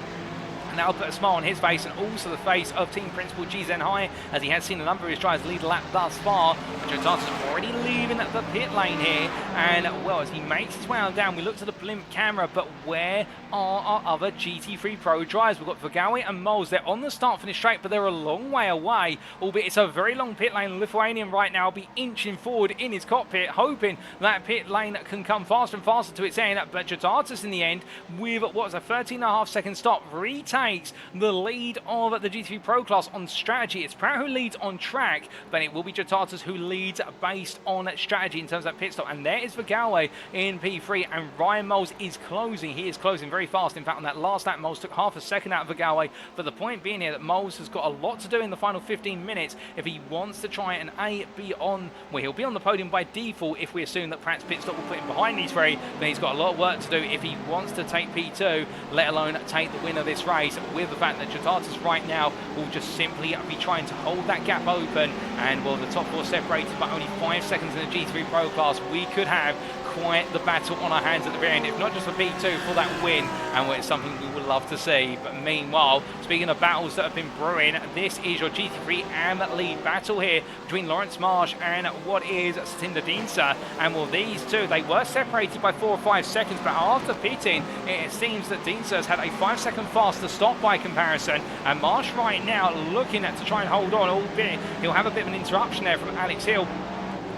And that'll put a smile on his face and also the face of team principal GZen High, as he has seen a number of his drivers lead the lap thus far. Jotatis already leaving the pit lane here, and well, as he makes his way on down, we look to the blimp camera, but where are our other GT3 Pro drivers? We've got Vergawe and Moles. They're on the start-finish straight, but they're a long way away, albeit it's a very long pit lane. Lithuanian right now will be inching forward in his cockpit, hoping that pit lane can come faster and faster to its end, but Jotatis in the end, with what was a 13.5-second stop, retakes the lead of the GT3 Pro class on strategy. It's Pratt who leads on track, but it will be Jotatis who leads based on strategy in terms of that pit stop. And there is Vergawe in P3, and Ryan Moles is closing. He is closing very fast. In fact, on that last lap, Moles took half a second out of Vergawe. But the point being here that Moles has got a lot to do in the final 15 minutes if he wants to try and be on, well, he'll be on the podium by default if we assume that Pratt's pit stop will put him behind these three. Then he's got a lot of work to do if he wants to take P2, let alone take the win of this race, with the fact that Jotatis right now will just simply be trying to hold that gap open. And well, the top four separated by only 5 seconds in the GT3 Pro class, we could have quite the battle on our hands at the very end, if not just for P2 for that win, and it's something we would love to see. But meanwhile, speaking of battles that have been brewing, this is your GT3 AM lead battle here between Lawrence Marsh and what is Satinder Dinsa. And well, these two, they were separated by 4 or 5 seconds, but after pitting, it seems that Dinsa has had a 5-second faster stop by comparison, and Marsh right now looking at to try and hold on, albeit he'll have a bit of an interruption there from Alex Hill,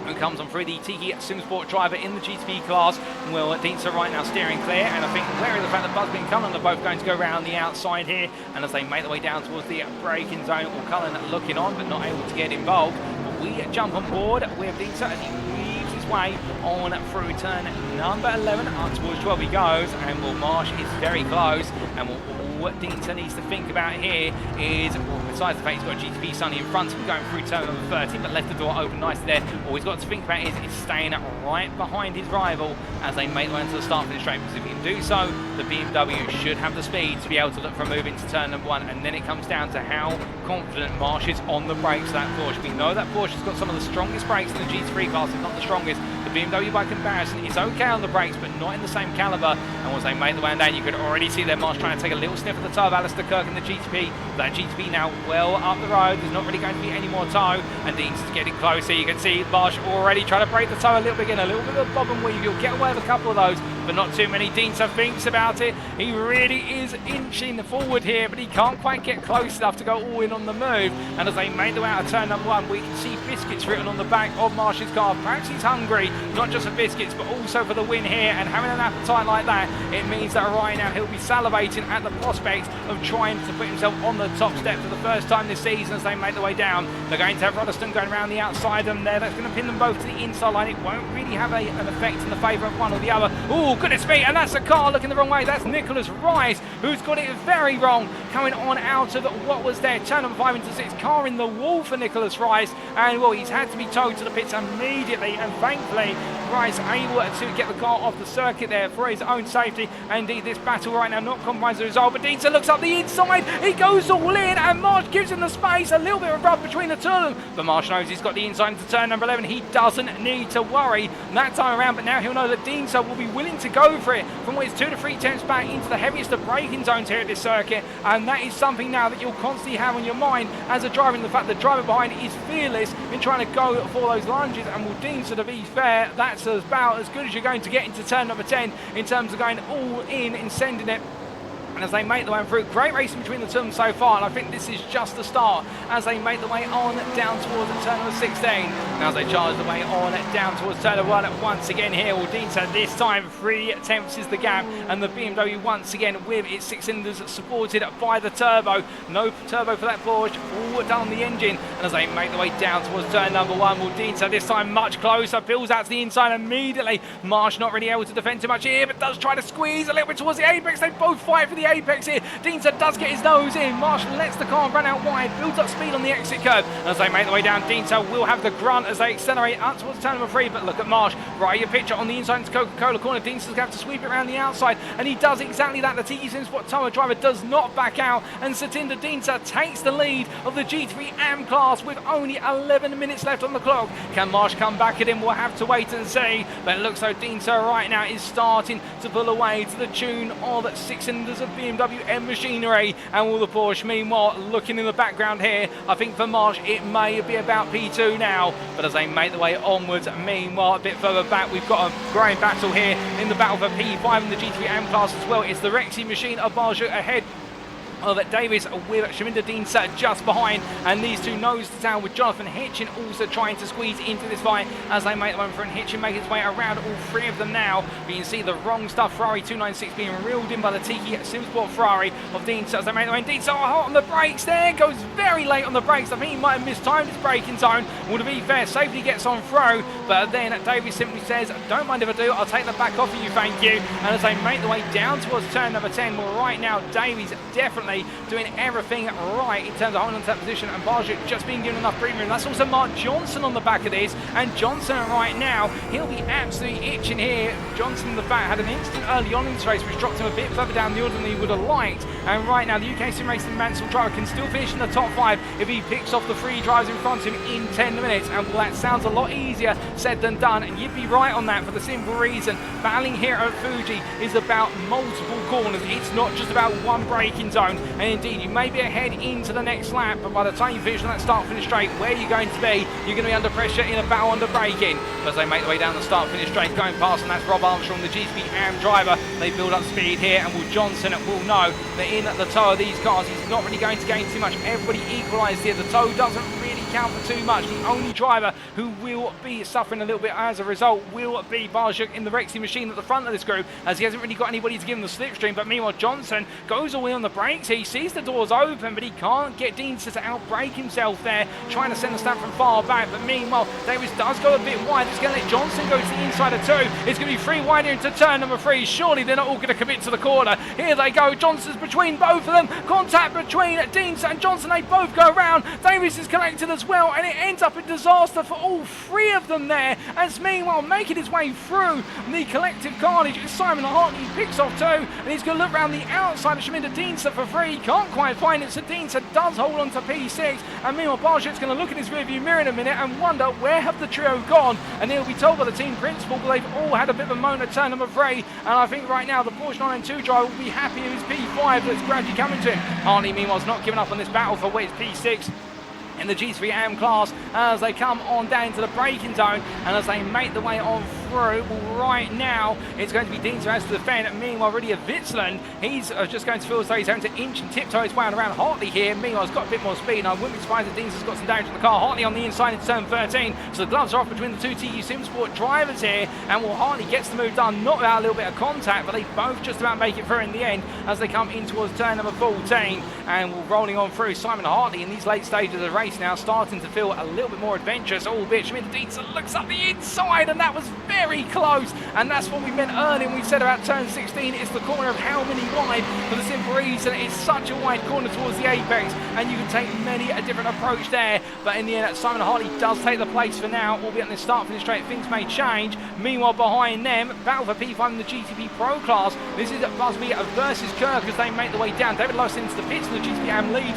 who comes on through the Tiki Simsport driver in the GTP class. Well, Dinsa right now steering clear, and I think wary of the fact that Busby and Cullen are both going to go around the outside here, and as they make their way down towards the braking zone, or Cullen looking on but not able to get involved. But we jump on board with Dinsa as he weaves his way on through turn number 11 up towards 12 he goes, and well, Marsh is very close, and what Dinsa needs to think about here is, well, besides the fact he's got GTP Sunny in front of him going through turn number 13, but left the door open nicely there, all he's got to think about is staying right behind his rival as they make their way into the start finish straight, because if he can do so, the BMW should have the speed to be able to look for a move into turn number 1, and then it comes down to how confident Marsh is on the brakes of that Porsche. We know that Porsche's got some of the strongest brakes in the GT3 class, if not the strongest. The BMW by comparison is okay on the brakes, but not in the same caliber, and once they make the way down, you could already see their Marsh trying to take a little sniff at the toe of Alistair Kirk in the GTP. That GTP now well up the road, there's not really going to be any more toe, and Dean's getting closer. You can see Marsh already trying to break the toe a little bit again, a little bit of a bob and weave. You'll get away with a couple of those, but not too many. Dinsa thinks about it. He really is inching forward here, but he can't quite get close enough to go all in on the move. And as they make their way out of turn number 1, we can see biscuits written on the back of Marsh's car. Perhaps he's hungry, not just for biscuits, but also for the win here. And having an appetite like that, it means that right now he'll be salivating at the prospect of trying to put himself on the top step for the first time this season as they make their way down. They're going to have Roddeston going around the outside of them there. That's going to pin them both to the inside line. It won't really have an effect in the favour of one or the other. Oh, goodness me, and that's a car looking the wrong way. That's Nicholas Rice, who's got it very wrong, coming on out of what was there. Turn number 5 into 6, car in the wall for Nicholas Rice, and well, he's had to be towed to the pits immediately, and thankfully Rice able to get the car off the circuit there for his own safety. And indeed, this battle right now not compromised the result, but Dinsa looks up the inside, he goes all in, and Marsh gives him the space, a little bit of rub between the two of them, but Marsh knows he's got the inside into turn number 11. He doesn't need to worry that time around, but now he'll know that Dinsa will be willing to go for it from what is 2 to 3 tenths back into the heaviest of braking zones here at this circuit, and that is something now that you'll constantly have on your mind as a driver, and the fact that the driver behind is fearless in trying to go for those lunges. And will Dinsa, to be fair, that's about as good as you're going to get into turn number 10 in terms of going all in and sending it. And as they make their way through, great racing between the two of them so far, and I think this is just the start as they make their way on down towards turn number 16. Now as they charge their way on down towards turn number 1, once again here, Dinsa this time 3 tenths is the gap, and the BMW once again with its 6 cylinders supported by the turbo. No turbo for that Porsche, all done on the engine, and as they make their way down towards turn number 1, Dinsa this time much closer, pulls out to the inside immediately. Marsh not really able to defend too much here, but does try to squeeze a little bit towards the apex. They both fight for the apex here. Dinsa does get his nose in. Marsh lets the car run out wide, builds up speed on the exit curve. And as they make their way down, Dinsa will have the grunt as they accelerate up towards turn number 3. But look at Marsh, right your picture on the inside into Coca-Cola corner. Dinsa's going to have to sweep it around the outside, and he does exactly that. The Tiki Simsport Tower driver does not back out, and Satinder Dinsa takes the lead of the GT3 AM class with only 11 minutes left on the clock. Can Marsh come back at him? We'll have to wait and see. But it looks like Dinsa right now is starting to pull away to the tune of 6 cylinders of BMW M machinery and all the Porsche. Meanwhile, looking in the background here, I think for Marsh it may be about P2 now, but as they make the way onwards, meanwhile a bit further back we've got a growing battle here in the battle for P5 in the GT3 AM class as well. It's the Rexy machine of Barjot ahead of Davis with Shaminder Deansa just behind, and these two nose to tail with Jonathan Hitchin also trying to squeeze into this fight as they make the one for Hitchin making his way around all three of them now. But you can see the wrong stuff, Ferrari 296 being reeled in by the Tiki Simsport Ferrari of Deansa as they make the way. Deansa hot on the brakes there, goes very late on the brakes. I think he might have mistimed his braking zone. Well, to be fair, safety gets on through, but then Davis simply says, don't mind if I do, I'll take the back off of you, thank you. And as they make the way down towards turn number 10, well right now Davies definitely doing everything right in terms of holding on to that position, and Barjot just being given enough premium. That's also Mark Johnson on the back of this, and Johnson right now, he'll be absolutely itching here. Johnson, in the fact, had an instant early on in this race which dropped him a bit further down the order than he would have liked, and right now the UK Sim Racing Mansell driver can still finish in the top 5 if he picks off the 3 drivers in front of him in 10 minutes, and well, that sounds a lot easier said than done, and you'd be right on that for the simple reason battling here at Fuji is about multiple corners. It's not just about one braking zone, and indeed you may be ahead into the next lap, but by the time you finish on that start-finish straight, where are you going to be? You're going to be under pressure in a battle under braking. As they make their way down the start-finish straight, going past, and that's Rob Armstrong, the GTP AM driver. They build up speed here, and Will Johnson will know that in the tow of these cars, he's not really going to gain too much. Everybody equalised here. The tow doesn't really count for too much. The only driver who will be suffering a little bit as a result will be Barjot in the Rexy machine at the front of this group, as he hasn't really got anybody to give him the slipstream. But meanwhile, Johnson goes away on the brakes. He sees the doors open, but he can't get Deansa to outbrake himself there, trying to send the stamp from far back. But meanwhile, Davis does go a bit wide. It's going to let Johnson go to the inside of 2. It's going to be 3 wider into turn number 3. Surely they're not all going to commit to the corner. Here they go. Johnson's between both of them. Contact between Deansa and Johnson. They both go around. Davis is connected as well, and it ends up in disaster for all 3 of them there. As meanwhile, making his way through the collective carnage is Simon Hartley. He picks off 2, and he's going to look around the outside of Shaminder Deansa for 3. Can't quite find it, so Deansa does hold on to P6, and meanwhile Barjot's going to look in his rearview mirror in a minute and wonder where have the trio gone, and he'll be told by the team principal they've all had a bit of a moan at turn number 3, and I think right now the Porsche 992 driver will be happy with his P5 that's gradually coming to him. Hartley meanwhile is not giving up on this battle for his P6 in the GT3 AM class as they come on down to the braking zone, and as they make the way on through. Well, right now it's going to be Deansa as to defend. Meanwhile, really a Witzland, he's just going to feel as though he's having to inch and tiptoe his way around Hartley here. Meanwhile, he's got a bit more speed, and I wouldn't be surprised if Deansa's got some damage to the car. Hartley on the inside into turn 13, so the gloves are off between the 2 TU Simsport drivers here, and well, Hartley gets the move done, not without a little bit of contact, but they both just about make it through in the end as they come in towards turn number 14, and we're rolling on through. Simon Hartley in these late stages of the race now starting to feel a little bit more adventurous, albeit Shaminder Deansa looks up the inside, and that was very close, and that's what we meant earlier when we said about turn 16. It's the corner of how many wide, for the simple reason it's such a wide corner towards the apex, and you can take many a different approach there, but in the end Simon Hartley does take the place for now, albeit on this start finish straight things may change. Meanwhile, behind them, battle for P5 in the GTP Pro class. This is Busby versus Kirk as they make the way down. David Lowson into the pits in the GTP AM lead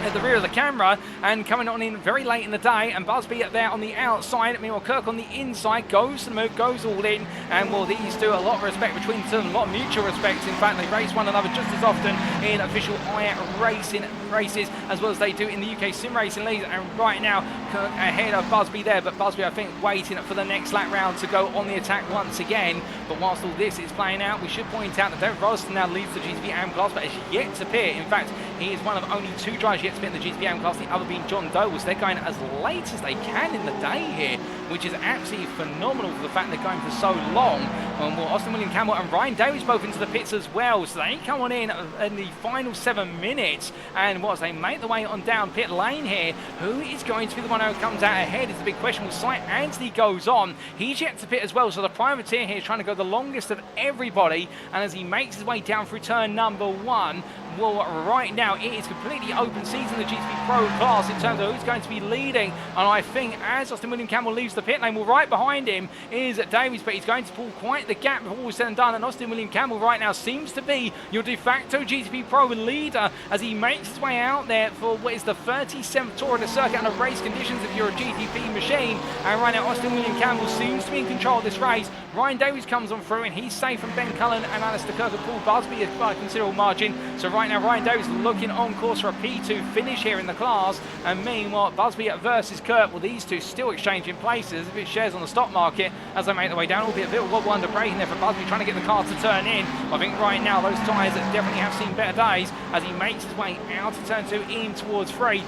at the rear of the camera, and coming on in very late in the day, and Busby there on the outside. Meanwhile, Kirk on the inside goes to the move, goes all in, and well, these two, a lot of respect between them, a lot of mutual respect. In fact, they race one another just as often in official iRacing races as well as they do in the UK Sim Racing leagues, and right now Kirk ahead of Busby there, but Busby I think waiting for the next lap round to go on the attack once again. But whilst all this is playing out, we should point out that David Rollston now leads the GTP AM class, but has yet to appear. In fact, he is one of only 2 drivers yet to be in the GTP AM class, the other being John Dobles. They're going as late as they can in the day here, which is absolutely phenomenal for the fact they're going for so long. And well, Austin William Campbell and Ryan Davies both into the pits as well, so they come on in the final 7 minutes, and what, they make the way on down pit lane here. Who is going to be the one who comes out ahead is the big question. Well, Cy Anthony goes on, he's yet to pit as well, so the privateer here is trying to go the longest of everybody, and as he makes his way down through turn number 1, well, right now it is completely open season, the GTP Pro class, in terms of who's going to be leading, and I think as Austin William Campbell leaves the pit lane, well, right behind him is Davies, but he's going to pull quite the gap before all is said and done, and Austin William Campbell right now seems to be your de facto GTP Pro leader as he makes his way out there for what is the 37th tour of the circuit under race conditions if you're a GTP machine, and right now Austin William Campbell seems to be in control of this race. Ryan Davies comes on through, and he's safe from Ben Cullen and Alistair Kirk and Paul Busby by a considerable margin. So right now, Ryan Davies looking on course for a P2 finish here in the class. And meanwhile, Busby versus Kirk, well, these two still exchanging places. A bit shares on the stock market as they make their way down. Albeit a bit of wobble under braking there for Busby, trying to get the car to turn in. I think right now those tyres definitely have seen better days as he makes his way out of turn 2 in towards 3.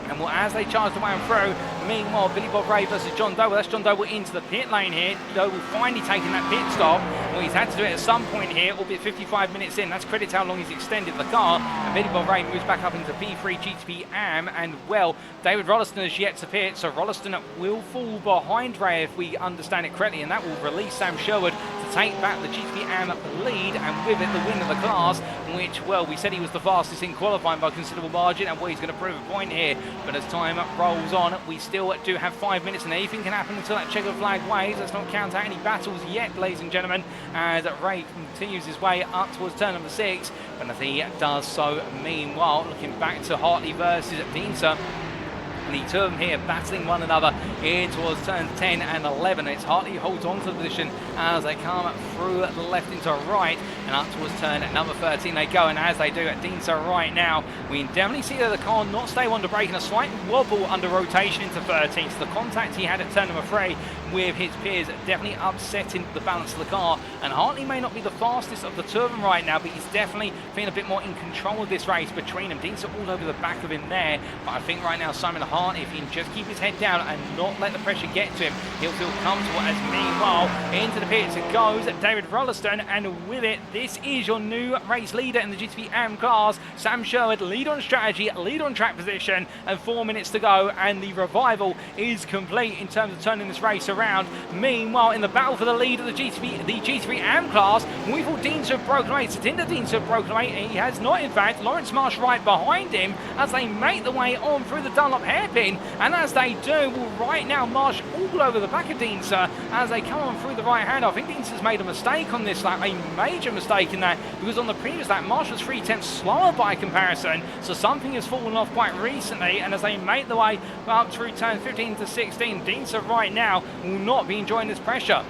And well, as they charge the way on through, meanwhile, Billy Bob Ray versus John Doble. That's John Doble into the pit lane here. Doble finally taking that pit stop. Well, he's had to do it at some point here, albeit 55 minutes in. That's credit to how long he's extended the car. And Billy Bob Ray moves back up into P3 GTP AM. And well, David Rolliston has yet to pit, so Rolliston will fall behind Ray if we understand it correctly. And that will release Sam Sherwood to take back the GTP AM lead. And with it, the win of the class, which, well, we said he was the fastest in qualifying by a considerable margin. And well, he's going to prove a point here. But as time rolls on, we still do have 5 minutes, and anything can happen until that checkered flag waves. Let's not count out any battles yet, ladies and gentlemen, as Ray continues his way up towards turn number 6. And as he does so, meanwhile, looking back to Hartley versus Dienzer. The two of them here battling one another in towards turns 10 and 11. It's Hartley who holds on to the position as they come through the left into right and up towards turn number 13 they go. And as they do at Dienzer right now, we definitely see that the car not stay under brake and a slight wobble under rotation into 13. So the contact he had at turn number 3 with his peers definitely upsetting the balance of the car. And Hartley may not be the fastest of the two of them right now, but he's definitely feeling a bit more in control of this race between them. Dienzer all over the back of him there, but I think right now Simon Hartley, if he can just keep his head down and not let the pressure get to him, he'll feel comfortable. As meanwhile, into the pits it goes David Rolliston, and with it, this is your new race leader in the GTP AM class, Sam Sherwood. Lead on strategy, lead on track position, and 4 minutes to go, and the revival is complete in terms of turning this race around. Meanwhile, in the battle for the lead of the GT3 AM class, we thought Dienzer had broken away. Satinder Dienzer had broken away, and he has not in fact. Lawrence Marsh right behind him as they make the way on through the Dunlop hairpin. And as they do, well, right now Marsh all over the back of Dienzer as they come on through the right hand. I think Dienzer's made a mistake on this lap, a major mistake in that, because on the previous lap Marsh was 3/10 slower by comparison, so something has fallen off quite recently. And as they make the way up through turn 15 to 16, Dienzer right now will not be enjoying this pressure.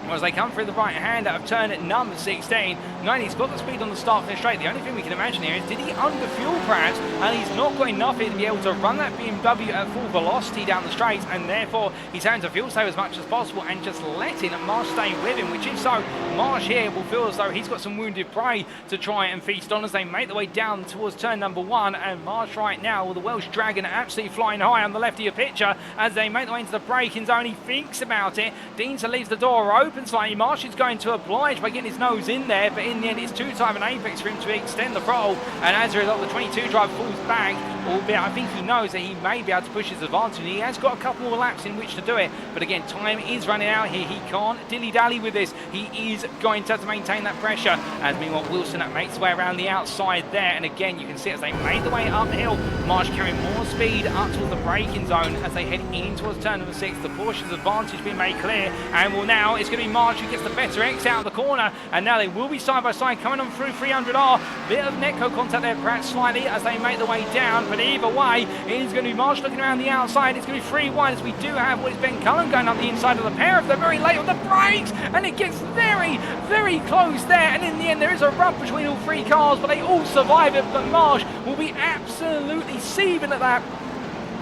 As they come through the right hand out of turn at number 16. 90's got the speed on the start finish straight. The only thing we can imagine here is, did he under fuel perhaps, and he's not got enough here to be able to run that BMW at full velocity down the straight, and therefore he's having to fuel save as much as possible and just letting Marsh stay with him, which if so, Marsh here will feel as though he's got some wounded prey to try and feast on as they make their way down towards turn number 1. And Marsh right now, with the Welsh Dragon absolutely flying high on the left of your picture as they make their way into the braking zone. He thinks about it. Dienzer leaves the door open slightly. Marsh is going to oblige by getting his nose in there, but in the end it's too tight of an apex for him to extend the throttle, and as a result the 22 driver falls back, albeit I think he knows that he may be able to push his advantage. He has got a couple more laps in which to do it, but again, time is running out here. He can't dilly-dally with this. He is going to have to maintain that pressure. As meanwhile, Wilson makes his way around the outside there, and again you can see as they make the way uphill, Marsh carrying more speed up towards the braking zone as they head in towards turn number 6. The Porsche's advantage being made clear, and well, now it's going to be Marsh who gets the better X out of the corner, and now they will be side by side coming on through 300R. Bit of Netco contact there perhaps slightly as they make the way down, but either way it is going to be Marsh looking around the outside. It's going to be 3 wide as we do have what is Ben Cullen going up the inside of the pair of them, very late on the brakes, and it gets very, very close there, and in the end there is a rub between all 3 cars, but they all survive it. But Marsh will be absolutely seething at that.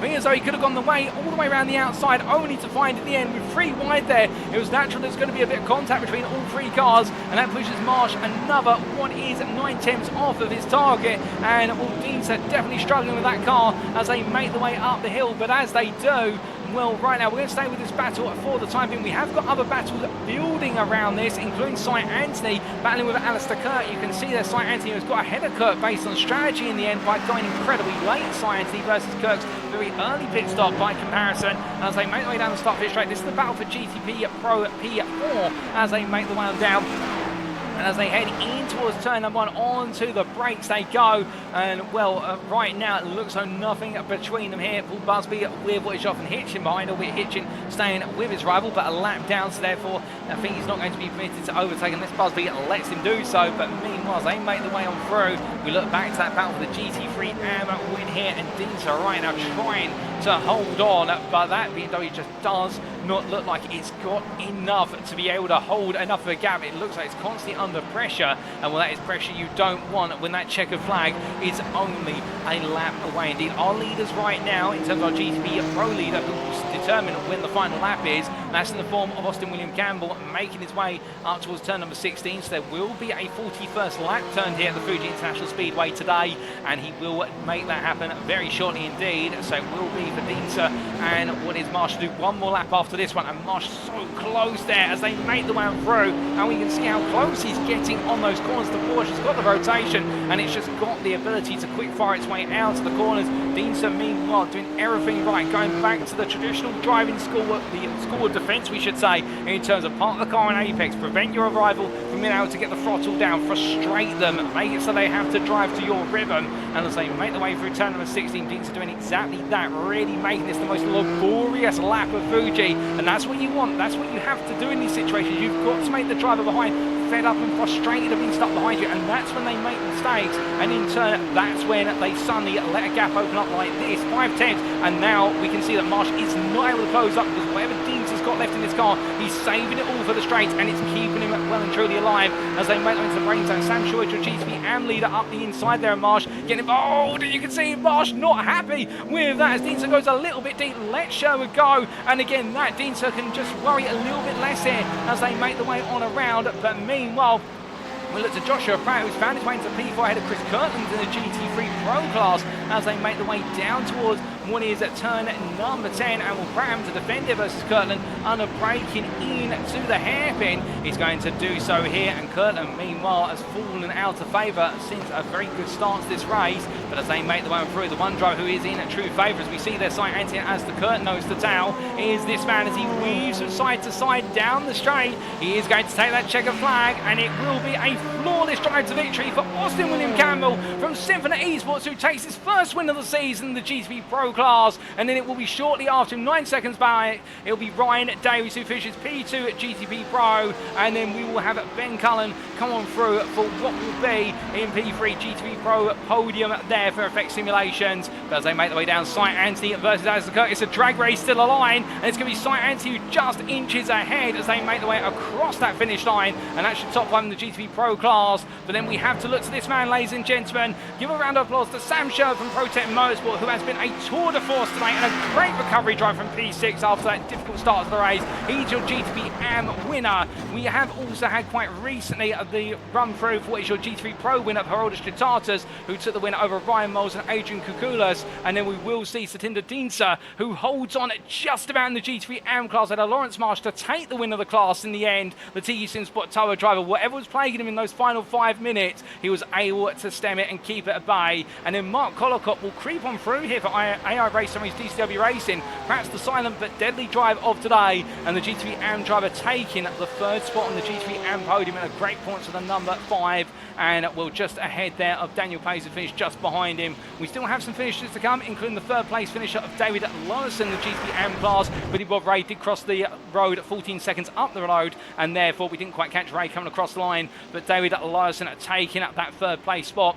As though he could have gone all the way around the outside, only to find in the end with 3 wide there, it was natural there's going to be a bit of contact between all 3 cars, and that pushes Marsh another 9/10 off of his target. And Dienzer definitely struggling with that car as they make the way up the hill, but as they do, well, right now we're going to stay with this battle for the time being. We have got other battles building around this, including Cy Anthony battling with Alistair Kirk. You can see there Cy Anthony has got ahead of Kirk based on strategy in the end by going incredibly late. Cy Anthony versus Kirk's very early pit stop by comparison as they make their way down the start pit straight. This is the battle for GTP Pro P4 as they make the way down. And as they head in towards turn number 1, onto the brakes they go. And well, right now it looks like nothing between them here. Paul Busby with what is often Hitchin behind, albeit Hitchin staying with his rival, but a lap down, so therefore I think he's not going to be permitted to overtake unless Busby lets him do so. But meanwhile, as they make the way on through, we look back to that battle for the GT3 AM win here, and Dienzer right now trying to hold on, but that BMW just does not look like it's got enough to be able to hold enough of a gap. It looks like it's constantly under pressure, and well, that is pressure you don't want when that checkered flag is only a lap away. Indeed, our leaders right now, in terms of our GTP Pro leader, who will determine when the final lap is, that's in the form of Austin William Campbell making his way up towards turn number 16. So there will be a 41st lap turned here at the Fuji International Speedway today, and he will make that happen very shortly indeed. So it will be for Dienzer and what is Marsh to do one more lap after this one, and Marsh so close there as they make the way through, and we can see how close he's getting on those corners. The Porsche's got the rotation, and it's just got the ability to quick fire its way out of the corners. Dienzer, meanwhile, doing everything right, going back to the traditional driving school, the school of defence, we should say, in terms of park the car in apex, prevent your arrival from being able to get the throttle down, frustrate them, make it so they have to drive to your rhythm, and as they make the way through turn number 16, Dienzer doing exactly that, really making this the most laborious lap of Fuji, and that's what you want, that's what you have to do in these situations. You've got to make the driver behind fed up and frustrated of being stuck behind you, and that's when they make mistakes, and in turn that's when they suddenly let a gap open up like this, 5/10, and now we can see that Marsh is not able to close up because whatever Dientzer's got left in this car, he's saving it all for the straights, and it's keeping him well and truly alive as they make them into the brain zone. Sam Short, your GTP AM leader, up the inside there, and Marsh getting involved, and you can see Marsh not happy with that as Dienzer goes a little bit deep, lets Sherwood go, and again that Dienzer can just worry a little bit less here as they make the way on around, but meanwhile we look to Joshua Pratt, who's found his way into P4 ahead of Chris Kirtland in the GT3 Pro class as they make the way down towards what is at turn number 10, and will Pratt having to defend it versus Kirtland under braking in to the hairpin. He's going to do so here, and Kirtland meanwhile has fallen out of favour since a very good start to this race, but as they make the way through, the one driver who is in true favour, as we see their sight anti as the curtain nose to tail, is this man as he weaves from side to side down the straight. He is going to take that checker flag, and it will be a flawless drive to victory for Austin William Campbell from Symphony Esports, who takes his first win of the season in the GTP Pro class, and then it will be shortly after him, 9 seconds back, it'll be Ryan Davies who finishes P2 at GTP Pro, and then we will have Ben Cullen come on through for what will be in P3 GTP Pro podium there for Effect Simulations. But as they make their way down, Sight Anthony versus Alistair Curtis, a drag race still aligned, and it's going to be Sight Anthony who just inches ahead as they make their way across that finish line, and that should top one in the GTP Pro class. But then we have to look to this man, ladies and gentlemen. Give a round of applause to Sam Sherwood from Protect Motorsport, who has been a tour de force tonight, and a great recovery drive from P6 after that difficult start to the race. He's your GTP AM winner. We have also had quite recently the run through for what is your GT3 Pro winner, Haroldas Stratatas, who took the win over Ryan Moles and Adrian Kukulas, and then we will see Satinder Dienzer, who holds on just about in the GT3 AM class, at a Lawrence Marsh to take the win of the class in the end. The TU Sport Tower driver, whatever was plaguing him in those final 5 minutes, he was able to stem it and keep it at bay. And then Mark Collicott will creep on through here for AI Race Summaries DCW Racing, perhaps the silent but deadly drive of today, and the GT3 AM driver taking the 3rd spot on the GT3 AM podium, and a great points for the number 5, and we're just ahead there of Daniel Pace, who finished just behind him. We still have some finishes to come, including the 3rd place finisher of David Lawson, the GT3 AM class, but Bob Ray did cross the road 14 seconds up the road, and therefore we didn't quite catch Ray coming across the line, but David Lawson taking up that 3rd place spot.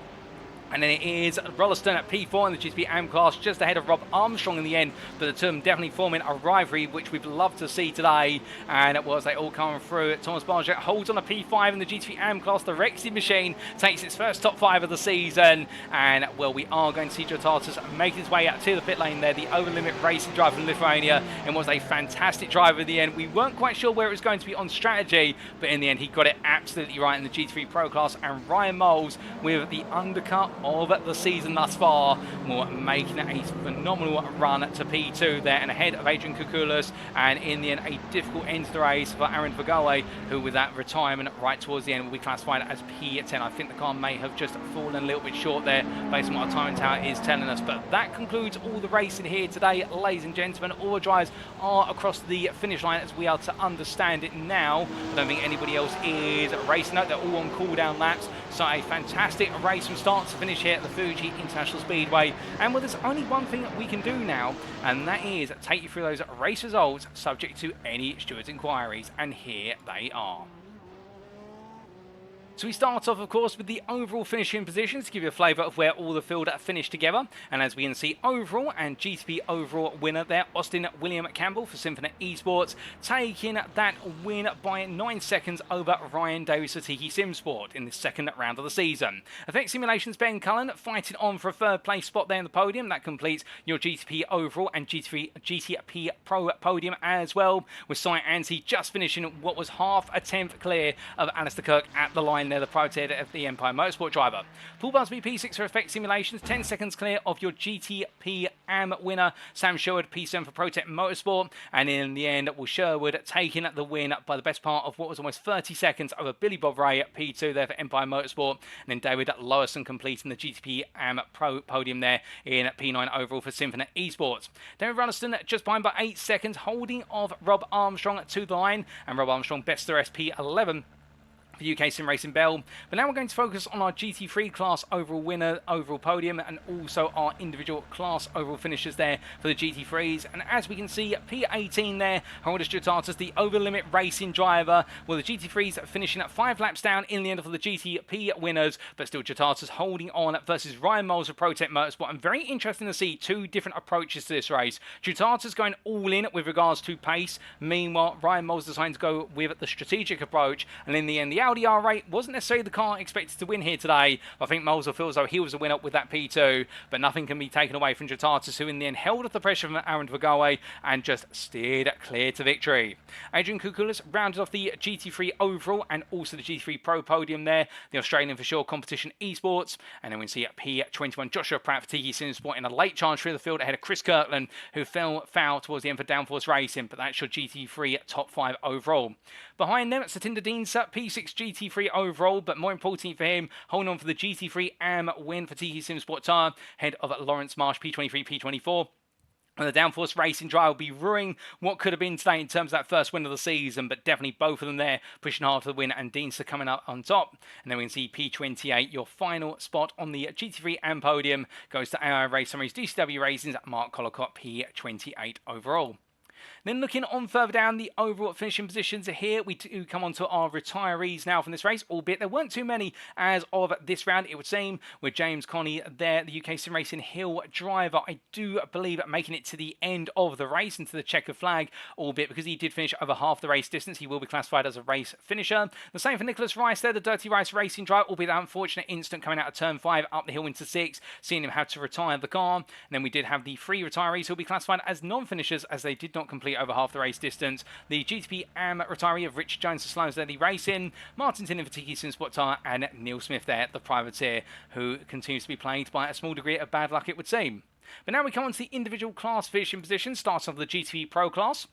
And then it is Rolliston at P4 in the GTP AM class, just ahead of Rob Armstrong in the end, but the two of them definitely forming a rivalry, which we'd love to see today. And it was they all come through. Thomas Barger holds on a P5 in the GTP AM class. The Rexy machine takes its first top 5 of the season. And, well, we are going to see Jotatas make his way out to the pit lane there, the over limit racing driver from Lithuania. It was a fantastic drive at the end. We weren't quite sure where it was going to be on strategy, but in the end, he got it absolutely right in the GT3 Pro class. And Ryan Moles with the undercut of the season thus far, making it a phenomenal run to P2 there, and ahead of Adrian Kukulas, and in the end a difficult end to the race for Aaron Vagawe, who with that retirement right towards the end will be classified as P10. I think the car may have just fallen a little bit short there based on what our timing tower is telling us, but that concludes all the racing here today, ladies and gentlemen. All the drives are across the finish line as we are to understand it now. I don't think anybody else is racing. No, they're all on cool down laps, so a fantastic race from start to finish here at the Fuji International Speedway. And well, there's only one thing that we can do now, and that is take you through those race results subject to any stewards' inquiries, and here they are. So we start off, of course, with the overall finishing positions to give you a flavour of where all the field finished together. And as we can see, overall and GTP overall winner there, Austin William Campbell for Symphony Esports, taking that win by 9 seconds over Ryan Davis for Tiki Sim Sport in the second round of the season. Effect Simulations Ben Cullen fighting on for a third place spot there in the podium. That completes your GTP overall and GTP Pro podium as well, with Sight Anti just finishing what was half a tenth clear of Alistair Kirk at the line there, the prototype of the Empire Motorsport driver. Paul Busby P6 for Effect Simulations, 10 seconds clear of your GTP AM winner, Sam Sherwood P7 for Protect Motorsport, and in the end, Will Sherwood taking the win by the best part of what was almost 30 seconds over Billy Bob Ray at P2 there for Empire Motorsport, and then David Lowerson completing the GTP AM Pro podium there in P9 overall for Symphony Esports. David Ralston just behind by 8 seconds, holding off Rob Armstrong to the line, and Rob Armstrong best the rest P11 for UK Sim Racing Bell. But now we're going to focus on our GT3 class overall winner, overall podium, and also our individual class overall finishers there for the GT3s. And as we can see, P18 there, Herodas Jutatis, the over limit racing driver, well, the GT3s finishing at 5 laps down in the end for the GTP winners, but still Jutatis holding on versus Ryan Moles of Protect Motorsport. And very interesting to see two different approaches to this race. Jutatis going all in with regards to pace, meanwhile Ryan Moles decided to go with the strategic approach, and in the end the Audi R8 wasn't necessarily the car expected to win here today. I think Moles will feel as though he was the winner with that P2, but nothing can be taken away from Jutatis, who in the end held off the pressure from Aaron Vergoe and just steered clear to victory. Adrian Kukulis rounded off the GT3 overall and also the GT3 Pro podium there, the Australian for sure competition esports, and then we see P21 Joshua Pratt for Tiki Sim Sport in a late charge through the field ahead of Chris Kirkland, who fell foul towards the end for Downforce Racing, but that's your GT3 top 5 overall. Behind them, Satinder Deansa, P6 GT3 overall, but more importantly for him, holding on for the GT3 AM win for Tiki Sim Sport Tyre, head of Lawrence Marsh, P23, P24. And the Downforce Racing drive will be ruining what could have been today in terms of that first win of the season, but definitely both of them there pushing hard for the win, and Deanster coming up on top. And then we can see P28, your final spot on the GT3 AM podium, goes to AI Race Summaries DCW Racing's Mark Collicott, P28 overall. Then looking on further down the overall finishing positions here, we do come on to our retirees now from this race, albeit there weren't too many as of this round, it would seem, with James Connie there, the UK Sim Racing Hill driver, I do believe making it to the end of the race into the checkered flag, albeit because he did finish over half the race distance, he will be classified as a race finisher. The same for Nicholas Rice there, the Dirty Rice Racing driver, albeit that unfortunate incident coming out of turn 5 up the hill into 6, seeing him have to retire the car. And then we did have the 3 retirees who will be classified as non-finishers as they did not complete over half the race distance. The GTP AM retiree of Rich Jones for Sloan's Lady Racing, Martin Tinnen for Tiki Sim Sport Tyre, and Neil Smith there, the privateer, who continues to be plagued by a small degree of bad luck, it would seem. But now we come on to the individual class finishing positions, starting off with the GTP Pro class.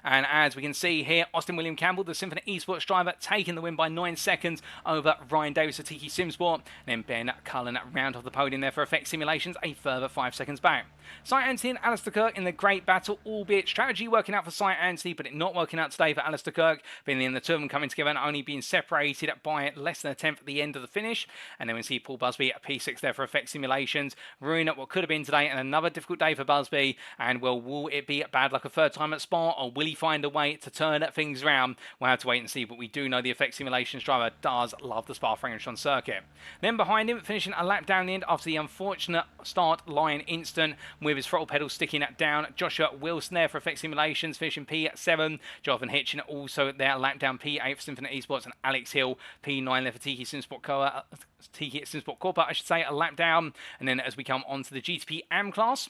And as we can see here, Austin William Campbell, the Symphony Esports driver, taking the win by 9 seconds over Ryan Davis of Tiki Sim Sport. And then Ben Cullen round off the podium there for Effect Simulations, a further 5 seconds back. Sight Anthony and Alistair Kirk in the great battle, albeit strategy working out for Sight Anthony, but it not working out today for Alistair Kirk. But in the end, the two of them coming together and only being separated by less than a tenth at the end of the finish. And then we see Paul Busby at P6 there for Effect Simulations, ruining up what could have been today, and another difficult day for Busby. And well, will it be bad luck a third time at Spa, or will he find a way to turn things around? We'll have to wait and see, but we do know the Effect Simulations driver does love the Spa-Francorchamps circuit. Then behind him, finishing a lap down the end after the unfortunate start line instant with his throttle pedal sticking down, Joshua Wilson there for Effect Simulations, finishing P7. Jonathan Hitchin also there, lap down P8 for Symphony Esports, and Alex Hill P9 there for Tiki Sim Sport Corpa, I should say, a lap down. And then as we come on to the GTP AM class,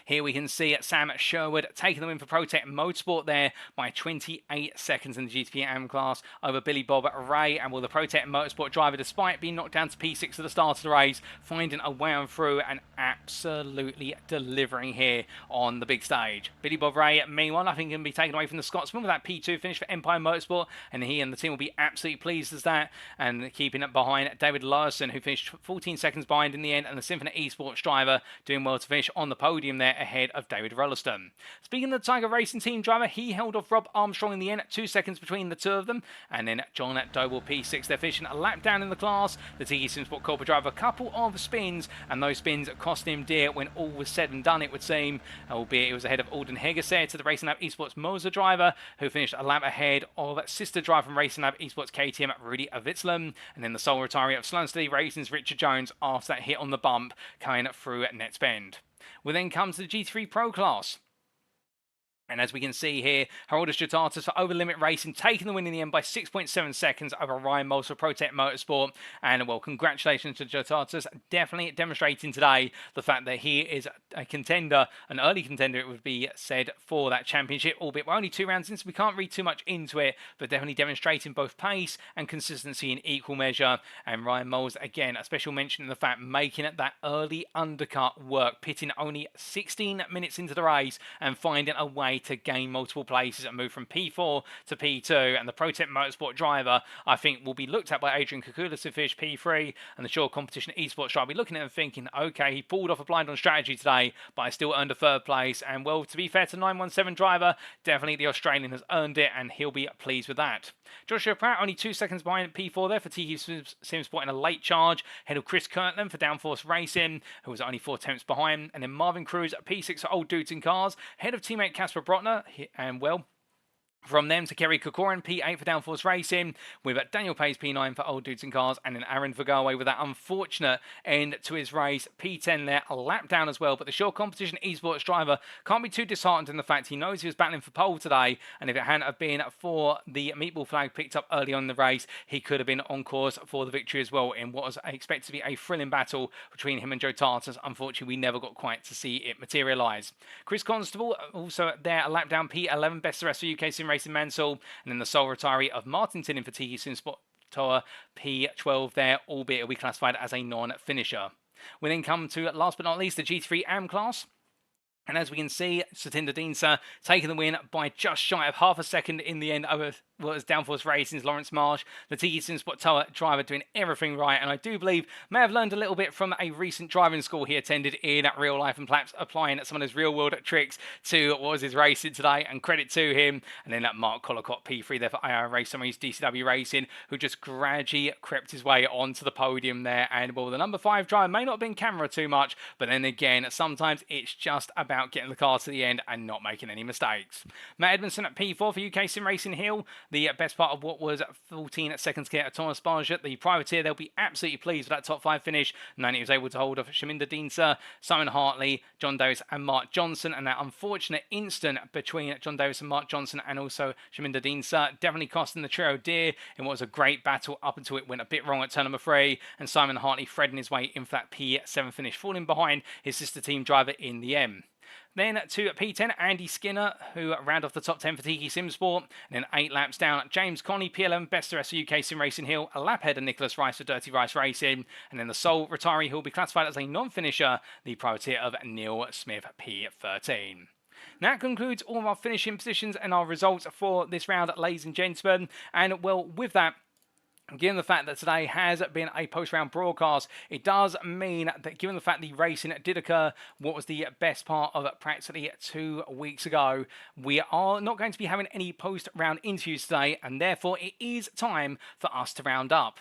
here we can see Sam Sherwood taking the win for Protect Motorsport there by 28 seconds in the GTP AM class over Billy Bob Ray. And will the Protect Motorsport driver, despite being knocked down to P6 at the start of the race, finding a way on through and absolutely delivering here on the big stage. Billy Bob Ray, meanwhile, nothing can be taken away from the Scotsman with that P2 finish for Empire Motorsport, and he and the team will be absolutely pleased as that, and keeping it behind David Larson, who finished 14 seconds behind in the end, and the Symphony Esports driver doing well to finish on the podium podium there ahead of David Rolliston. Speaking of the Tiger Racing team driver, he held off Rob Armstrong in the end, 2 seconds between the two of them, and then John Doble P6, they're finishing a lap down in the class. The TE Simsport Corporate driver, a couple of spins, and those spins cost him dear when all was said and done, it would seem, albeit it was ahead of Alden Hegerset to the Racing Lab Esports Moser driver, who finished a lap ahead of sister driver from Racing Lab Esports KTM, Rudy Avitzlam, and then the sole retiree of Sloan Steady Racing's Richard Jones after that hit on the bump coming through Netspend. We then come to the GT3 Pro class. And as we can see here, Haroldus Jotatis for Over Limit Racing, taking the win in the end by 6.7 seconds over Ryan Moles for Protect Motorsport. And, well, congratulations to Jotatis, definitely demonstrating today the fact that he is a contender, an early contender, it would be said, for that championship, albeit we're only 2 rounds in, so we can't read too much into it, but definitely demonstrating both pace and consistency in equal measure. And Ryan Moles, again, a special mention in the fact making it that early undercut work, pitting only 16 minutes into the race and finding a way to gain multiple places and move from P4 to P2. And the Protect Motorsport driver, I think, will be looked at by Adrian Kukulis to finish P3, and the Shore Competition Esports driver will be looking at him thinking, okay, he pulled off a blind on strategy today, but I still earned a 3rd place. And, well, to be fair to 917 driver, definitely the Australian has earned it, and he'll be pleased with that. Joshua Pratt only 2 seconds behind P4 there for TE Simsport in a late charge, ahead of Chris Kirtland for Downforce Racing, who was only 4 tenths behind, and then Marvin Cruz at P6 for Old Dudes in Cars, ahead of teammate Casper Brotner, and, well, from them to Kerry Kokoran, P8 for Downforce Racing, with Daniel Pace, P9 for Old Dudes and Cars, and then Aaron Vergawe with that unfortunate end to his race, P10 there, a lap down as well. But the Shore Competition Esports driver can't be too disheartened in the fact he knows he was battling for pole today, and if it hadn't have been for the meatball flag picked up early on in the race, he could have been on course for the victory as well in what was expected to be a thrilling battle between him and Joe Tartas. Unfortunately, we never got quite to see it materialise. Chris Constable also there, a lap down, P11, best of the rest for UK Sim Racing Mansell, and then the sole retiree of Martin Tinnin for TE Simsport Toa, P12 there, albeit it'll be classified as a non-finisher. We then come to, last but not least, the GT3 AM class. And as we can see, Satinder Deensa taking the win by just shy of half a second in the end over what was Downforce Racing's Lawrence Marsh. The TE Simsport Toa driver doing everything right, and I do believe may have learned a little bit from a recent driving school he attended in real life, and perhaps applying some of those real world tricks to what was his racing today, and credit to him. And then that Mark Collicott P3 there for IR Race Summaries DCW Racing, who just gradually crept his way onto the podium there. And, well, the number 5 driver may not have been camera too much, but then again, sometimes it's just about getting the car to the end and not making any mistakes. Matt Edmondson at P4 for UK Sim Racing Hill, the best part of what was 14 seconds clear of Thomas Barget. The privateer, they'll be absolutely pleased with that top 5 finish, and then he was able to hold off Shaminder Deensa, Simon Hartley, John Davis and Mark Johnson, and that unfortunate instant between John Davis and Mark Johnson and also Shaminder Deensa definitely costing the trio dear in what was a great battle up until it went a bit wrong at turn number 3, and Simon Hartley threading his way in for that P7 finish, falling behind his sister team driver in the end. Then to P10, Andy Skinner, who round off the top 10 for Tiki Simsport. And then 8 laps down, James Connie, P11, best of the rest of UK Sim Racing Hill, a lap ahead of Nicholas Rice for Dirty Rice Racing. And then the sole retiree who will be classified as a non-finisher, the privateer of Neil Smith, P13. That concludes all of our finishing positions and our results for this round, ladies and gentlemen. And, well, with that, given the fact that today has been a post-round broadcast, it does mean that given the fact the racing did occur, what was the best part of practically 2 weeks ago, we are not going to be having any post-round interviews today, and therefore it is time for us to round up.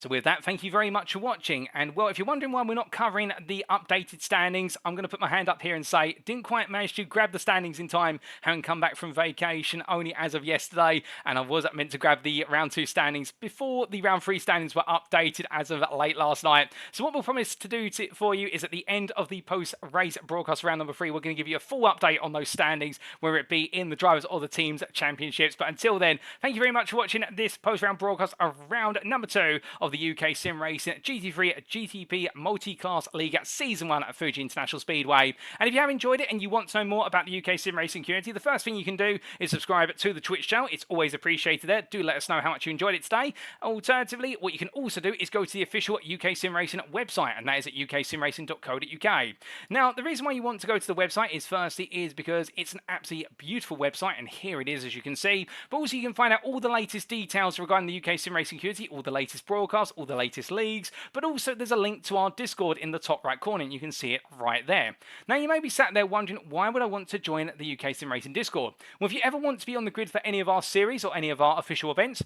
So with that, thank you very much for watching. And, well, if you're wondering why we're not covering the updated standings, I'm going to put my hand up here and say, didn't quite manage to grab the standings in time, having come back from vacation only as of yesterday, and I was meant to grab the round 2 standings before the round 3 standings were updated as of late last night. So what we'll promise to do for you is at the end of the post-race broadcast round number 3, we're going to give you a full update on those standings, whether it be in the drivers or the teams championships. But until then, thank you very much for watching this post-round broadcast of round number 2 of the UK Sim Racing GT3-GTP Multiclass League Season 1 at Fuji International Speedway. And if you have enjoyed it and you want to know more about the UK Sim Racing community, the first thing you can do is subscribe to the Twitch channel. It's always appreciated there. Do let us know how much you enjoyed it today. Alternatively, what you can also do is go to the official UK Sim Racing website, and that is at uksimracing.co.uk. Now, the reason why you want to go to the website is firstly because it's an absolutely beautiful website, and here it is, as you can see. But also you can find out all the latest details regarding the UK Sim Racing community, all the latest broadcasts, broadcast all the latest leagues, but also there's a link to our Discord in the top right corner, and you can see it right there. Now, you may be sat there wondering, why would I want to join the UK Sim Racing Discord? Well, if you ever want to be on the grid for any of our series or any of our official events,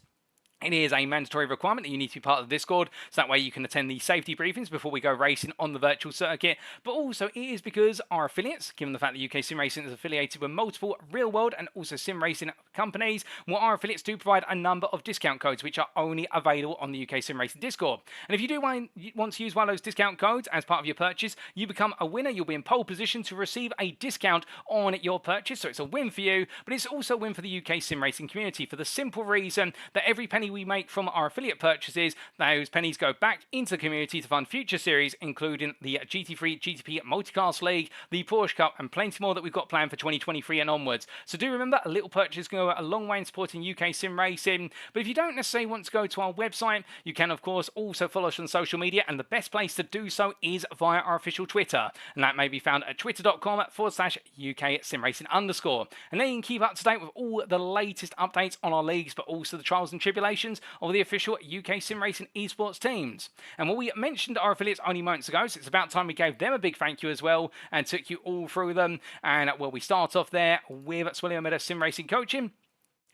it is a mandatory requirement that you need to be part of the Discord, so that way you can attend the safety briefings before we go racing on the virtual circuit. But also, it is because our affiliates, given the fact that UK Sim Racing is affiliated with multiple real-world and also sim racing companies, well, our affiliates do provide a number of discount codes which are only available on the UK Sim Racing Discord. And if you do want to use one of those discount codes as part of your purchase, you become a winner. You'll be in pole position to receive a discount on your purchase, so it's a win for you, but it's also a win for the UK Sim Racing community for the simple reason that every penny we make from our affiliate purchases, those pennies go back into the community to fund future series, including the GT3-GTP Multiclass League, the Porsche Cup, and plenty more that we've got planned for 2023 and onwards. So do remember, a little purchase can go a long way in supporting UK Sim Racing. But if you don't necessarily want to go to our website, you can of course also follow us on social media, and the best place to do so is via our official Twitter, and that may be found at twitter.com/UK Sim Racing _. And then you can keep up to date with all the latest updates on our leagues, but also the trials and tribulations of the official UK Sim Racing esports teams. And while we mentioned our affiliates only moments ago, so it's about time we gave them a big thank you as well and took you all through them. And well, we start off there with Swilliametta Sim Racing Coaching.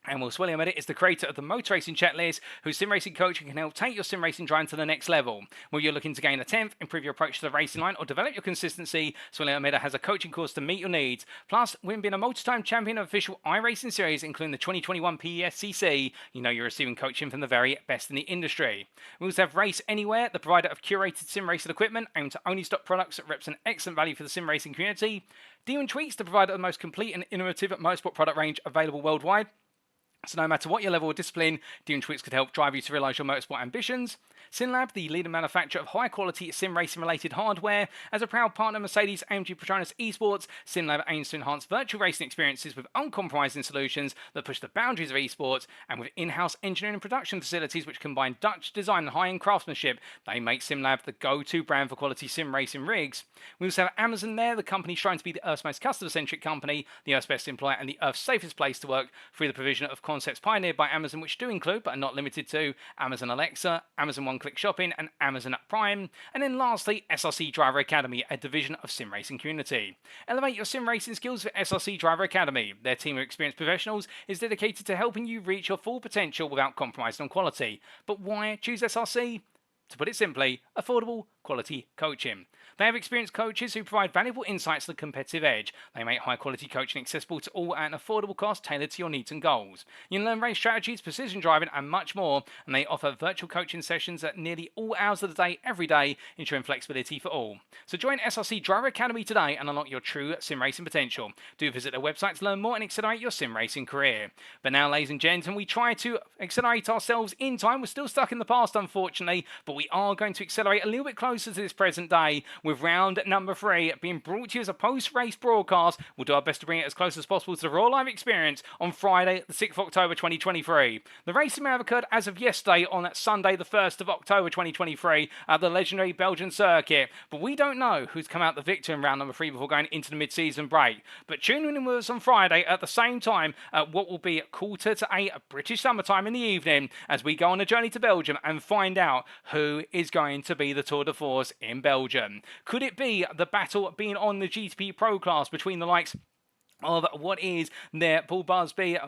And Will Swilliametta is the creator of the Motor Racing Checklist, whose sim racing coaching can help take your sim racing driving to the next level. Whether you're looking to gain a 10th, improve your approach to the racing line, or develop your consistency, Swilliametta has a coaching course to meet your needs. Plus, with being a multi-time champion of official iRacing series, including the 2021 PESCC, you know you're receiving coaching from the very best in the industry. We also have Race Anywhere, the provider of curated sim racing equipment, aimed to only stock products that represent excellent value for the sim racing community. Demon Tweaks, the provider of the most complete and innovative motorsport product range available worldwide. So no matter what your level of discipline, Demon Tweaks could help drive you to realise your motorsport ambitions. SimLab, the leading manufacturer of high-quality sim racing-related hardware. As a proud partner of Mercedes AMG Petronas Esports, SimLab aims to enhance virtual racing experiences with uncompromising solutions that push the boundaries of esports, and with in-house engineering and production facilities which combine Dutch design and high-end craftsmanship, they make SimLab the go-to brand for quality sim racing rigs. We also have Amazon there, the company striving to be the Earth's most customer-centric company, the Earth's best employer, and the Earth's safest place to work through the provision of concepts pioneered by Amazon, which do include, but are not limited to, Amazon Alexa, Amazon One-Click Shopping, and Amazon Prime. And then lastly, SRC Driver Academy, a division of Sim Racing Community. Elevate your sim racing skills with SRC Driver Academy. Their team of experienced professionals is dedicated to helping you reach your full potential without compromising on quality. But why choose SRC? To put it simply, affordable, quality coaching. They have experienced coaches who provide valuable insights to the competitive edge. They make high-quality coaching accessible to all at an affordable cost tailored to your needs and goals. You can learn race strategies, precision driving, and much more, and they offer virtual coaching sessions at nearly all hours of the day, every day, ensuring flexibility for all. So join SRC Driver Academy today and unlock your true sim racing potential. Do visit their website to learn more and accelerate your sim racing career. But now, ladies and gentlemen, we try to accelerate ourselves in time. We're still stuck in the past, unfortunately, but we are going to accelerate a little bit closer to this present day, with round number 3 being brought to you as a post-race broadcast. We'll do our best to bring it as close as possible to the raw live experience on Friday, the 6th of October 2023. The racing may have occurred as of yesterday on Sunday, the 1st of October 2023 at the legendary Belgian circuit, but we don't know who's come out the victor in round number 3 before going into the mid-season break. But tune in with us on Friday at the same time at what will be 7:45 British summertime in the evening, as we go on a journey to Belgium and find out who is going to be the Tour de Force in Belgium. Could it be the battle being on the GTP Pro class between the likes of what is there Paul Busby,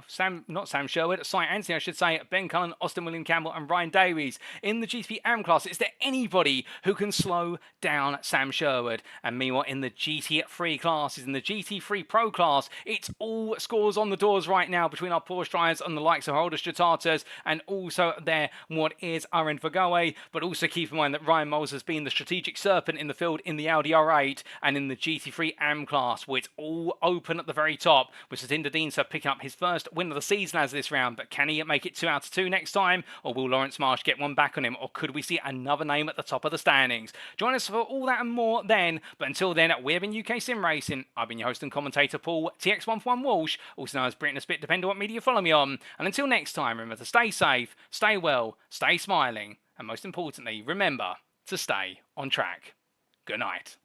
not Sam Sherwood, Cy Anthony, I should say, Ben Cullen, Austin William Campbell, and Ryan Davies in the GTP AM class? Is there anybody who can slow down Sam Sherwood? And meanwhile, in the GT3 classes, in the GT3 Pro class, it's all scores on the doors right now between our Porsche drivers and the likes of Holder Stratatas, and also there what is Aaron Vergoe. But also keep in mind that Ryan Moles has been the strategic serpent in the field in the Audi R8 and in the GT3 AM class, where it's all open at the very top, with Satinder Deanser picking up his first win of the season as this round. But can he make it 2 out of 2 next time, or will Lawrence Marsh get one back on him, or could we see another name at the top of the standings? Join us for all that and more then, but until then, we've been UK Sim Racing. I've been your host and commentator, Paul TX141 Walsh, also known as Britain a Spit, depending on what media you follow me on. And until next time, remember to stay safe, stay well, stay smiling, and most importantly, remember to stay on track. Good night.